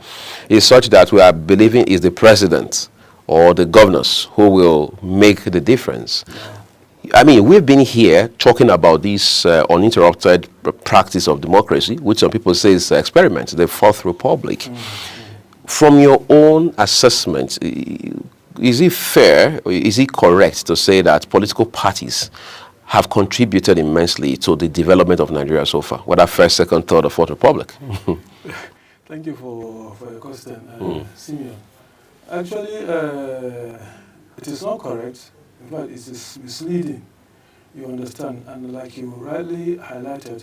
is such that we are believing is the president or the governors who will make the difference. I mean, we've been here talking about this uninterrupted practice of democracy, which some people say is experiment, the Fourth Republic. From your own assessment, is it fair, or is it correct to say that political parties have contributed immensely to the development of Nigeria so far, whether first, second, third, or fourth republic? Thank you for your question, Simeon. Actually, it is not correct. In fact, it is misleading, you understand. And like you rightly highlighted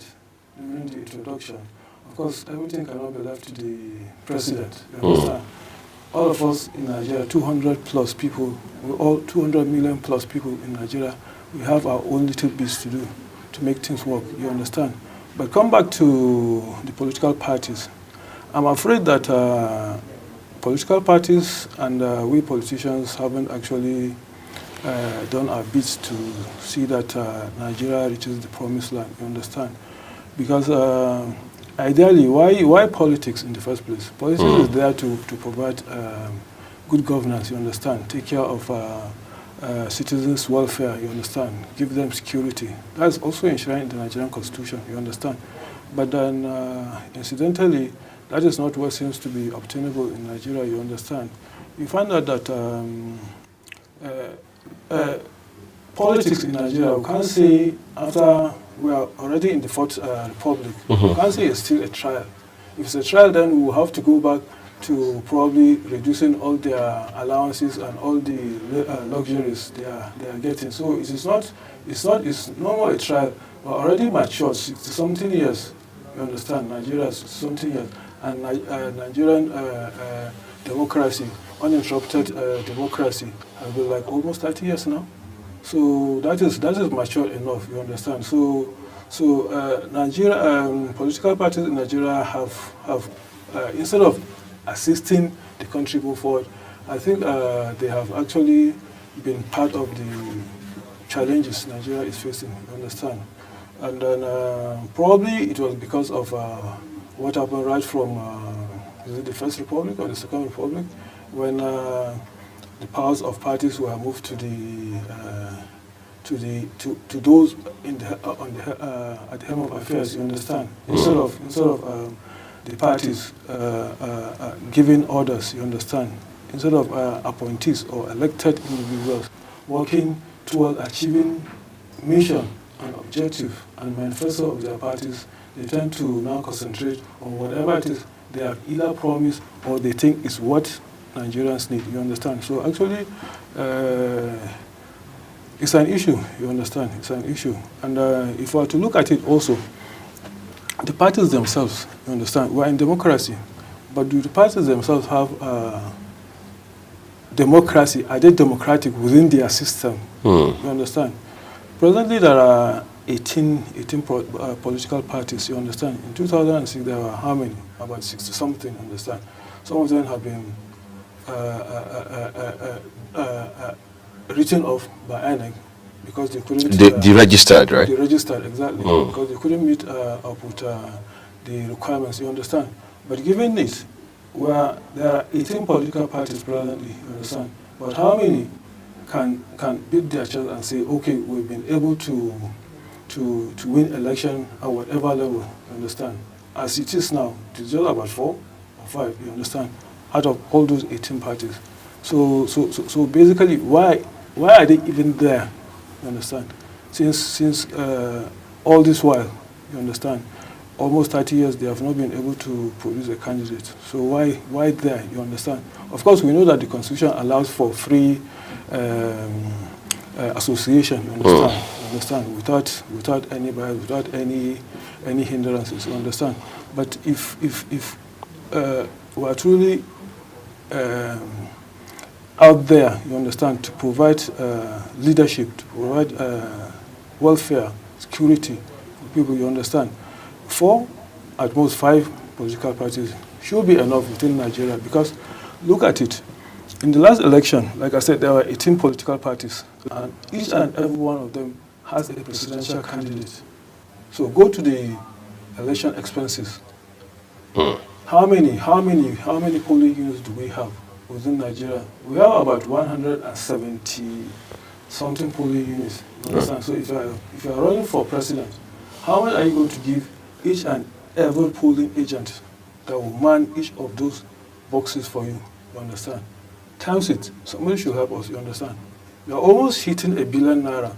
during the introduction, of course, everything cannot be left to the president, you understand. All of us in Nigeria, 200 plus people, all 200 million plus people in Nigeria, we have our own little bits to do to make things work, you understand. But come back to the political parties. I'm afraid that political parties and we politicians haven't actually done our bits to see that Nigeria reaches the promised land, you understand. Because ideally, why politics in the first place? Politics is there to provide good governance, you understand, take care of citizens' welfare, you understand, give them security. That's also enshrined in the Nigerian Constitution, you understand. But then, incidentally, that is not what seems to be obtainable in Nigeria, you understand. You find out that politics in Nigeria, we can't say after we are already in the Fourth Republic, we can't say it's still a trial. If it's a trial, then we will have to go back to probably reducing all their allowances and all the luxuries they are getting. So it's no more a trial. We're already matured, 60-something years. You understand? Nigeria is something years, and Nigerian democracy, uninterrupted democracy, has been like almost 30 years now. So that is mature enough, you understand. So Nigeria, political parties in Nigeria have instead of assisting the country move forward, I think they have actually been part of the challenges Nigeria is facing, you understand. And then probably it was because of what happened right from is it the First Republic or the Second Republic, when the powers of parties were moved to those in the at the helm of affairs, you understand. Instead of the parties giving orders, you understand. Instead of appointees or elected individuals working towards achieving mission and objective and manifesto of their parties, they tend to now concentrate on whatever it is they have either promised or they think is what Nigerians need, you understand. So actually, it's an issue, you understand, it's an issue. And if we are to look at it also, the parties themselves, you understand, we're in democracy, but do the parties themselves have democracy? Are they democratic within their system? You understand? Presently, there are 18 political parties, you understand. In 2006, there were how many? About 60-something, you understand. Some of them have been written off by INEC because they couldn't... Deregistered, right? Deregistered, exactly. Because they couldn't meet up with the requirements, you understand. But given this, where there are 18 political parties presently, you understand, but how many can beat their chest and say, okay, we've been able to win election at whatever level, you understand? As it is now, it is just about 4 or 5, you understand, out of all those 18 parties. So basically, why are they even there, you understand? Since all this while, you understand, almost 30 years, they have not been able to produce a candidate. So why there, you understand? Of course, we know that the Constitution allows for free association, you understand? You understand, without any bias, without any hindrances, you understand? But if we are truly out there, you understand, to provide leadership, to provide welfare, security for people, you understand, 4, at most 5 political parties should be enough within Nigeria, because look at it. In the last election, like I said, there were 18 political parties, and each and every one of them has a presidential candidate. So go to the election expenses. How many polling units do we have within Nigeria? We have about 170 something polling units. You understand? So if you are running for president, how much are you going to give each and every polling agent that will man each of those boxes for you? You understand? Times it. Somebody should help us. You understand? You are almost hitting ₦1 billion.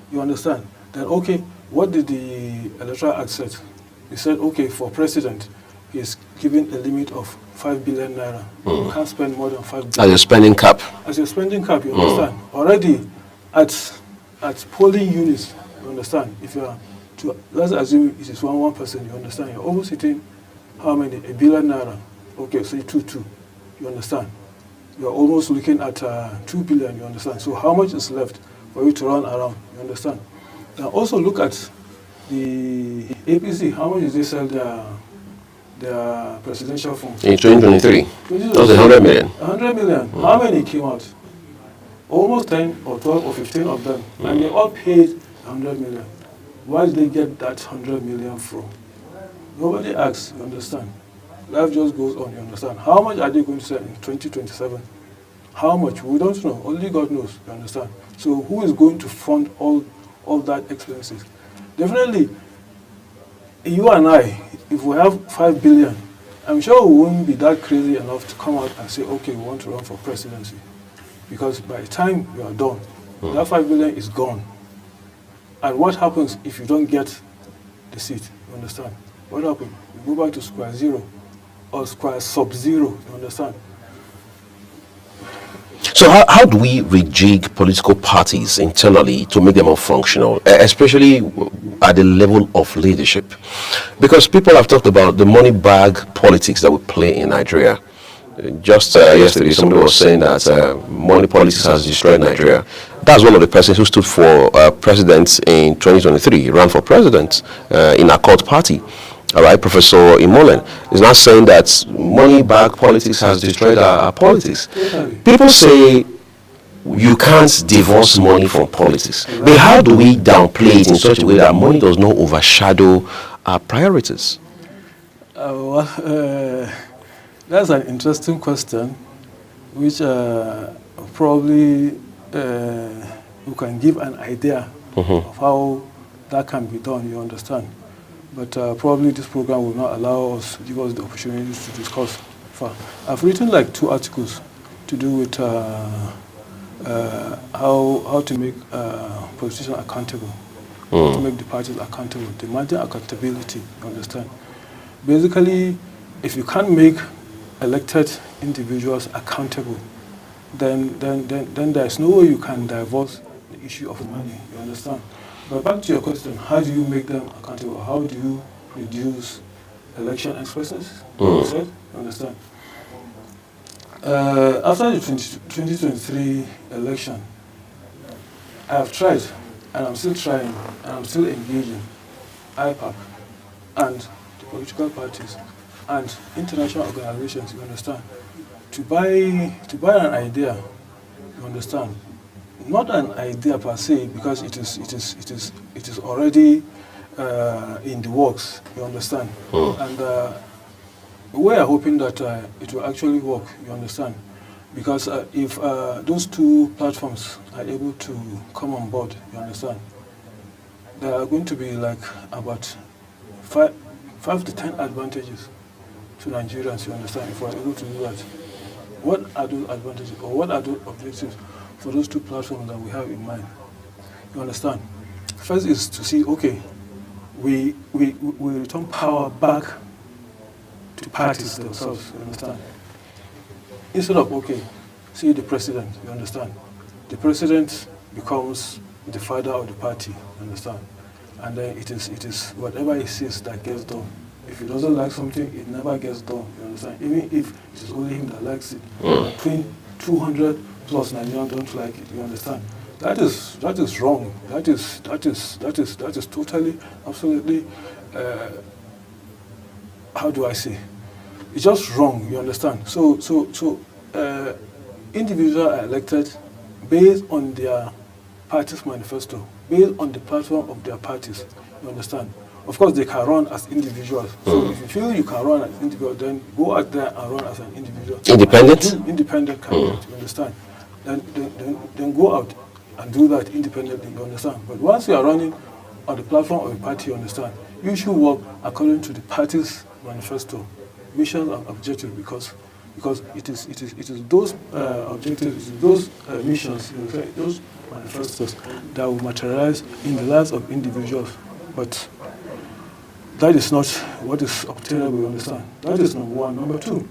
You understand? Then okay, what did the Electoral Act say? He said, okay, for president, he is given a limit of ₦5 billion. You can't spend more than $5 billion. As a spending cap. As a spending cap, you understand? Already at polling units, you understand? If you are let's assume it is 1%, you understand? You're almost hitting how many? ₦1 billion. Okay, say 2. You understand? You're almost looking at 2 billion, you understand? So how much is left for you to run around, you understand? Now also look at the APC. How much did they sell their presidential funds? In 2023, that was 100 million. 100 million. How many came out? Almost 10 or 12 or 15 of them. And they all paid 100 million. Where did they get that 100 million from? Nobody asks, you understand? Life just goes on, you understand? How much are they going to sell in 2027? How much? We don't know. Only God knows, you understand? So who is going to fund all that expenses? Definitely, you and I, if we have 5 billion, I'm sure we won't be that crazy enough to come out and say, okay, we want to run for presidency. Because by the time you are done, that 5 billion is gone. And what happens if you don't get the seat? You understand? What happens? You go back to square zero or square sub-zero. You understand? So how do we rejig political parties internally to make them more functional, especially at the level of leadership? Because people have talked about the money bag politics that we play in Nigeria. Just yesterday, somebody was saying that money politics has destroyed Nigeria. That's one of the persons who stood for president in 2023. He ran for president in Accord Party. All right, Professor Imolen is now saying that money bag politics has destroyed our politics. People say you can't divorce money from politics. But how do we downplay it in such a way that money does not overshadow our priorities? That's an interesting question, which probably you can give an idea of how that can be done, you understand. But probably this program will not allow us, give us the opportunity to discuss. I've written like 2 articles to do with how to make politicians accountable, how to make the parties accountable, demanding accountability, you understand. Basically, if you can't make elected individuals accountable, then there's no way you can divorce the issue of money, you understand. But back to your question, how do you make them accountable? How do you reduce election expenses? You understand? After the 2023 election, I have tried, and I'm still trying, and I'm still engaging IPAC and the political parties and international organizations, you understand, to buy an idea, you understand. Not an idea per se, because it is already in the works, you understand. And we are hoping that it will actually work, you understand. Because if those 2 platforms are able to come on board, you understand, there are going to be like about 5 to 10 advantages to Nigerians, you understand, if we are able to do that. What are those advantages, or what are those objectives for those 2 platforms that we have in mind? You understand? First is to see, okay, we return power back to parties themselves, you understand? Instead of, okay, see the president, you understand? The president becomes the father of the party, you understand? And then it is whatever he says that gets done. If he doesn't like something, it never gets done, you understand? Even if it is only him that likes it. Between 200 plus Nigerians don't like it, you understand? That is wrong. That is totally, absolutely, how do I say? It's just wrong, you understand? So individuals are elected based on their party's manifesto, based on the platform of their parties. You understand? Of course, they can run as individuals. So if you feel you can run as an individual, then go out there and run as an individual. Independent? Independent candidate, you understand? Then go out and do that independently, you understand? But once you are running on the platform of a party, you understand, you should work according to the party's manifesto, missions and objectives, because it is those objectives, those missions, those manifestos that will materialize in the lives of individuals. But that is not what is obtainable, you understand? That is number one. Number two,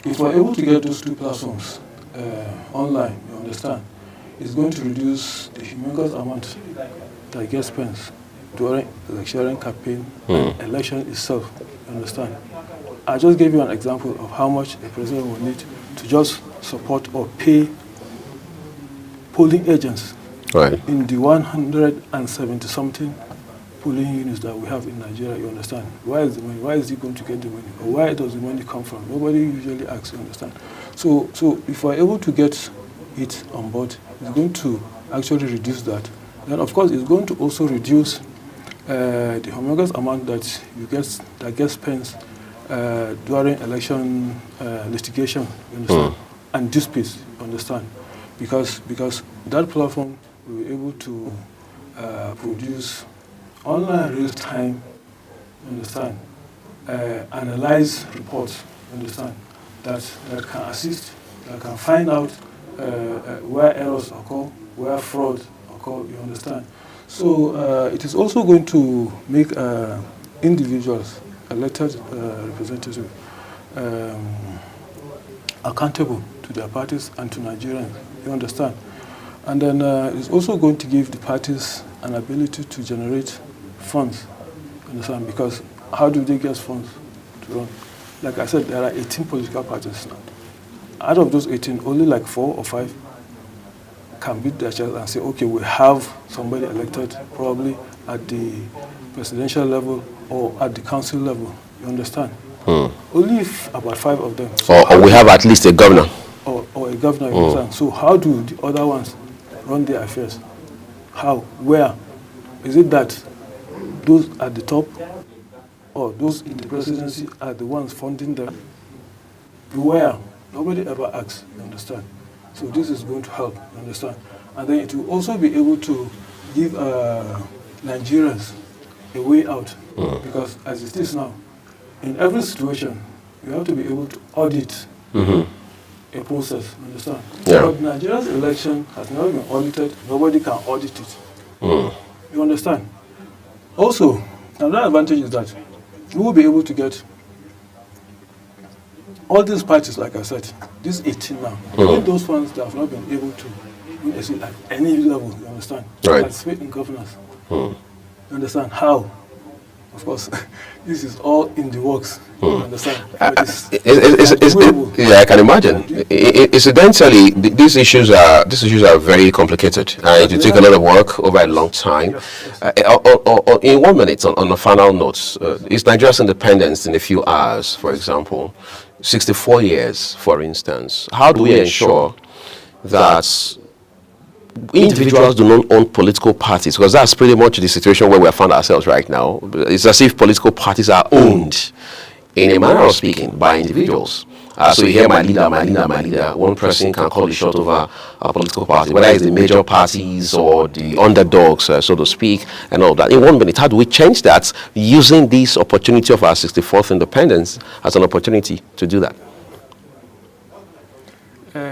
if we're able to get those two platforms online, you understand, it's going to reduce the humongous amount that gets spent during electioneering campaign and election itself, you understand? I just gave you an example of how much a president will need to just support or pay polling agents in the 170-something polling units that we have in Nigeria, you understand? Where is the money? Where is he going to get the money? Or where does the money come from? Nobody usually asks, you understand? So if we're able to get it on board, it's going to actually reduce that. Then, of course, it's going to also reduce the humongous amount that gets spent during election litigation, you understand? And disputes, you understand? Because that platform will be able to produce online real-time, understand, analyze reports, understand, that can assist, that can find out where errors occur, where fraud occur, you understand. So it is also going to make individuals, elected representatives, accountable to their parties and to Nigerians, you understand. And then it's also going to give the parties an ability to generate funds, you understand, because how do they get funds to run? Like I said, there are 18 political parties now. Out of those 18, only like 4 or 5 can beat their chest and say, okay, we have somebody elected probably at the presidential level or at the council level, you understand? Only about 5 of them. So or we have at least a governor. Or a governor, you understand? So how do the other ones run their affairs? How? Where? Is it that those at the top or those in the presidency are the ones funding them? Where? Nobody ever asks, you understand? So this is going to help, you understand? And then it will also be able to give Nigerians a way out. Because as it is now, in every situation, you have to be able to audit a process, you understand? Yeah. But Nigeria's election has never been audited. Nobody can audit it. You understand? Also, another advantage is that you will be able to get all these parties, like I said, these 18 now, even those ones that have not been able to win a seat at any level, you understand? Right. Participate in governance. You understand? How? Of course, this is all in the works. You understand? Yeah, I can imagine. Incidentally, these issues are very complicated, and it will take a lot of work over a long time. In 1 minute, on a final note, is Nigeria's independence in a few hours, for example, 64 years, for instance? How do we ensure that individuals do not own political parties? Because that's pretty much the situation where we have found ourselves right now. It's as if political parties are owned, in a manner of speaking, by individuals. So you hear my leader, my leader, my leader. One person can call the shot over a political party, whether it's the major parties or the underdogs, so to speak, and all that. In 1 minute, how do we change that using this opportunity of our 64th independence as an opportunity to do that?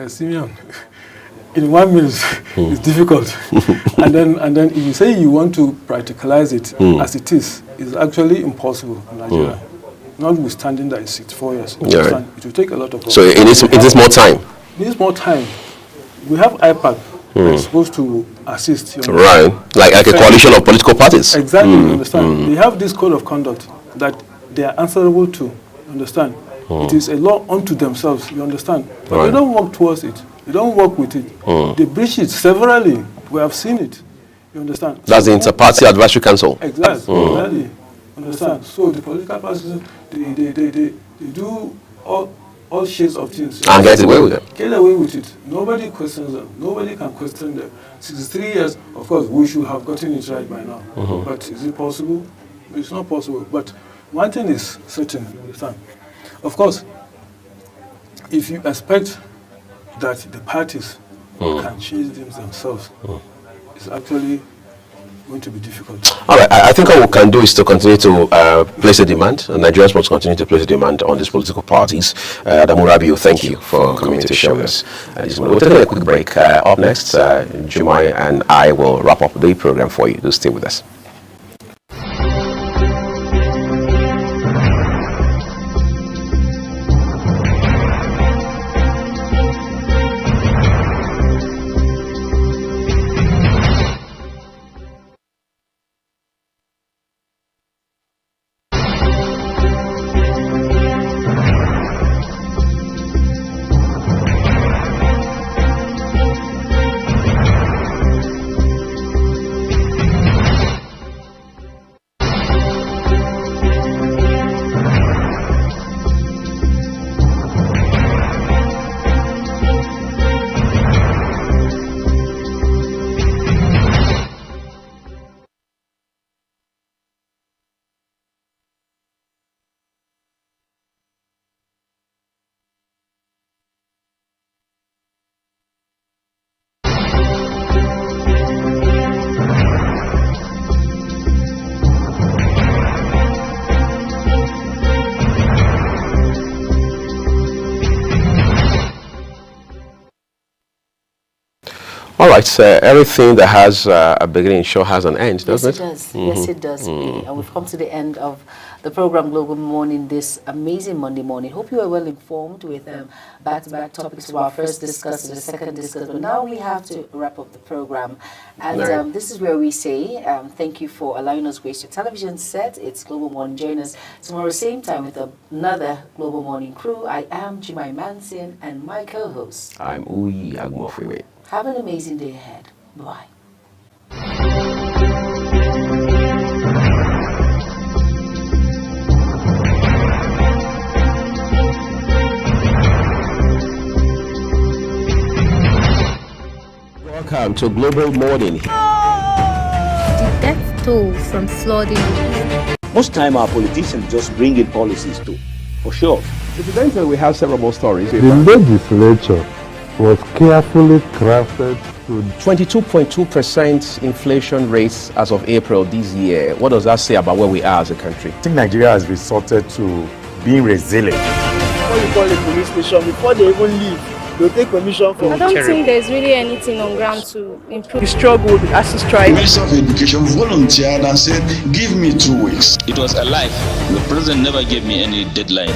Simeon, in 1 minute, it's difficult. and then if you say you want to practicalize it as it is, it's actually impossible in Nigeria. Notwithstanding that it's 4 years. Yeah. It will take a lot of work. So it needs more time. It needs more time. We have IPAC that's supposed to assist. You know, right, like a coalition of political parties. Exactly, you understand. They have this code of conduct that they are answerable to, you understand. It is a law unto themselves, you understand. But they don't work towards it. They don't work with it. They breach it severally. We have seen it, you understand. That's the Inter-Party Advisory Council. Exactly. Understand? So the political parties, they do all all shades of things. And get away with it. Get away with it. Nobody questions them. Nobody can question them. 63 years, of course, we should have gotten it right by now. But is it possible? It's not possible. But one thing is certain, you understand? Of course, if you expect that the parties can change themselves, it's actually going to be difficult. All right, I think what we can do is to continue to place a demand. Nigerians must continue to place a demand on these political parties. Adamu Rabiu, thank you for coming to share with us. We'll take a quick break. Up next, Jumai and I will wrap up the program for you. Do stay with us. All right, so everything that has a beginning sure has an end, doesn't it? Yes, it does. Yes, it does. And we've come to the end of the program Global Morning this amazing Monday morning. Hope you are well informed with back-to-back topics. Our first discussed, the second discussed, but now we have to wrap up the program. And this is where we say thank you for allowing us grace your television set. It's Global Morning. Join us tomorrow same time with another Global Morning crew. I am Jimai Manson and my co-host. I'm Uyi Agmofiwe. Have an amazing day ahead. Bye. Welcome to Global Morning. The death toll from flooding. Most time our politicians just bring in policies too, for sure. Incidentally, we have several more stories. The legislature was carefully crafted to 22.2% inflation rates as of April this year. What does that say about where we are as a country? I think Nigeria has resorted to being resilient. Before you call a police station, before they even leave, they'll take permission from I don't think there's really anything on ground to improve. We struggled as a strike. The Minister of Education volunteered and said, give me 2 weeks. It was a lie. The president never gave me any deadline.